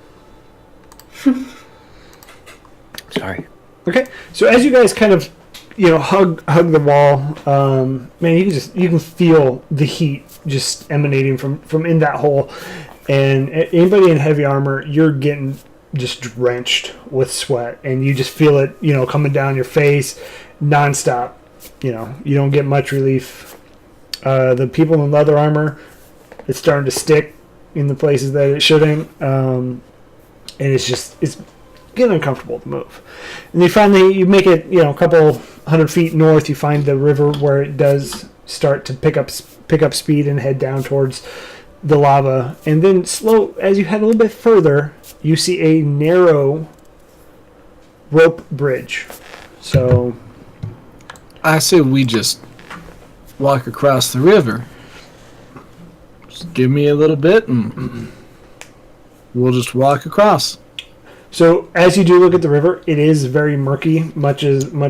Sorry. Okay, so as you guys kind of, hug the wall, man, you can feel the heat just emanating from in that hole, and anybody in heavy armor, you're getting just drenched with sweat, and you just feel it, coming down your face, nonstop. You don't get much relief. The people in leather armor, it's starting to stick in the places that it shouldn't, and it's getting uncomfortable to move. And you make it, a couple 100 feet north. You find the river where it does start to pick up speed and head down towards the lava. And then as you head a little bit further, you see a narrow rope bridge. So I say we just walk across the river. Just give me a little bit and we'll just walk across. So as you do look at the river, it is very murky, much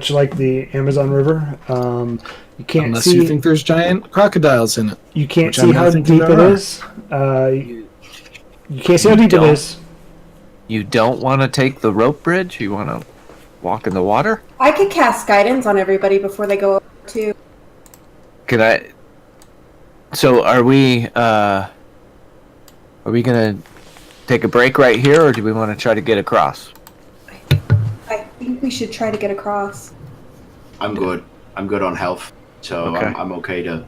like the Amazon River. You can't Unless see. you think there's giant crocodiles in it. You can't which I'm see not how thinking deep it there are. is. You can't see how deep it don't. is. You don't want to take the rope bridge? You want to walk in the water? I could cast guidance on everybody before they go over too. Could I? So are we gonna take a break right here, or do we want to try to get across? I think we should try to get across. I'm good. I'm good on health, so Okay. I'm okay to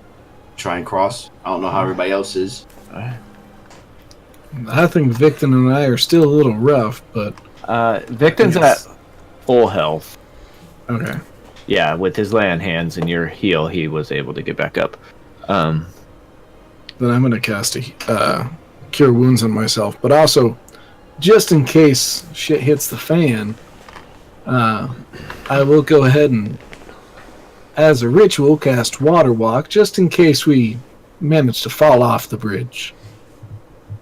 try and cross. I don't know how everybody else is. I think Victon and I are still a little rough, but Victon's at full health. okay. Yeah, with his land hands and your heal, he was able to get back up. Then I'm going to cast a Cure Wounds on myself. But also, just in case shit hits the fan, I will go ahead and, as a ritual, cast Water Walk, just in case we manage to fall off the bridge.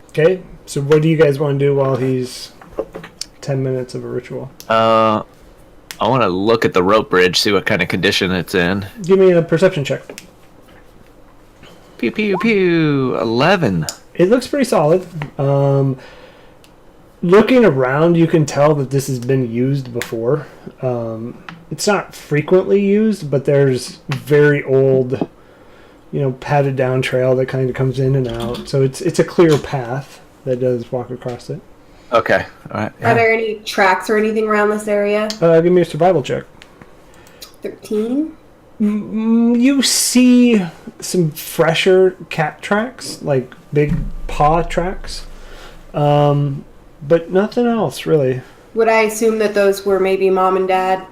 Okay. So what do you guys want to do while he's 10 minutes of a ritual? I want to look at the rope bridge, see what kind of condition it's in. Give me a perception check. Pew pew pew. 11. It looks pretty solid. Looking around, you can tell that this has been used before. It's not frequently used, but there's very old, padded down trail that kind of comes in and out. So it's a clear path that does walk across it. Okay. All right. Are there any tracks or anything around this area? Give me a survival check. 13? You see some fresher cat tracks, like big paw tracks, but nothing else really. Would I assume that those were maybe mom and dad?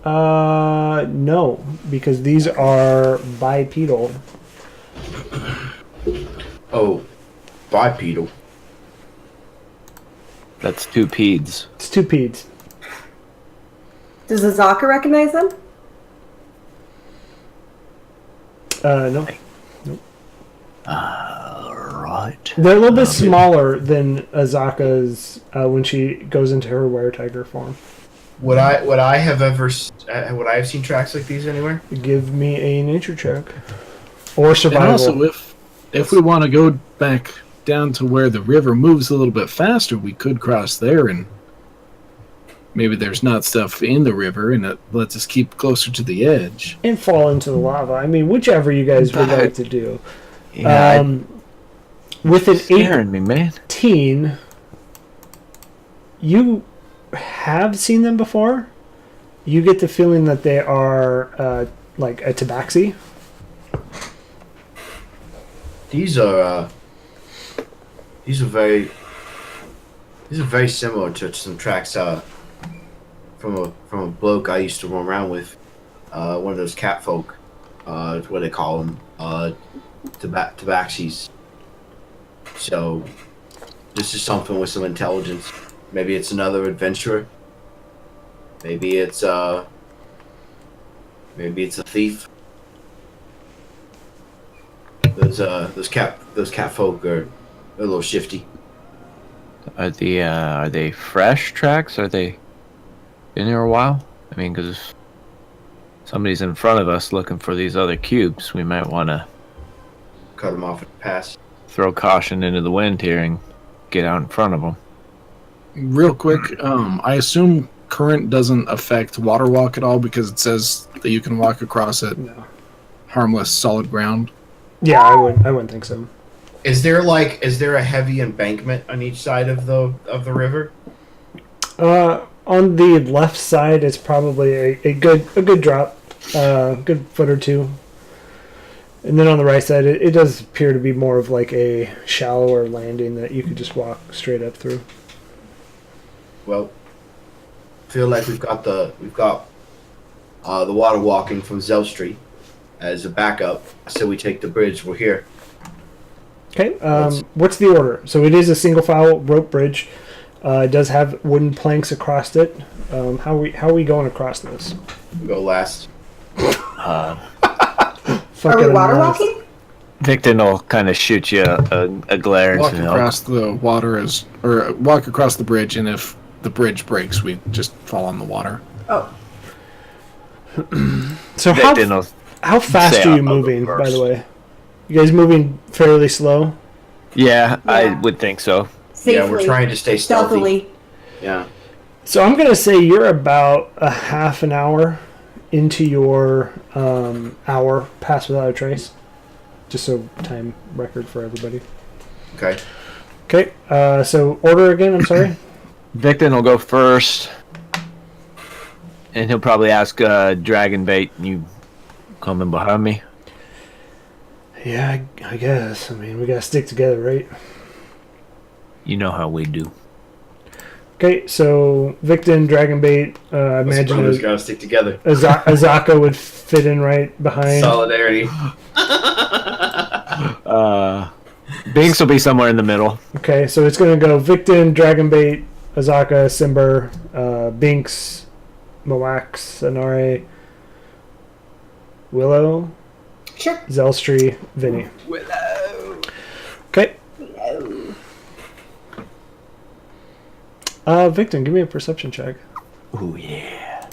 No, because these are bipedal. Oh, bipedal. That's 2 peds. It's 2 peds. Does Azaka recognize them? No. Right. They're a little bit smaller than Azaka's when she goes into her were-tiger form. Would I have seen tracks like these anywhere? Give me a nature check. Or survival. And also, if we want to go back down to where the river moves a little bit faster, we could cross there, and maybe there's not stuff in the river, and it lets us keep closer to the edge. And fall into the lava. I mean, whichever you guys would like to do. Yeah, With an scaring me, man. 18, you have seen them before. You get the feeling that they are like a tabaxi. These are very similar to some tracks from a bloke I used to run around with, one of those cat folk, what do they call them, tabaxis. So this is something with some intelligence. Maybe it's another adventurer. Maybe it's a thief. Those cat folk are a little shifty. Are they fresh tracks? Are they been here a while? I mean, because if somebody's in front of us looking for these other cubes, we might want to Cut them off at the pass. throw caution into the wind here and get out in front of them. Real quick, I assume current doesn't affect water walk at all because it says that you can walk across it No. harmless, solid ground. Yeah, I wouldn't think so. Is there a heavy embankment on each side of the river? On the left side, it's probably a good drop, good foot or two. And then on the right side, it does appear to be more of like a shallower landing that you could just walk straight up through. Well, I feel like we've got the water walking from Zell Street as a backup. So we take the bridge. We're here. Okay, what's the order? So it is a single file rope bridge. It does have wooden planks across it. How are we going across this? We go last. Are we water walking? Victor will kind of shoot you a glare. Walk and across the water walk across the bridge, and if the bridge breaks, we just fall on the water. Oh, So Victon will how fast say are you I'll go moving, by first. the way? You guys moving fairly slow? Yeah, I Yeah. would think so. safely. Yeah, we're trying to stay stealthy. stealthily. Yeah. So I'm gonna say you're about a half an hour into your hour pass without a trace. Just so time record for everybody. Okay. Okay, so order again, I'm sorry. Victon will go first, and he'll probably ask Dragon Bait, you coming behind me? Yeah, I guess. I mean, we gotta stick together, right? You know how we do. Okay, so Victon, Dragonbait, I imagine Brothers gotta stick together. Azaka would fit in right behind. Solidarity. Binks will be somewhere in the middle. Okay, so it's gonna go Victon, Dragonbait, Azaka, Simber, Binks, Moax, Anare, Willow, Sure. Zelstree, Vinny. Willow. Okay. Victon, give me a perception check. Oh yeah.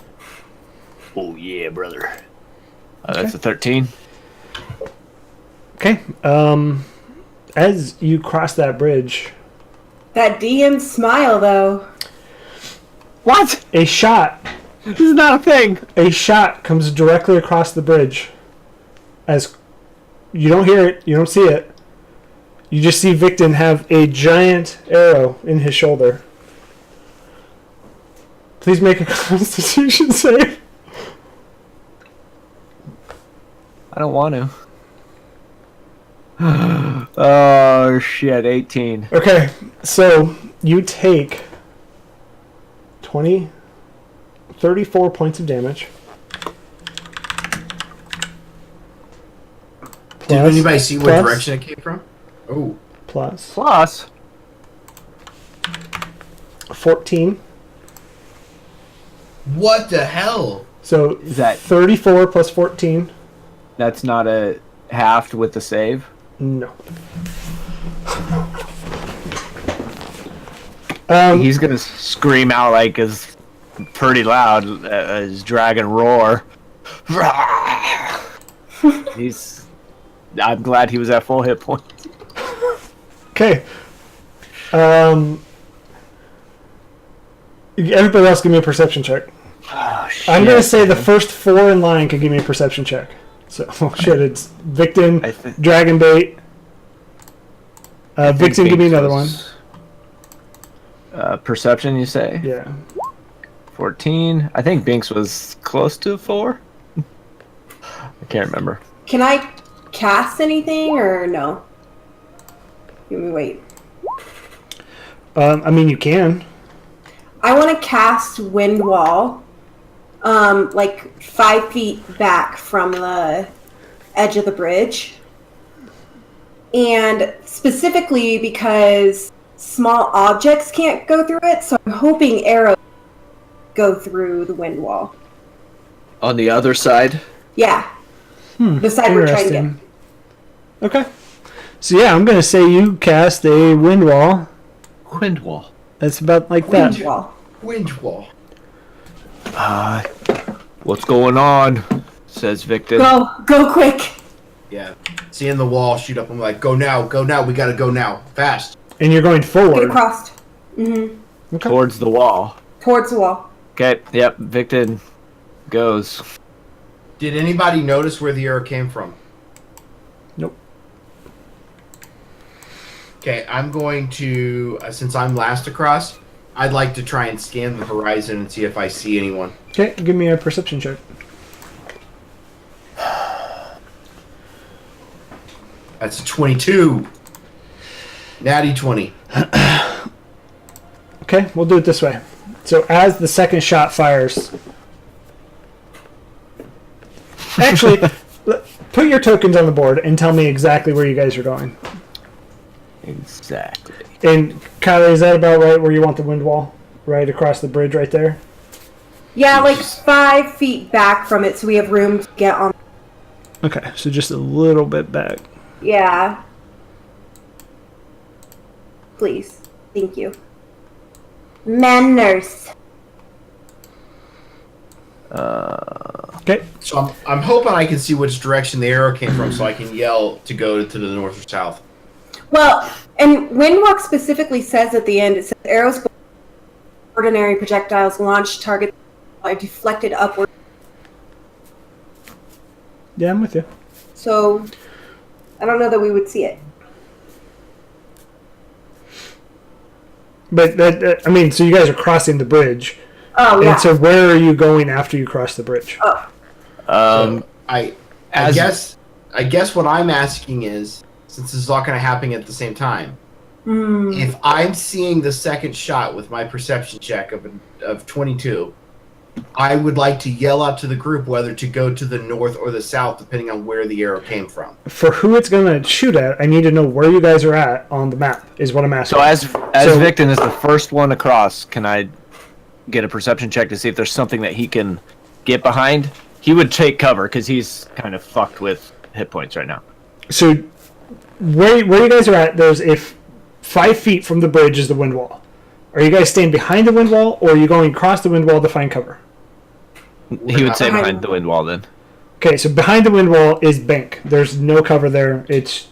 Oh yeah, brother. That's a 13. Okay. As you cross that bridge, That DM smile, though. What? a shot This is not a thing. comes directly across the bridge. As you don't hear it, you don't see it. You just see Victon have a giant arrow in his shoulder. Please make a Constitution save. I don't want to. Oh shit, 18. Okay, so you take 34 points of damage. Did anybody see what plus- direction it came from? Oh. Plus Plus, 14. What the hell? So Is that- 34 plus 14? that's not a halved with the save. No. He's gonna scream out like as pretty loud as dragon roar. I'm glad he was at full hit points. Okay. Everybody else give me a perception check. Oh, shit. I'm going to say the first 4 in line can give me a perception check. So, oh shit, it's Victon, I thi- Dragonbait. I think Victon, give me Binks another one. was- Perception, you say? Yeah. 14. I think Binks was close to a 4. I can't remember. Can I cast anything or no? Let me wait. I mean, you can. I want to cast Wind Wall, like 5 feet back from the edge of the bridge. And specifically because small objects can't go through it, so I'm hoping arrows go through the wind wall. On the other side? Yeah. The side we're trying to get. Interesting. Okay. So yeah, I'm going to say you cast a wind wall. Wind wall. That's about like Wind that. wall. Wind wall. What's going on? Says Victon. Go quick. Yeah. Seeing the wall shoot up, I'm like, go now, we gotta go now. Fast. And you're going Get forward. across. Mm-hmm. Okay. Towards the wall. Towards the wall. Okay, yep, Victon goes. Did anybody notice where the arrow came from? Nope. Okay, I'm going to, since I'm last across, I'd like to try and scan the horizon and see if I see anyone. Okay, give me a perception check. That's a 22. Natty 20. Okay, we'll do it this way. So as the second shot fires... Actually, put your tokens on the board and tell me exactly where you guys are going. Exactly. And Kylie, is that about right where you want the wind wall? Right across the bridge right there? Yeah, like 5 feet back from it so we have room to get on. Okay, so just a little bit back. Yeah. Please. Thank you. Man nurse. Okay. So I'm hoping I can see which direction the arrow came from, so I can yell to go to the north or south. Well, and Windwalk specifically says at the end, it says arrows, ordinary projectiles launched target are deflected upward. Yeah, I'm with you. So I don't know that we would see it. But I mean, so you guys are crossing the bridge. Oh yeah. And so where are you going after you cross the bridge? Oh. So I guess what I'm asking is, since this is all kind of happening at the same time, if I'm seeing the second shot with my perception check of 22, I would like to yell out to the group whether to go to the north or the south, depending on where the arrow came from. For who it's going to shoot at, I need to know where you guys are at on the map, is what I'm asking. So as Victon is the first one across, can I get a perception check to see if there's something that he can get behind? He would take cover because he's kind of fucked with hit points right now. So where you guys are at, there's 5 feet from the bridge is the wind wall. Are you guys staying behind the wind wall, or are you going across the wind wall to find cover? He would say behind the wind wall then. Okay, so behind the wind wall is bank. There's no cover there.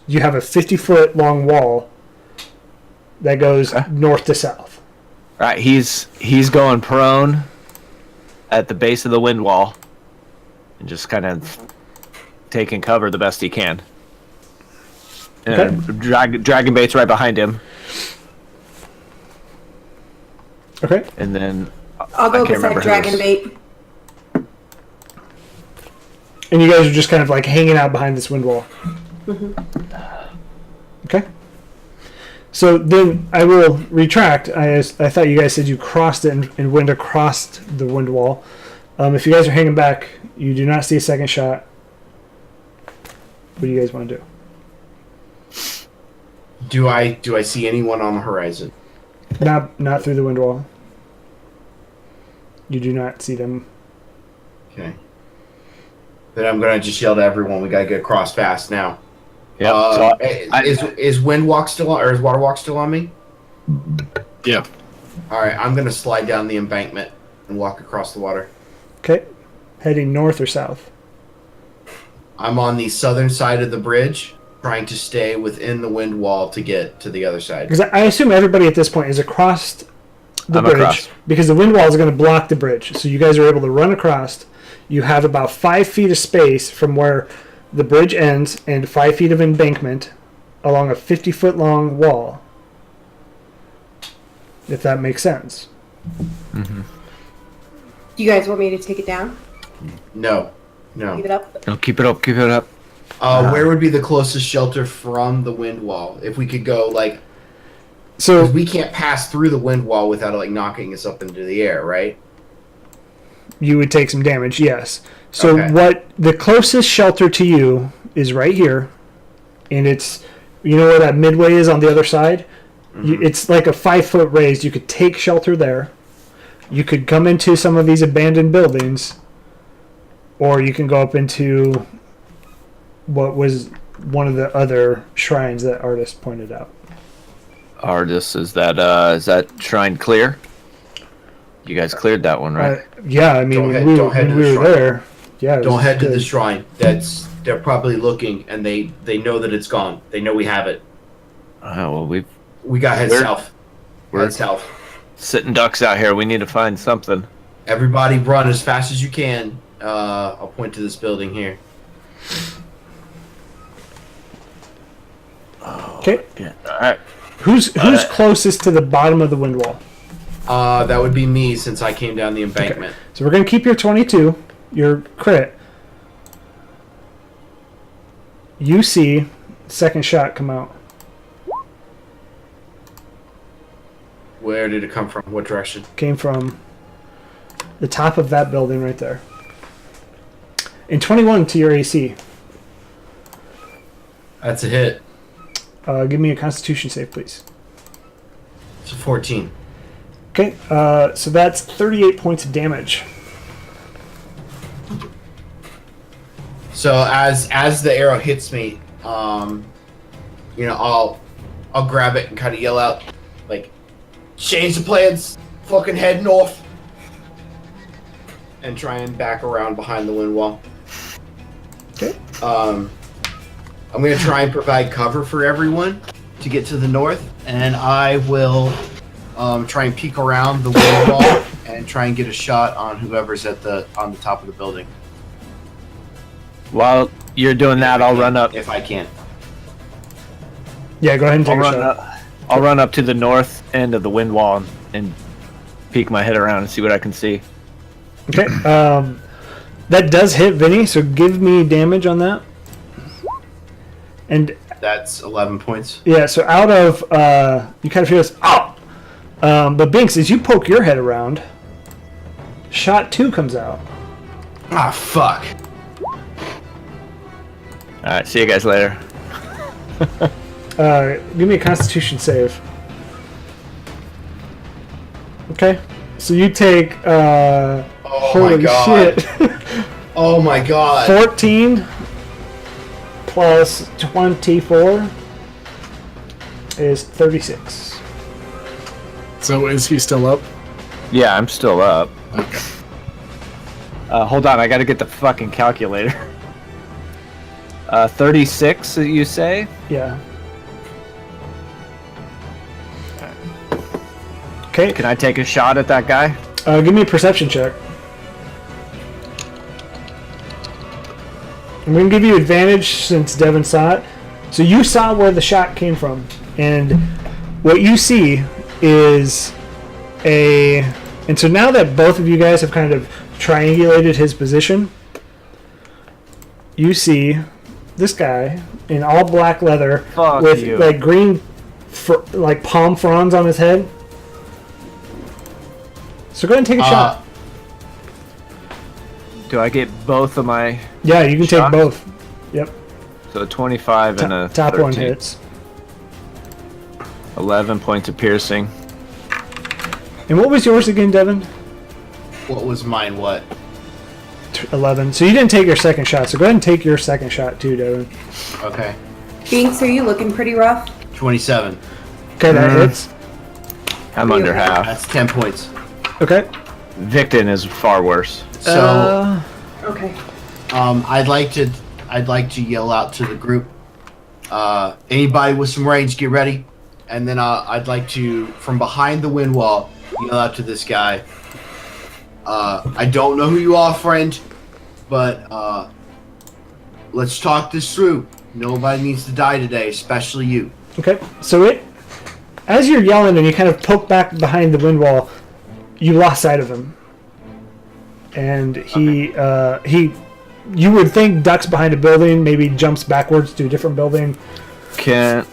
You have a 50-foot long wall that goes north to south. Right, he's going prone at the base of the wind wall and just kind of taking cover the best he can. And Dragon Bait's right behind him. Okay. And then I'll go beside Dragon Bait. And you guys are just kind of like hanging out behind this wind wall. Okay. So then I will retract. I thought you guys said you crossed it and went across the wind wall. If you guys are hanging back, you do not see a second shot. What do you guys want to do? Do I see anyone on the horizon? Not through the wind wall. You do not see them. Okay. Then I'm gonna just yell to everyone. We gotta get across fast now. Yeah. Is Windwalk still on, or is Waterwalk still on me? Yeah. All right. I'm gonna slide down the embankment and walk across the water. Okay. Heading north or south? I'm on the southern side of the bridge, trying to stay within the wind wall to get to the other side. Because I assume everybody at this point is across the bridge. Across. Because the wind wall is going to block the bridge. So you guys are able to run across. You have about 5 feet of space from where the bridge ends and 5 feet of embankment along a 50-foot long wall. If that makes sense. Do you guys want me to take it down? No. Keep it up? No, keep it up. Keep it up. Where would be the closest shelter from the wind wall? If we could go, like... So 'cause we can't pass through the wind wall without it, like, knocking us up into the air, right? you would take some damage, yes. So Okay. what the closest shelter to you is right here. And it's, you know where that midway is on the other side? It's like a 5-foot raise. You could take shelter there. You could come into some of these abandoned buildings, or you can go up into what was one of the other shrines that artist pointed out. Artist, is that shrine clear? You guys cleared that one, right? Yeah, I mean, when we were there, yeah. Don't head to the shrine. They're probably looking, and they know that it's gone. They know we have it. Oh well, We got head south. We're Head south. sitting ducks out here. We need to find something. Everybody, run as fast as you can. I'll point to this building here. Okay. Yeah. All right. Who's closest to the bottom of the wind wall? That would be me, since I came down the embankment. Okay. So we're gonna keep your 22, your crit. You see, second shot come out. Where did it come from? What direction? Came from the top of that building right there. And 21 to your AC. That's a hit. Give me a Constitution save, please. It's a 14. Okay, so that's 38 points of damage. So as the arrow hits me, I'll grab it and kind of yell out, like, change the plans, fucking head north and try and back around behind the wind wall. Okay. I'm gonna try and provide cover for everyone to get to the north, and I will try and peek around the wind wall and try and get a shot on whoever's on the top of the building. While you're doing that, I'll run up. If I can. Yeah, go ahead and take a shot. I'll run up to the north end of the wind wall and peek my head around and see what I can see. Okay. That does hit Vinny, so give me damage on that. And That's 11 points. yeah, so out of you kind of feel this. Oh! But Binks, as you poke your head around, shot 2 comes out. Ah, fuck. Alright, see you guys later. Give me a Constitution save. Okay. So you take Oh holy my god. shit. Oh my god. 14 plus 24 is 36. So is he still up? Yeah, I'm still up. Okay. Hold on, I gotta get the fucking calculator. 36, you say? Yeah. Okay. Can I take a shot at that guy? Give me a perception check. I'm going to give you advantage since Devin saw it. So you saw where the shot came from. And what you see is a... And so now that both of you guys have kind of triangulated his position, you see this guy in all black leather Fuck with you. like green like palm fronds on his head. So go ahead and take a shot. Do I get both of my... Yeah, you can shots? take both. Yep. So 25 and a Top 13. one hits. 11 points of piercing. And what was yours again, Devin? What was mine? What? 11. So you didn't take your second shot. So go ahead and take your second shot too, Devin. Okay. Binks, are you looking pretty rough? 27. Okay, that hits. I'm under half. That's 10 points. Okay. Victon is far worse. So Okay. I'd like to yell out to the group. Anybody with some range, get ready. And then I'd like to, from behind the wind wall, yell out to this guy. I don't know who you are, friend, but let's talk this through. Nobody needs to die today, especially you. Okay. So as you're yelling and you kind of poke back behind the wind wall, you lost sight of him. And he you would think ducks behind a building, maybe jumps backwards to a different building. Can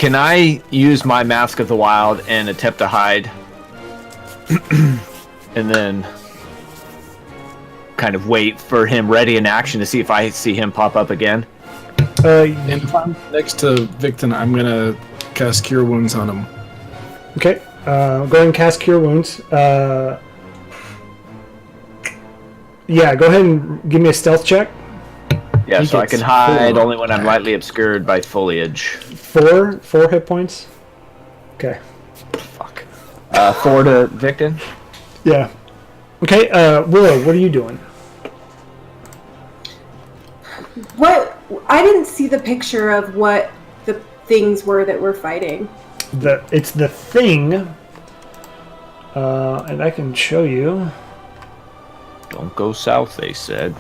I use my Mask of the Wild and attempt to hide? And then kind of wait for him ready in action to see if I see him pop up again? And if I'm next to Victon, I'm gonna cast Cure Wounds on him. Okay. Go ahead and cast Cure Wounds. Yeah, go ahead and give me a stealth check. Yeah, He so I gets can hide 4 only when I'm back. lightly obscured by foliage. 4 hit points. Okay. Fuck. 4 to Victon? Yeah. Okay, Willow, what are you doing? What? I didn't see the picture of what the things were that we're fighting. It's the thing, and I can show you. Don't go south, they said.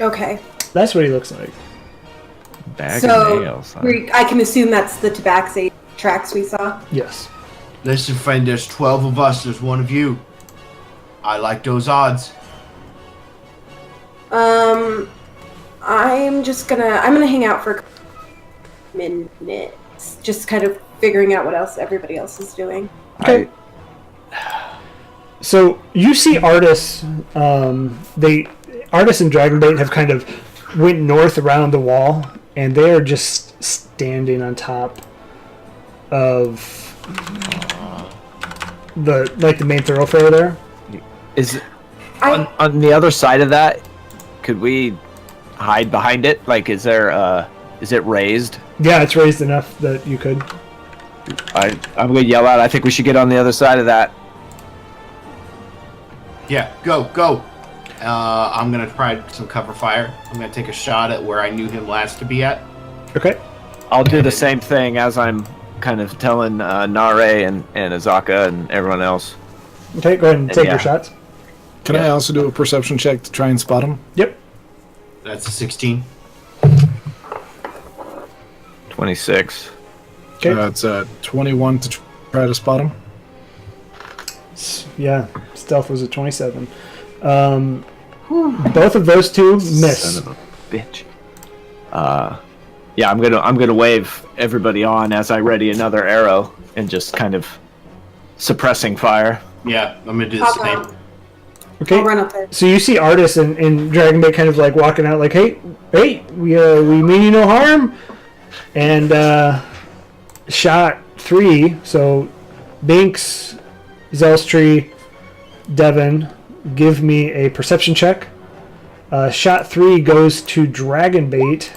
Okay. That's what he looks like. Bag of nails. Huh? I can assume that's the Tabaxi tracks we saw. Yes. Listen, friend, there's 12 of us, there's one of you. I like those odds. I'm gonna hang out for minutes, just kind of figuring out what else everybody else is doing. Okay. So you see Artis. Artis and Dragonbait have kind of went north around the wall, and they are just standing on top of the main thoroughfare there. Is on the other side of that? Could we hide behind it? Like, is it raised? Yeah, it's raised enough that you could. I'm gonna yell out. I think we should get on the other side of that. Yeah, go. I'm gonna try some cover fire. I'm gonna take a shot at where I knew him last to be at. Okay. I'll do the same thing as I'm kind of telling Nare and Azaka and everyone else. Okay, go ahead and take your shots. Can I also do a perception check to try and spot him? Yep. That's a 16. 26. Okay. It's 21 to try to spot him. Yeah, stealth was a 27. Both of those two miss. Son of a bitch. Yeah, I'm gonna wave everybody on as I ready another arrow and just kind of suppressing fire. Yeah, I'm gonna do the same. Okay. I'll run up there. So you see Artis and Dragonbait kind of like walking out, like, "Hey, we mean you no harm." And shot 3. So Binks, Zelstree, Devin, give me a perception check. Shot 3 goes to Dragonbait.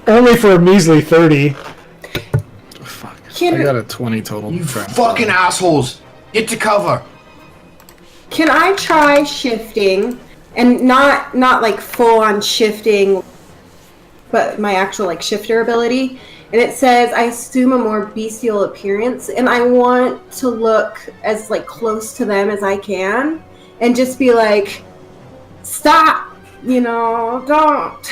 Only for a measly 30. Fuck. Can- I got a 20 total. You fucking assholes! Get to cover! Can I try shifting, and not like full on shifting, but my actual like shifter ability? And it says I assume a more bestial appearance, and I want to look as like close to them as I can, and just be like, stop, don't.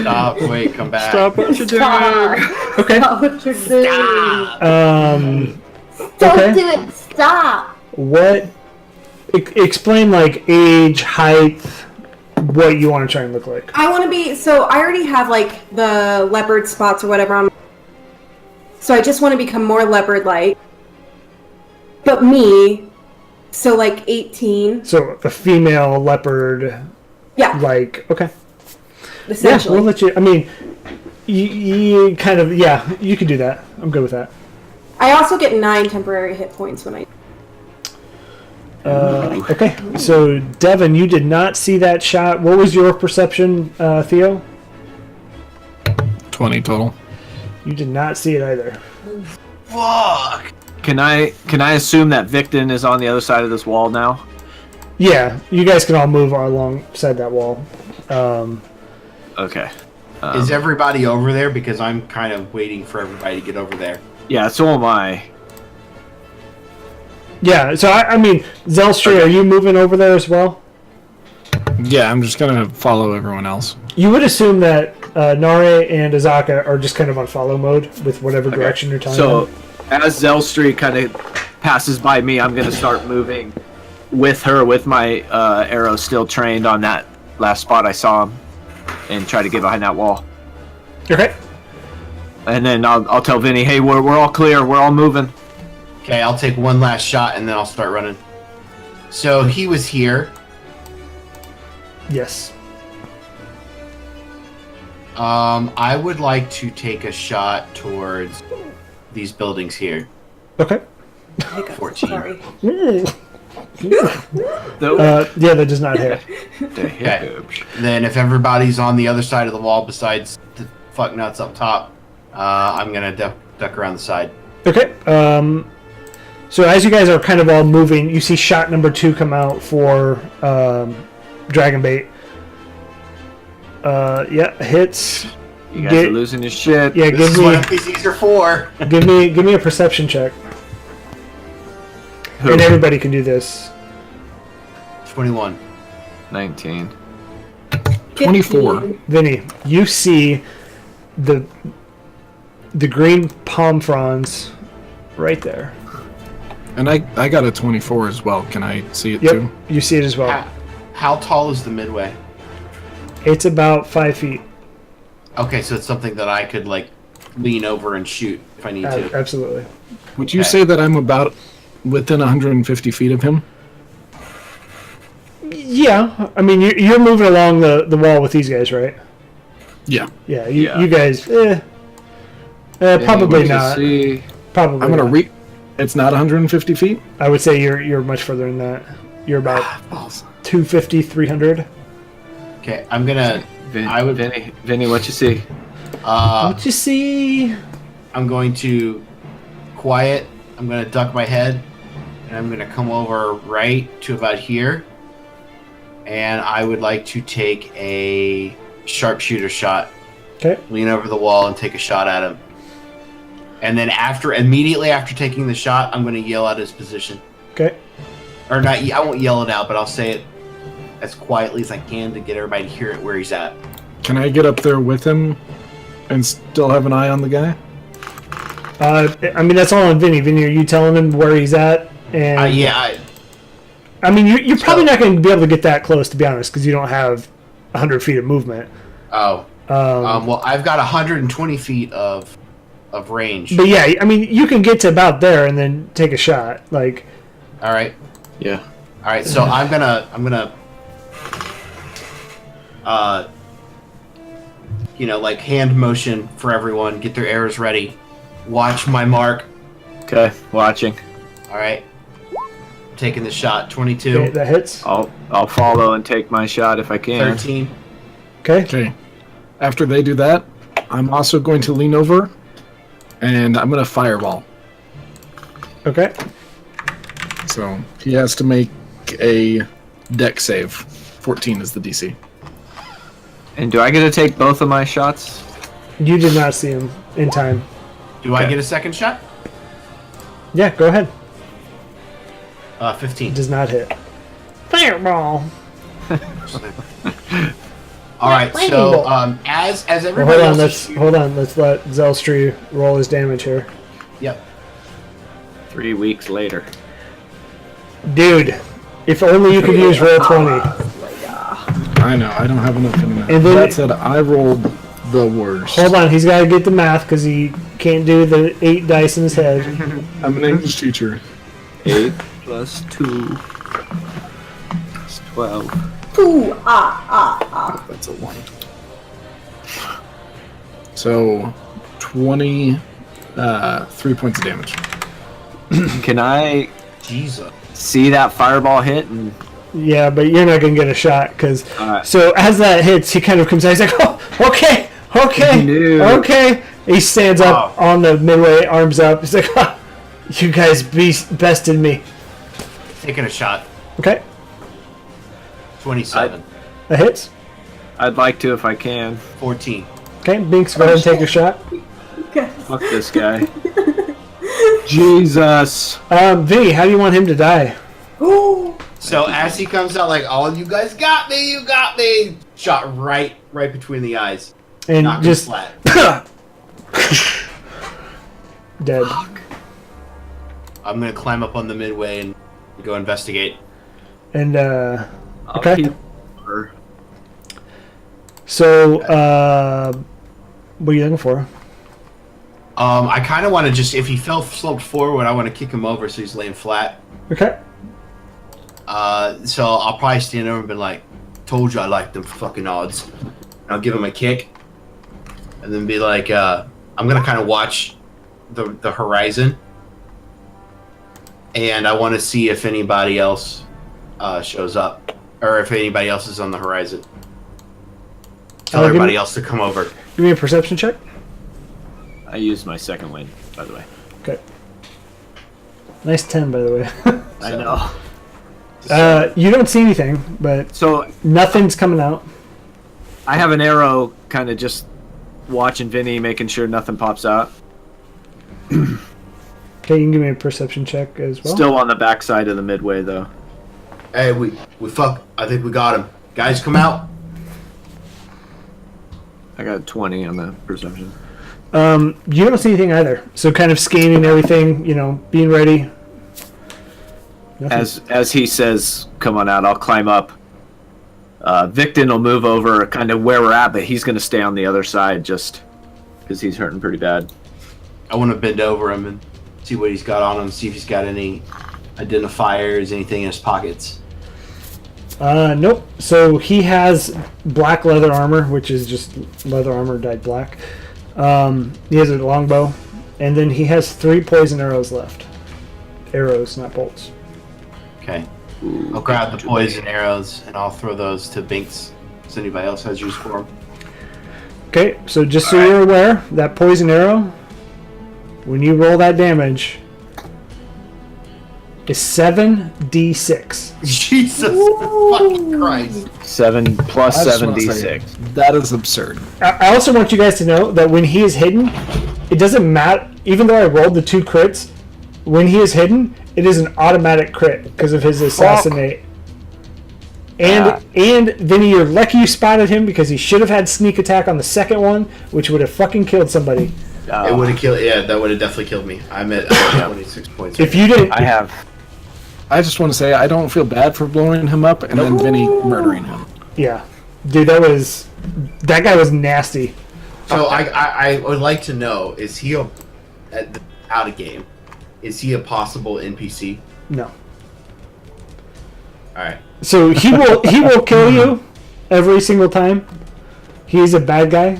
Stop, wait, come back. Stop what you're Stop. doing. Okay. Stop what you're doing. Stop. Don't Okay. do it. Stop. What? Explain like age, height, what you want to try and look like. I want to be, so I already have like the leopard spots or whatever on, so I just want to become more leopard-like, but me, so like 18. So a female leopard, Yeah, like, okay. essentially. Yeah, we'll let you, I mean, you kind of, yeah, you can do that. I'm good with that. I also get 9 temporary hit points when I... Okay, so Devin, you did not see that shot. What was your perception, Theo? 20 total. You did not see it either. Fuck! Can I assume that Victon is on the other side of this wall now? Yeah, you guys can all move alongside that wall. Okay. Is everybody over there? Because I'm kind of waiting for everybody to get over there. Yeah, so am I. Yeah, so I mean, Zelstree, are you moving over there as well? Yeah, I'm just gonna follow everyone else. You would assume that Nare and Azaka are just kind of on follow mode with whatever direction you're telling So, them. as Zelstree kind of passes by me, I'm going to start moving with her, with my arrow still trained on that last spot I saw him, and try to get behind that wall. Okay. And then I'll tell Vinny, hey, we're all clear, we're all moving. Okay, I'll take one last shot and then I'll start running. So he was here. Yes. I would like to take a shot towards these buildings here. Okay. 14. Sorry. Yeah, that does not hit. Okay. Then if everybody's on the other side of the wall besides the fuck nuts up top, I'm gonna duck around the side. Okay. So as you guys are kind of all moving, you see shot number 2 come out for Dragonbait. Yeah, hits. You guys are losing your shit. Yeah, This is what NPCs are for. give me a perception check. Who? And everybody can do this. 21. 19. 24. Vinny, you see the green palm fronds right there. And I got a 24 as well. Can I see it Yep, too? you see it as well. How tall is the midway? It's about 5 feet. Okay, so it's something that I could like lean over and shoot if I need to. Absolutely. Would you Okay. say that I'm about within 150 feet of him? Yeah, I mean you're moving along the wall with these guys, right? Yeah. Yeah, Yeah. you guys, probably not. Probably. I'm gonna not. It's not 150 feet? I would say you're much further than that. You're about 250, 300. Okay, I'm gonna. I would. Vinny, what you see? What you see? I'm going to quiet. I'm going to duck my head, and I'm going to come over right to about here. And I would like to take a sharpshooter shot. Okay. Lean over the wall and take a shot at him. And then immediately after taking the shot, I'm going to yell out his position. Okay. Or not, I won't yell it out, but I'll say it as quietly as I can to get everybody to hear it where he's at. Can I get up there with him and still have an eye on the guy? I mean, that's all on Vinny. Vinny, are you telling him where he's at? And Yeah. I mean, you're probably not going to be able to get that close, to be honest, because you don't have 100 feet of movement. Oh. Well, I've got 120 feet of range. But yeah, I mean, you can get to about there and then take a shot. Like, All right. Yeah. All right. So I'm gonna like hand motion for everyone. Get their arrows ready. Watch my mark. Okay, watching. All right. I'm taking the shot. 22. okay, that hits. I'll follow and take my shot if I can. 13. Okay. Okay. After they do that, I'm also going to lean over, and I'm going to fireball. Okay. So he has to make a deck save. 14 is the DC. And do I get to take both of my shots? You did not see him in time. Do I get a second shot? Yeah, go ahead. 15. It does not hit. Fireball. All right. So as Well, everybody hold on. Let's let Zelstree roll his damage here. Yep. 3 weeks later. Dude, if only you could use roll 20. I know, I don't have enough in that. And then- That said, I rolled the worst. Hold on, he's got to get the math because he can't do the 8 dice in his head. I'm an English teacher. 8 plus 2 is 12. Ooh, That's a 1. So, 23 points of damage. Can I Jesus. see that fireball hit? And Yeah, but you're not going to get a shot because. Alright. So as that hits, he kind of comes out. He's like, oh, okay. No. Okay. He stands up on the midway, arms up. He's like, oh, you guys bested me. Taking a shot. Okay. 27. That hits. I'd like to if I can. 14. Okay, Binks, go ahead and take a shot. Fuck this guy. Jesus. Vinny, how do you want him to die? So as he comes out, like, "Oh, you guys got me! You got me!" Shot right between the eyes. And Knock him just flat. dead. I'm gonna climb up on the midway and go investigate. And I'll okay. keep her. So what are you looking for? I kind of want to just, if he sloped forward, I want to kick him over so he's laying flat. Okay. So I'll probably stand over and be like, "Told you I like them fucking odds." And I'll give him a kick, and then be like, "I'm gonna kind of watch the horizon, and I want to see if anybody else shows up, or if anybody else is on the horizon. Tell everybody else to come over." Give me a perception check. I used my second wind, by the way. Okay. Nice 10, by the way. I know. You don't see anything, but So nothing's coming out. I have an arrow kind of just watching Vinny, making sure nothing pops out. Okay, you can give me a perception check as well. Still on the backside of the midway, though. Hey, I think we got him. Guys, come out. I got 20 on the perception. You don't see anything either. So kind of scanning everything, being ready. Nothing. As he says, "Come on out," I'll climb up. Victon will move over kind of where we're at, but he's going to stay on the other side just because he's hurting pretty bad. I want to bend over him and see what he's got on him, see if he's got any identifiers, anything in his pockets. Nope. So he has black leather armor, which is just leather armor dyed black. He has a longbow, and then he has 3 poison arrows left. Arrows, not bolts. Okay. I'll grab the poison arrows and I'll throw those to Binks. Does anybody else has use for them? Okay, so just so you're aware, that poison arrow, when you roll that damage, is 7d6. Jesus fucking Christ. 7 plus I just wanna 76. say, that is absurd. I also want you guys to know that when he is hidden, it doesn't matter. Even though I rolled the 2 crits, when he is hidden, it is an automatic crit because of his assassinate. And Vinny, you're lucky you spotted him because he should have had sneak attack on the second one, which would have fucking killed somebody. It would have killed. Yeah, that would have definitely killed me. I'm at 26 points. If you didn't, I just want to say I don't feel bad for blowing him up and then Vinny murdering him. yeah, dude, that guy was nasty. So I would like to know: is he out of game? Is he a possible NPC? No. All right. So he will kill you every single time. He's a bad guy.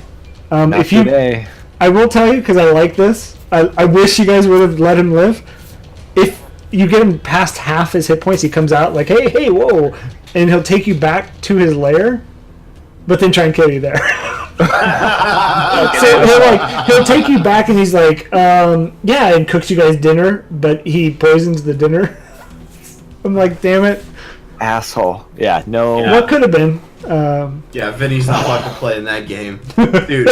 If you, Today. I will tell you because I like this. I wish you guys would have let him live. If you get him past half his hit points, he comes out like, hey, whoa, and he'll take you back to his lair, but then try and kill you there. So he'll take you back and he's like, yeah, and cooks you guys dinner, but he poisons the dinner. I'm like, damn it. Asshole. Yeah, no. What could have been? Yeah, Vinny's not fucking playing that game, dude.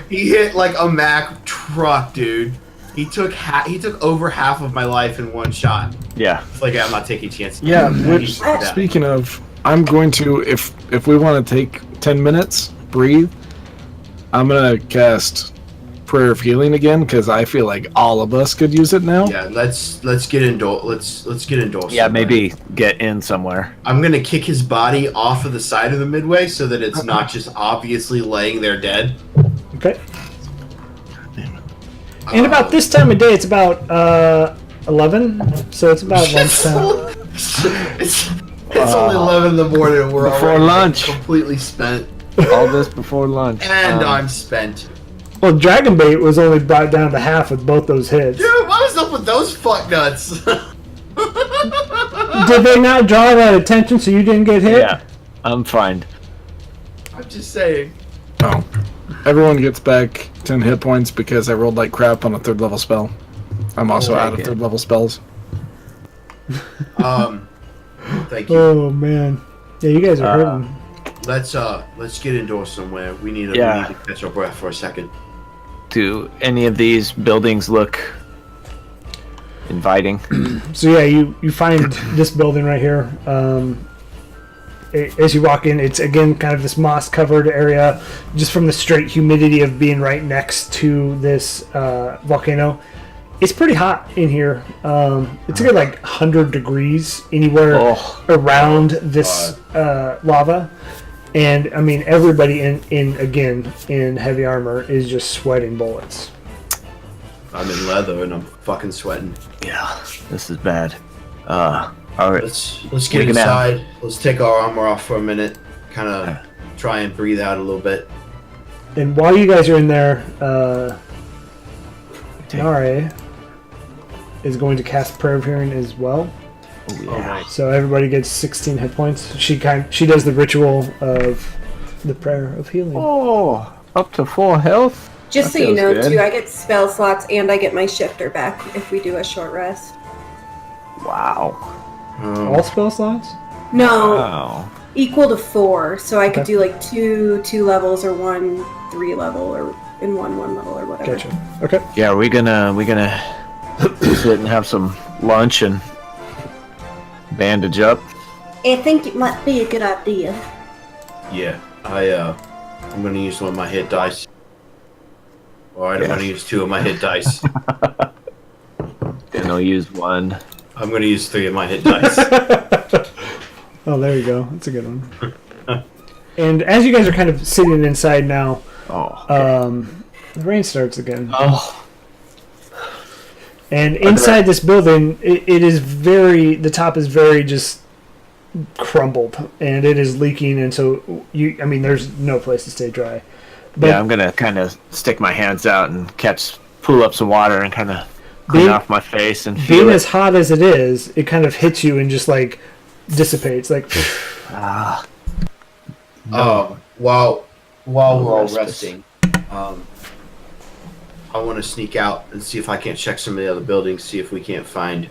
He hit like a Mack truck, dude. He took over half of my life in one shot. Yeah. It's like I'm not taking chances. Yeah, which, speaking of, I'm going to, if we want to take 10 minutes, breathe, I'm going to cast Prayer of Healing again, because I feel like all of us could use it now. Yeah, let's get indoors. Let's get indoors. Yeah, somewhere. maybe get in somewhere. I'm gonna kick his body off of the side of the midway so that it's not just obviously laying there dead. Okay. And about this time of day, it's about 11, so it's about lunchtime. It's only 11 in the morning. We're Before already lunch. completely spent, All this before lunch. and I'm spent. Well, Dragon Bait was only brought down to half with both those hits. Dude, what was up with those fuck nuts? Did they not draw that attention so you didn't get hit? Yeah, I'm fine. I'm just saying. Oh. Everyone gets back 10 hit points because I rolled like crap on a 3rd level spell. I'm also out of 3rd level spells. Thank you. Oh man, yeah, you guys are hurting. Let's get indoors somewhere. We need to catch our breath for a second. Do any of these buildings look inviting? So yeah, you find this building right here. As you walk in, it's again kind of this moss-covered area, just from the straight humidity of being right next to this volcano. It's pretty hot in here. It's a good like 100 degrees anywhere around this lava. And I mean, everybody in heavy armor is just sweating bullets. I'm in leather and I'm fucking sweating. Yeah, this is bad. All right. Let's get inside. Let's take our armor off for a minute. Kind of try and breathe out a little bit. And while you guys are in there, Nare is going to cast Prayer of Healing as well. Oh, yeah. So everybody gets 16 hit points. She does the ritual of the Prayer of Healing. Oh, up to 4 health? Just That so you feels know, good. too, I get spell slots and I get my shifter back if we do a short rest. Wow. All spell slots? No, Wow. equal to 4, so I could Okay. do like 2 levels or 1 3 level or in 1 level or whatever. Gotcha. Okay. Yeah, are we gonna sit and have some lunch and bandage up? I think it might be a good idea. Yeah, I'm gonna use one of my hit dice. Alright, I'm gonna use 2 of my hit dice. And I'll use 1. I'm gonna use 3 of my hit dice. Oh, there you go. That's a good one. And as you guys are kind of sitting inside now, the rain starts again. Oh. And inside this building, it is the top is very just crumbled, and it is leaking, and so there's no place to stay dry. But Yeah, I'm gonna kind of stick my hands out and pull up some water and kind of clean off my face and feel being it. as hot as it is, it kind of hits you and just like dissipates. Like, While While we're all Respite. resting, I want to sneak out and see if I can't check some of the other buildings, see if we can't find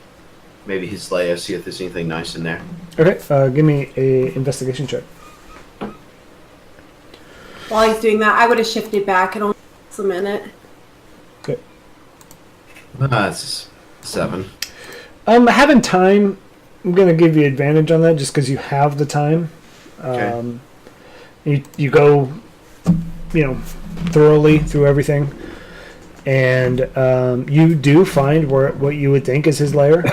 maybe his lair, see if there's anything nice in there. Okay, give me a investigation check. While he's doing that, I would have shifted back. It only takes a minute. Okay. That's 7. Having time, I'm gonna give you advantage on that just because you have the time. Okay. You go, thoroughly through everything, and you do find what you would think is his lair.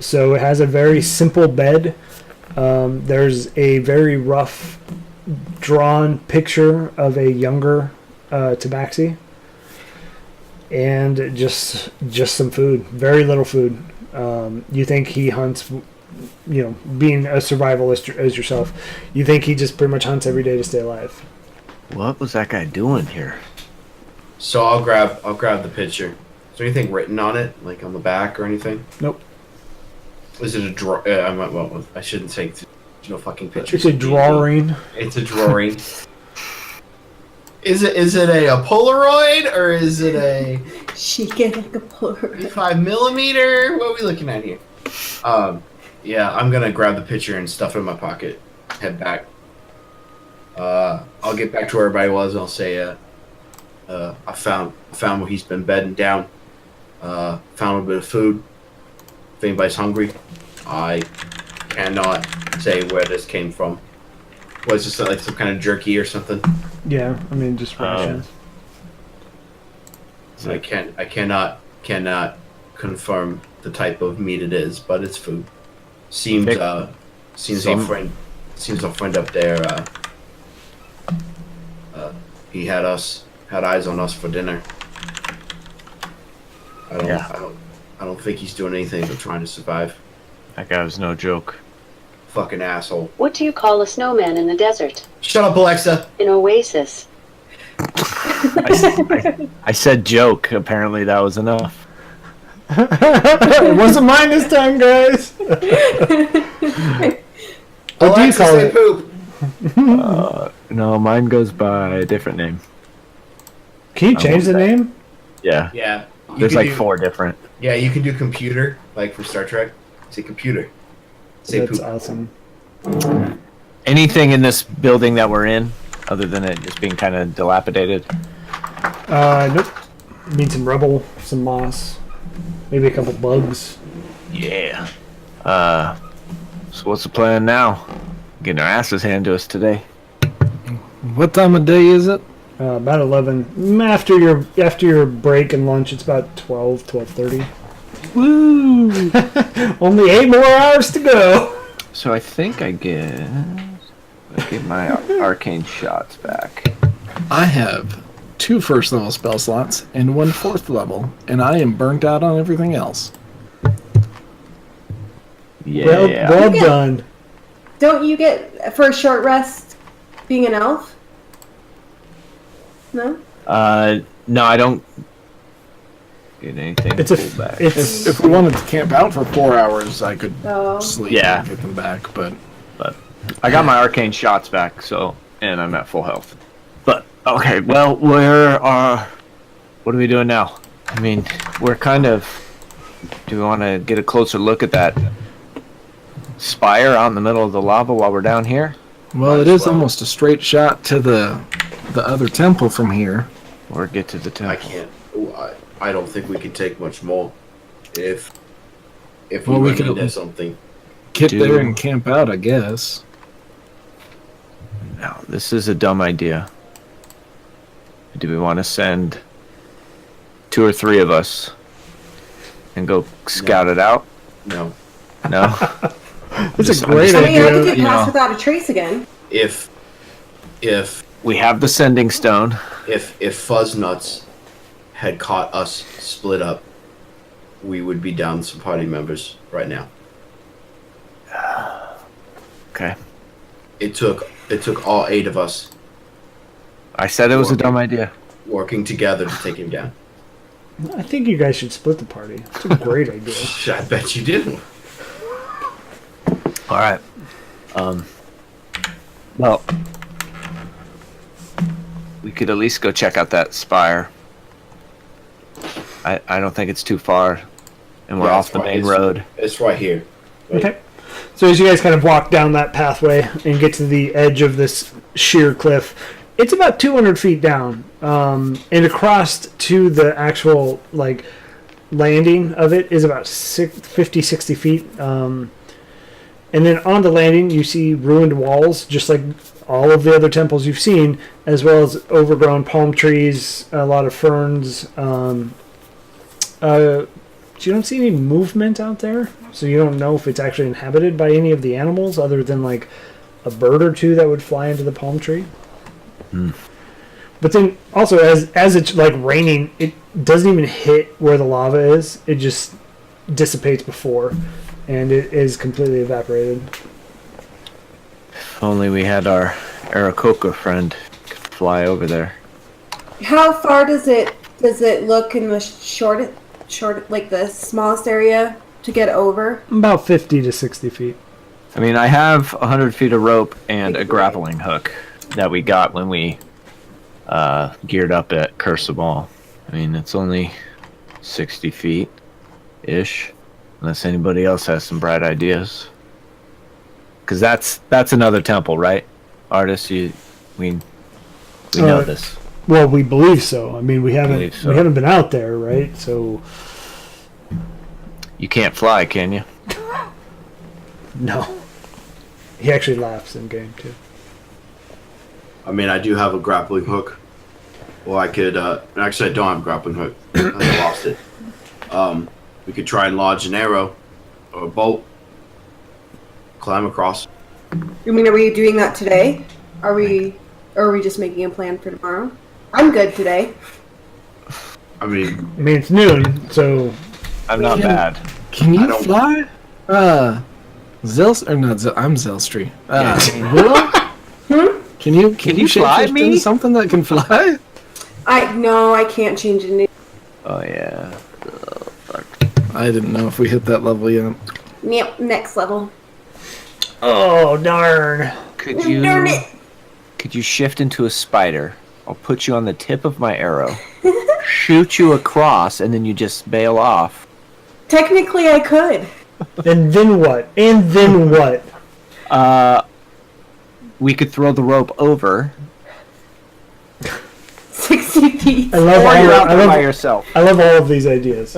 So it has a very simple bed. There's a very rough drawn picture of a younger tabaxi, and just some food, very little food. You think he hunts, being a survivalist as yourself, you think he just pretty much hunts every day to stay alive. What was that guy doing here? So I'll grab the picture. Is there anything written on it, like on the back or anything? Nope. Is it a draw? I shouldn't say there's no fucking picture. It's a drawing. It's a drawing. Is it a Polaroid or is it a She get like a Polaroid. 5mm? What are we looking at here? Yeah, I'm gonna grab the picture and stuff it in my pocket. Head back. I'll get back to where everybody was. And I'll say, I found where he's been bedding down. Found a bit of food. If anybody's hungry, I cannot say where this came from. Was this like some kind of jerky or something? Yeah, I mean just rations. So I cannot confirm the type of meat it is, but it's food. Seems our friend up there. He had eyes on us for dinner. I don't think he's doing anything but trying to survive. That guy was no joke. Fucking asshole. What do you call a snowman in the desert? Shut up, Alexa. An oasis. I said joke. Apparently that was enough. It wasn't mine this time, guys. What do you Alexa, call say it? poop. No, mine goes by a different name. Can you change the name? Yeah. Yeah. You There's can like do- 4 different. Yeah, you can do computer, like from Star Trek. Say computer. Say That's poop. awesome. Anything in this building that we're in, other than it just being kind of dilapidated? Nope. Need some rubble, some moss, maybe a couple bugs. Yeah. So what's the plan now? Getting our asses handed to us today. What time of day is it? About 11. After your break and lunch, it's about 12:30. Woo! Only 8 more hours to go. So I think I get my arcane shots back. I have 2 first level spell slots and 1 4th level, and I am burnt out on everything else. Yeah. Well Yeah. done. Don't you get for a short rest being an elf? No? No, I don't get anything. It's a. pulled back. It's. If we wanted to camp out for 4 hours, I could Oh. sleep Yeah. and get them back, but I got my arcane shots back, and I'm at full health. But okay, well, what are we doing now? I mean, we're kind of. Do we want to get a closer look at that spire out in the middle of the lava while we're down here? well, it is almost a straight shot to the other temple from here. Or get to the temple? I can't. I don't think we can take much more. If Well, we we could- run into something. Get Dude. there and camp out, I guess. No, this is a dumb idea. Do we want to send 2 or 3 of us and go scout it out? No. No? It's a great I mean, I idea. think you you pass know. without a trace again. If We have the sending stone. if Fuzznuts had caught us split up, we would be down some party members right now. Okay. It took all 8 of us I said it was a dumb idea. working together to take him down. I think you guys should split the party. It's a great idea. I bet you didn't. All right. Well, we could at least go check out that spire. I don't think it's too far, and we're off the main road. It's right here. Okay. So as you guys kind of walk down that pathway and get to the edge of this sheer cliff, it's about 200 feet down, and across to the actual like landing of it is about 50, 60 feet. And then on the landing, you see ruined walls, just like all of the other temples you've seen, as well as overgrown palm trees, a lot of ferns. You don't see any movement out there, so you don't know if it's actually inhabited by any of the animals other than like a bird or two that would fly into the palm tree. But then also as it's like raining, it doesn't even hit where the lava is. It just dissipates before, and it is completely evaporated. If only we had our Aarakocra friend fly over there. How far does it look in the short, like the smallest area to get over? About 50 to 60 feet. I mean, I have 100 feet of rope and a grappling hook that we got when we geared up at Curse of All. I mean, it's only 60 feet-ish, unless anybody else has some bright ideas. Because that's another temple, right? Artist, we know this. Well, we believe so. I mean, we haven't been out there, right? So you can't fly, can you? No. He actually laughs in game too. I mean, I do have a grappling hook. Well, I could. Actually, I don't have a grappling hook. I lost it. We could try and lodge an arrow or a bolt. Climb across. I mean, are we doing that today? Or are we just making a plan for tomorrow? I'm good today. I mean, it's noon, so I'm not bad. Can you fly? Zels or not? I'm Zelstry. Willow? Can you fly shapeshift me? into something that can fly? I can't change it. Oh yeah. Oh, fuck. I didn't know if we hit that level yet. Yep, next level. oh darn. Could you? Darn it! Could you shift into a spider? I'll put you on the tip of my arrow, shoot you across, and then you just bail off. Technically, I could. And then what? We could throw the rope over. 60 feet. I love Or you're out I there by love, yourself. I love all of these ideas.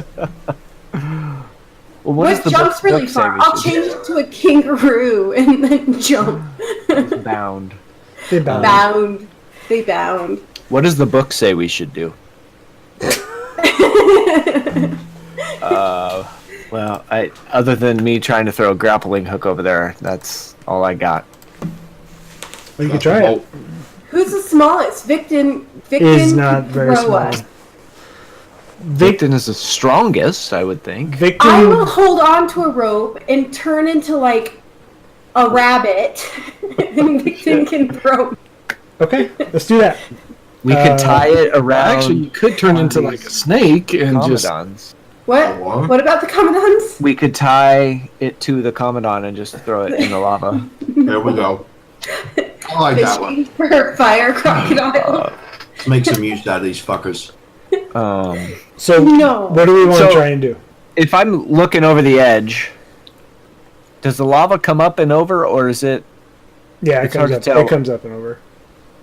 Well, what does the jumps book really say far. we I'll should change it to a kangaroo and then jump. do? Bound. They bound. Bound. They bound. What does the book say we should do? Well, other than me trying to throw a grappling hook over there, that's all I got. Well, you could try it. Who's the smallest? Victon Is not very throw small. us. Victon is the strongest, I would think. I will Victim. hold on to a rope and turn into like a rabbit, and Victon can throw. Okay, let's do that. We could tie it around. Actually, you could turn into like a snake and just. Commandants. What? What? What about the commandants? We could tie it to the commandant and just throw it in the lava. there we go. I like that one. Fishing for fire crocodile. Let's make some use out of these fuckers. So, No. what do we want to So- try and do? If I'm looking over the edge, does the lava come up and over, or is it? Yeah, it It's hard comes to up. tell. It comes up and over.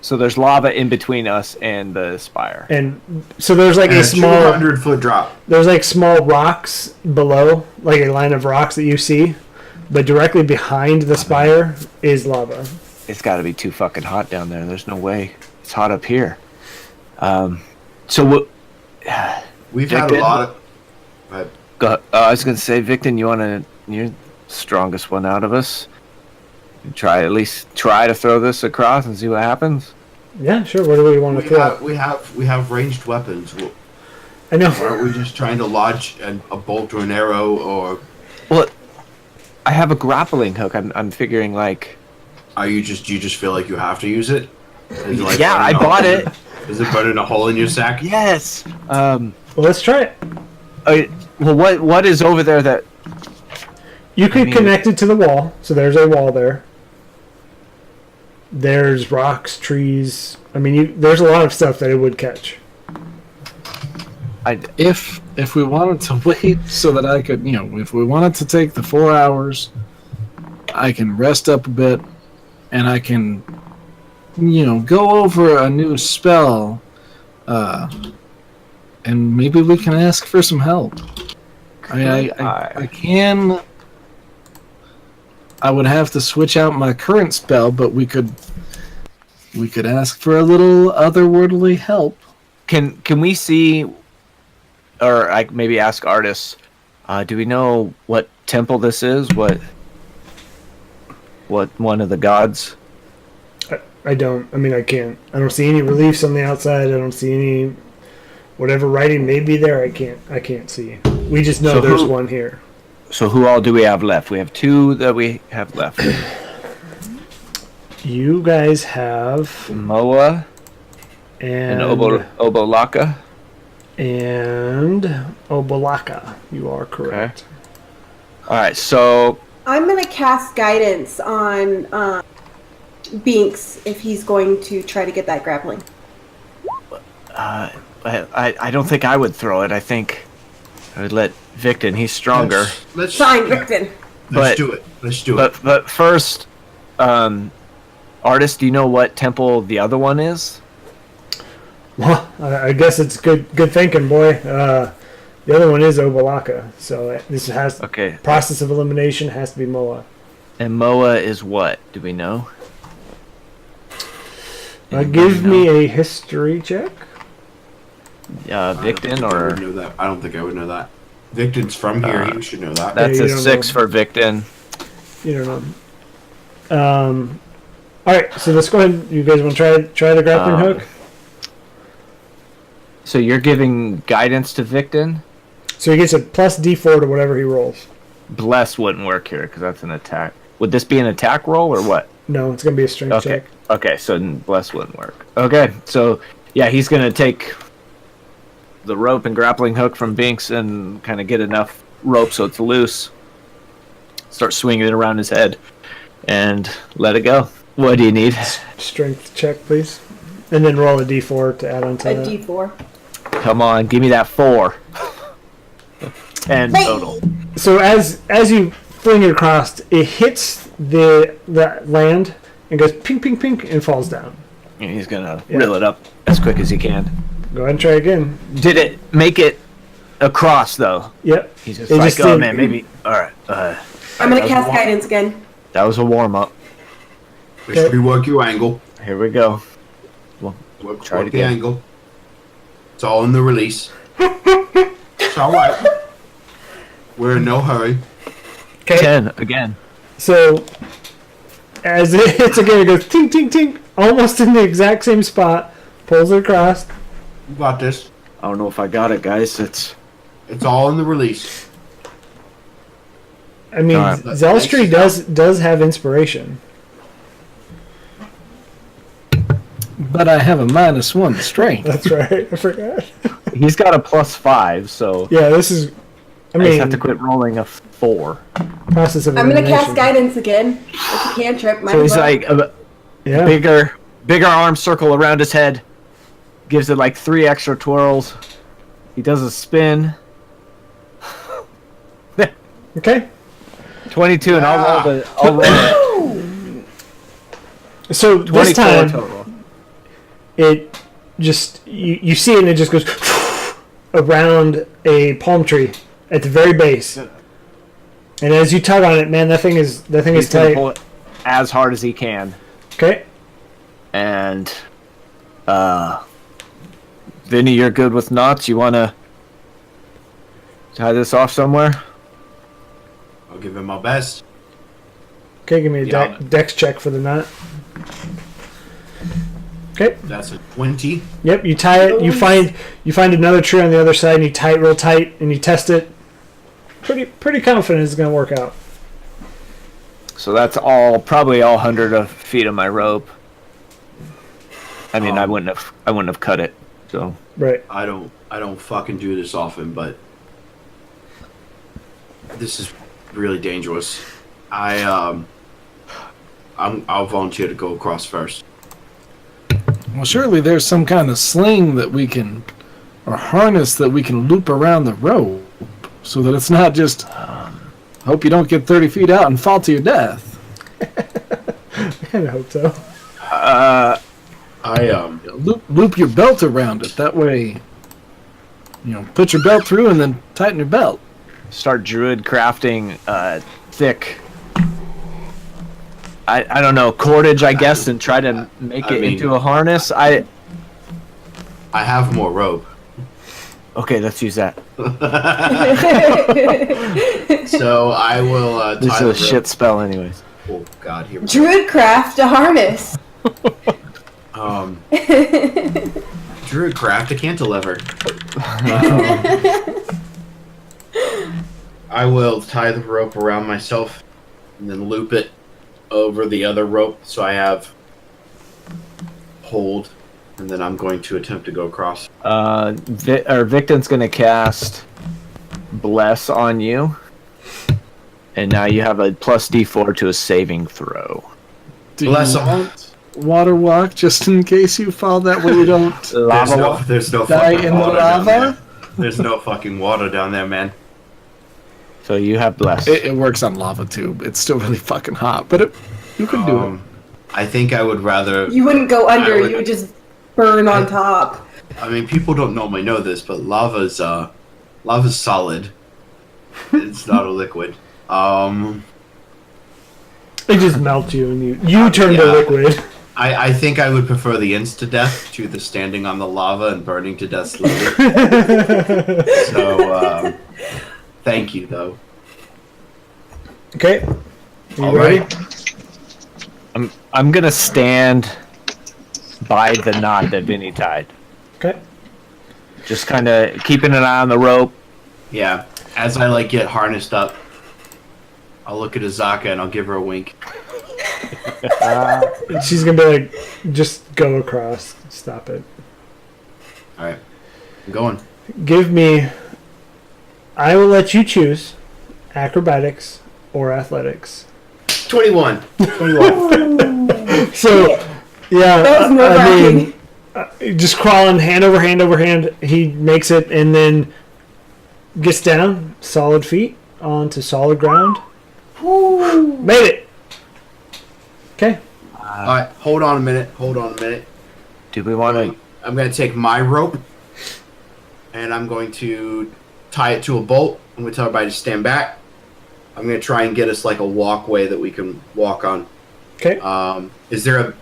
So there's lava in between us and the spire. And so there's like And a a small. 200-foot drop. There's like small rocks below, like a line of rocks that you see, but directly behind the spire is lava. It's got to be too fucking hot down there. There's no way. It's hot up here. So what? We've had a Victon? lot of. But I was gonna say, Victon, you're the strongest one out of us. At least try to throw this across and see what happens. Yeah, sure. What do we want to throw? we have ranged weapons. I know. Aren't we just trying to lodge a bolt or an arrow, or Well, I have a grappling hook. I'm figuring like. are you just feel like you have to use it? Is it like Yeah, I burning a bought hole- it. Is it burning a hole in your sack? Yes. Well, let's try it. Well, what is over there that? You could connect it to the wall, so there's a wall there. There's rocks, trees. I mean, there's a lot of stuff that it would catch. If we wanted to wait so that I could, if we wanted to take the 4 hours, I can rest up a bit, and I can, go over a new spell, and maybe we can ask for some help. I mean, I can. I would have to switch out my current spell, but we could ask for a little otherworldly help. Can we see, or I maybe ask Artis, do we know what temple this is? What one of the gods? I don't. I mean, I can't. I don't see any reliefs on the outside. I don't see any whatever writing may be there. I can't see. We just know there's one here. So who all do we have left? We have 2 that we have left. You guys have Moa and Obolaka. And Obolaka. You are correct. Okay. All right, so I'm going to cast guidance on Binks if he's going to try to get that grappling. I don't think I would throw it. I think I would let Victon. He's stronger. Let's Fine, Victon. Let's do it. Let's do it. But first, Artist, do you know what temple the other one is? Well, I guess it's good thinking, boy. The other one is Obolaka, so this has process of elimination has to be Moa. And Moa is what? Do we know? Give me a history check. Victon or? I would know that. I don't think I would know that. Victon's from here. He should know that. That's a 6 for Victon. You don't know. All right, so let's go ahead. You guys want to try the grappling hook? So you're giving guidance to Victon? So he gets a plus D4 to whatever he rolls. Bless wouldn't work here because that's an attack. Would this be an attack roll or what? No, it's going to be a strength check. Okay, so Bless wouldn't work. Okay, so yeah, he's going to take the rope and grappling hook from Binks and kind of get enough rope so it's loose. Start swinging it around his head and let it go. What do you need? Strength check, please. And then roll a D4 to add on to that. A D4. Come on, give me that 4. 10 total. So as you fling it across, it hits the land and goes ping, ping, ping, and falls down. And he's gonna reel it up as quick as he can. Go ahead and try again. Did it make it across though? Yep. He's just like, oh man, maybe. All right. I'm gonna cast guidance again. That was a warm up. Just rework your angle. Here we go. Work Try it the again. angle. It's all in the release. It's all right. We're in no hurry. Okay. 10 again. So as it hits again, it goes ting, ting, ting, almost in the exact same spot. Pulls it across. You got this. I don't know if I got it, guys. It's all in the release. I mean, Alright. Zelstree does have inspiration. But I have a -1 strength. That's right. I forgot. he's got a +5, so Yeah, this is. I I mean, just have to quit rolling a 4. process of I'm gonna elimination. cast guidance again. It's a cantrip. Might So as he's well. like a Yeah. bigger arm circle around his head. Gives it like 3 extra twirls. He does a spin. Okay. 22, and I'll roll it. So this 24 time, total. it just you see it and it just goes around a palm tree at the very base. And as you tug on it, man, that thing is He's gonna tight. pull it as hard as he can. Okay. And Vinny, you're good with knots. You want to tie this off somewhere? I'll give him my best. Okay, give me a Yeah. dex check for the knot. Okay. That's a 20. Yep, you tie it. You find another tree on the other side, and you tie it real tight, and you test it. Pretty confident it's going to work out. So that's probably all 100 of feet of my rope. I mean, I wouldn't have cut it. So Right. I don't fucking do this often, but this is really dangerous. I'll volunteer to go across first. Well, surely there's some kind of sling that we can, or harness that we can loop around the rope, so that it's not just. Hope you don't get 30 feet out and fall to your death. I hope so. Loop your belt around it. That way, put your belt through and then tighten your belt. Start druid crafting thick. I don't know, cordage, I guess, and try to make it into a harness. I have more rope. Okay, let's use that. So I will This tie is the a rope. shit spell anyways. Oh god, here we go. Druid craft a harness. Druid craft a cantilever. I will tie the rope around myself and then loop it over the other rope so I have hold, and then I'm going to attempt to go across. Victon's gonna cast Bless on you, and now you have a plus D4 to a saving throw. Do Bless you on. want water walk just in case you fall that way you don't There's no die fucking in the water down there. lava? There's no fucking water down there, man. So you have Bless. It works on lava too. It's still really fucking hot, but you can do it. I think I would rather. You wouldn't go under. I would- You would just burn on top. I mean, people don't normally know this, but lava's solid. It's not a liquid. It just melts you and you turn to yeah. liquid. I think I would prefer the insta-death to the standing on the lava and burning to death slowly. So, thank you, though. Okay. You All ready? right. I'm gonna stand by the knot that Vinny tied. Okay. Just kind of keeping an eye on the rope. Yeah. As I get harnessed up, I'll look at Azaka and I'll give her a wink. She's gonna be like, just go across. Stop it. All right. I'm going. Give me. I will let you choose acrobatics or athletics. 21. So, yeah, That was nerve-wracking. just crawling hand over hand over hand. He makes it and then gets down, solid feet onto solid ground. Made it. Okay. All right. Hold on a minute. Do we want to? I'm going to take my rope and I'm going to tie it to a bolt. I'm going to tell everybody to stand back. I'm going to try and get us a walkway that we can walk on. Okay. Is there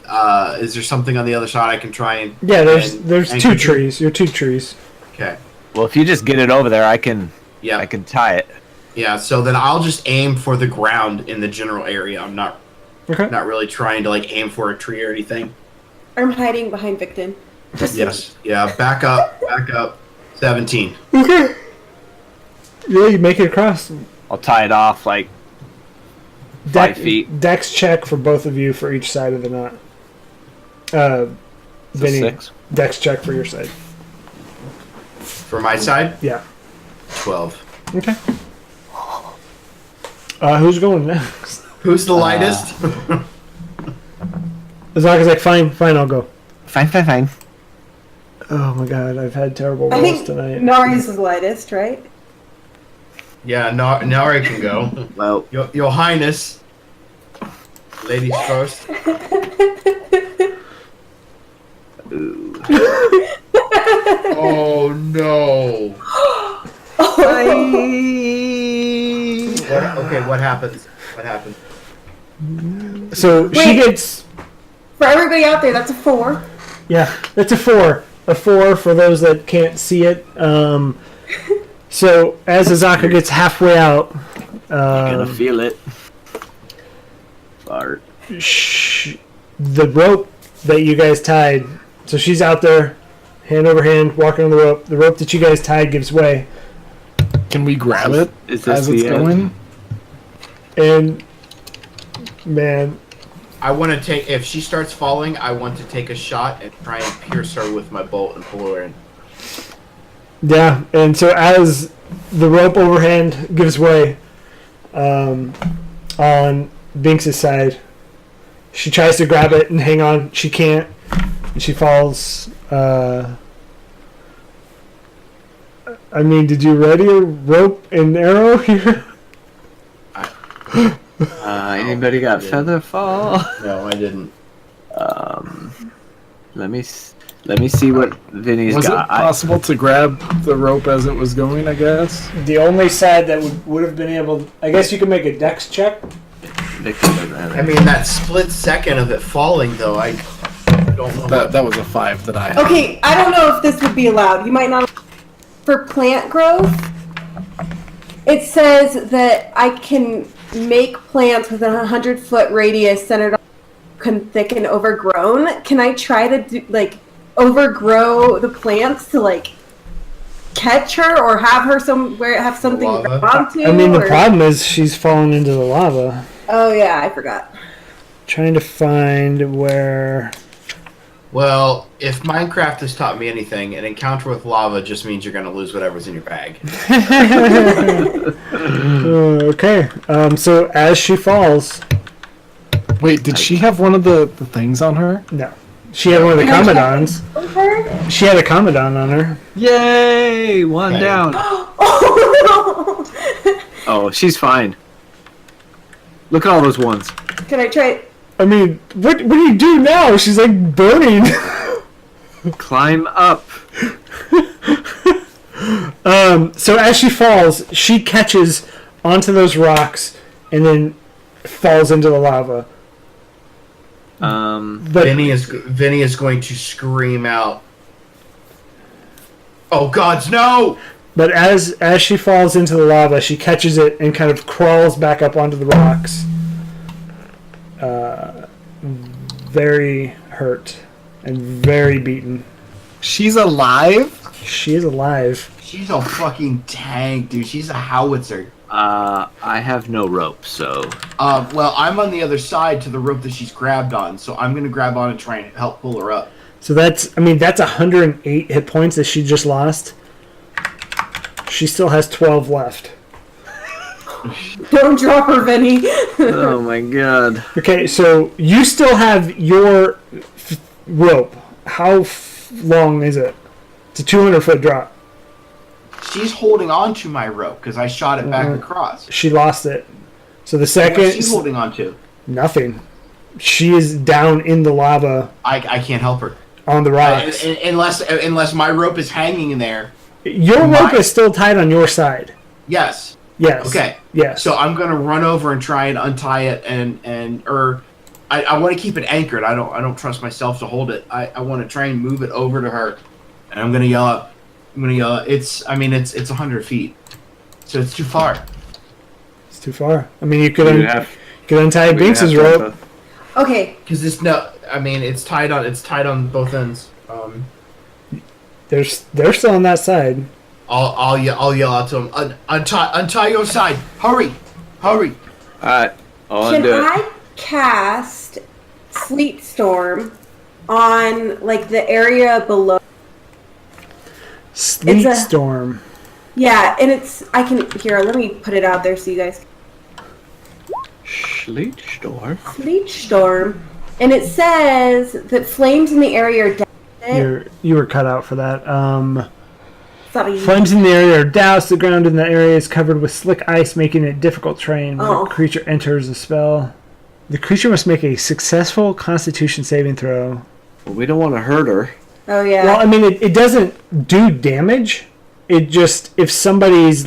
something on the other side I can try and? Yeah, there's and two control? trees. You're two trees. Okay. Well, if you just get it over there, I can Yeah. tie it. Yeah. So then I'll just aim for the ground in the general area. I'm not Okay. really trying to aim for a tree or anything. I'm hiding behind Victon. Yes. Yeah. Back up. 17. Okay. Yeah, you make it across. I'll tie it off 5 feet. Dex check for both of you for each side of the knot. Vinny, 6. Dex check for your side. For my side, Yeah. 12. Okay. Who's going next? Who's the lightest? Azaka's like, fine, I'll go. Fine. Oh my god, I've had terrible I rolls think tonight. Nari's the lightest, right? Yeah. Nari can go. Well, Your Highness. Ladies first. Oh no. What happens? So she Wait. gets, For everybody out there, that's a 4. yeah, it's a 4. A 4 for those that can't see it. So as Azaka gets halfway out, gonna feel it. Fart. the rope that you guys tied, so she's out there, hand over hand, walking on the rope. The rope that you guys tied gives way, Can we grab it Is this as it's the end? going? and man, I want to take. If she starts falling, I want to take a shot and try and pierce her with my bolt and pull her in. yeah, and so as the rope overhand gives way, on Binks' side, She tries to grab it and hang on. She can't. And she falls. I mean, did you ready a rope and arrow here? Anybody got feather fall? No, I didn't. Let me see what Vinny's Was got. it possible to grab the rope as it was going, I guess? The only side that would have been able... I guess you could make a dex check. Victor doesn't have it. I mean, that split second of it falling, though, I don't know. That was a 5 that I had. Okay, I don't know if this would be allowed. You might not. For plant growth, it says that I can make plants within a 100-foot radius centered on thick and overgrown. Can I try to do, overgrow the plants to catch her or have her somewhere have something to grab onto? I mean, the problem is she's fallen into the lava. Oh yeah, I forgot. Trying to find where. Well, if Minecraft has taught me anything, an encounter with lava just means you're going to lose whatever's in your bag. Okay. So as she falls, Wait, did she have one of the things on her? no, she had one of the Commandons. She had a Commandon on her. Yay! One Okay. down. Oh Oh, she's fine. Look at all those ones. no! Can I try? I mean, what do you do now? She's like burning. Climb up. So as she falls, she catches onto those rocks and then falls into the lava. But Vinny is going to scream out, "Oh gods, no!" But as she falls into the lava, she catches it and kind of crawls back up onto the rocks. Very hurt and very beaten. She's alive? She is alive. She's a fucking tank, dude. She's a howitzer. I have no rope, so Well, I'm on the other side to the rope that she's grabbed on, so I'm gonna grab on and try and help pull her up. So that's 108 hit points that she just lost. She still has 12 left. Don't drop her, Vinny. oh my god. Okay, so you still have your rope. How long is it? It's a 200-foot drop. She's holding on to my rope because I shot it back across. She lost it. So the What's second... she holding on to? Nothing. She is down in the lava I can't help her. on the rocks. Unless my rope is hanging in there. Your rope is still tied on your side. Yes. Yes. Okay. Yes. So I'm gonna run over and try and untie it I want to keep it anchored. I don't trust myself to hold it. I want to try and move it over to her, and I'm gonna yell out. It's 100 feet, so it's too far. It's too far. I mean, you could You untie Binks's rope. Okay. Because it's tied on both ends. They're still on that side. I'll yell out to him. Untie your side. Hurry. Alright. I'll Can undo it. I cast Sleep Storm on the area below? Sleet It's a- Storm. Yeah, and let me put it out there so you guys. Sleet storm. Sleep Storm, and it says that flames in the area are doused. You were cut out for that. Sorry. Flames in the area are doused. The ground in the area is covered with slick ice, making it difficult terrain when Oh. a creature enters the spell. The creature must make a successful Constitution saving throw. Well, we don't want to hurt her. Oh yeah. Well, I mean, it doesn't do damage. It just, if somebody's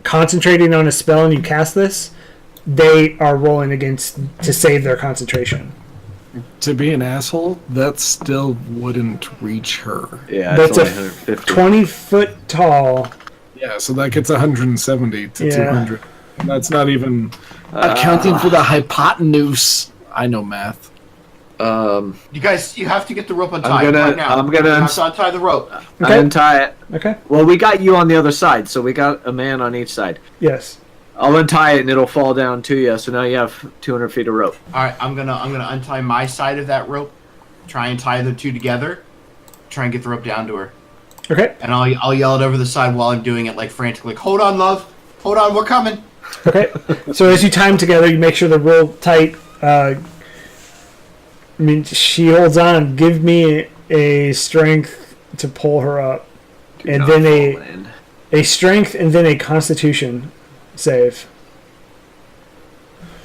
concentrating on a spell and you cast this, they are rolling to save their concentration. To be an asshole, that still wouldn't reach her. Yeah, That's it's a only 150. 20-foot tall. Yeah, so that gets 170 to Yeah. 200. And that's not even accounting for the hypotenuse. I know math. You guys, you have to get the rope untied I'm gonna- right now. I'm gonna- You have to untie the rope. Okay. Untie it. Okay. Well, we got you on the other side, so we got a man on each side. Yes. I'll untie it and it'll fall down to you, so now you have 200 feet of rope. All right, I'm gonna untie my side of that rope. Try and tie the two together. Try and get the rope down to her. Okay. And I'll yell it over the side while I'm doing it frantically. Hold on, love. Hold on, we're coming. Okay. So as you tie them together, you make sure they're real tight. I mean, she holds on. Give me a strength to pull her up, and then a strength, and then a Constitution save.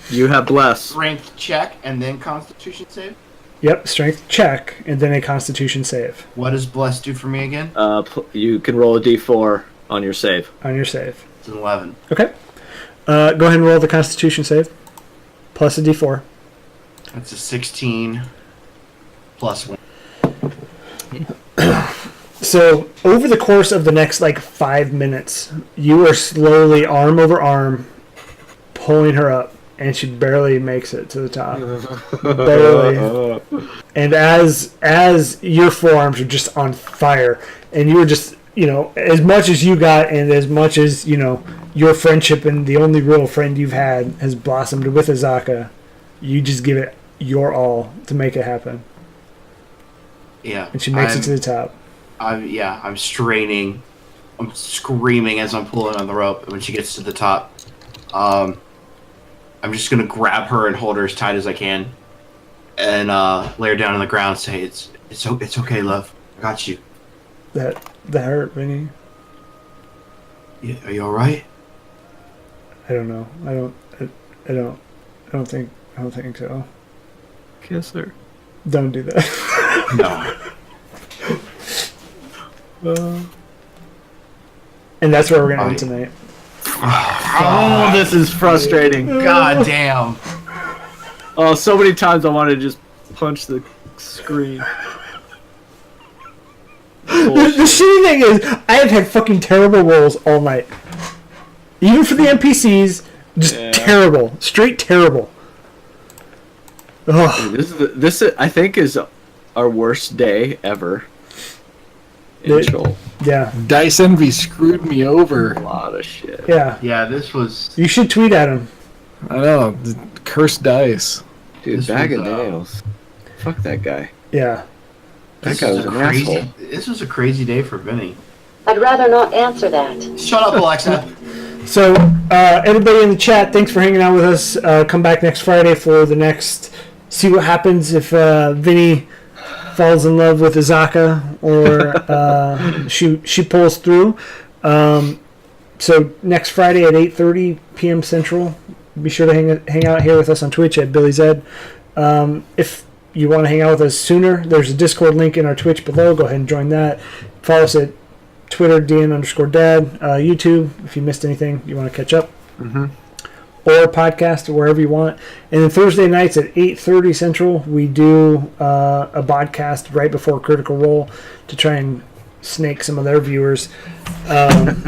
You have bless. Strength check and then Constitution save. Yep, strength check, and then a Constitution save. What does bless do for me again? You can roll a d4 on your save. On your save. It's an 11. Okay. Go ahead and roll the Constitution save. Plus a d4. That's a 16 plus 1. So, over the course of the next, 5 minutes, you are slowly, arm over arm, pulling her up, and she barely makes it to the top. Barely. And as your forearms are just on fire, and you're just, as much as you got, and as much as, your friendship and the only real friend you've had has blossomed with Azaka, you just give it your all to make it happen. Yeah. And she makes it to the top. I'm straining. I'm screaming as I'm pulling on the rope. And when she gets to the top, I'm just gonna grab her and hold her as tight as I can, and lay her down on the ground. And say, "It's okay, love. I got you." That hurt, Vinny. Yeah, are you all right? I don't know. I don't think so. Kiss her. Don't do that. No. And that's where we're gonna end tonight. Oh, this is frustrating. God damn. Oh, so many times I wanted to just punch the screen. The shitty thing is, I have had fucking terrible rolls all night. Even for the NPCs, just terrible, straight terrible. Ugh. This I think is our worst day ever. Yeah. Dice Envy screwed me over. A lot of shit. Yeah. Yeah, this was. You should tweet at him. I know. The cursed dice. Dude, This bag was, of nails. Fuck that guy. Yeah. That guy was an asshole. This was a crazy day for Vinny. I'd rather not answer that. Shut up, Alexa. So, everybody in the chat, thanks for hanging out with us. Come back next Friday for the next. See what happens if Vinny falls in love with Azaka or she pulls through. So next Friday at 8:30 p.m. Central, be sure to hang out here with us on Twitch at Billy Zed. If you want to hang out with us sooner, there's a Discord link in our Twitch below. Go ahead and join that. Follow us at Twitter, DN_Dad, YouTube, if you missed anything, you want to catch up. Mm-hmm. Or podcast, or wherever you want. And then Thursday nights at 8:30 Central, we do a podcast right before Critical Role to try and snake some of their viewers. I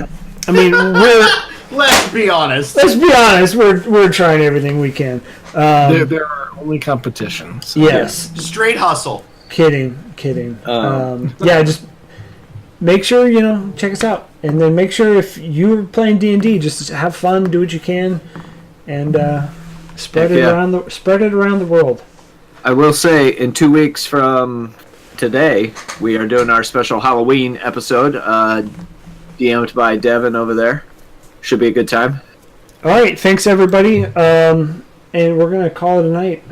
mean, Let's be honest. let's be honest, we're trying everything we can. They're our only competition. So. Yes, Straight hustle. kidding. Yeah, just make sure check us out, and then make sure if you're playing D&D, just have fun, do what you can, and spread it around the world. I will say, in 2 weeks from today, we are doing our special Halloween episode, DM'd by Devin over there. Should be a good time. All right, thanks everybody, and we're gonna call it a night.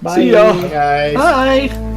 Bye. See y'all. Guys. Bye.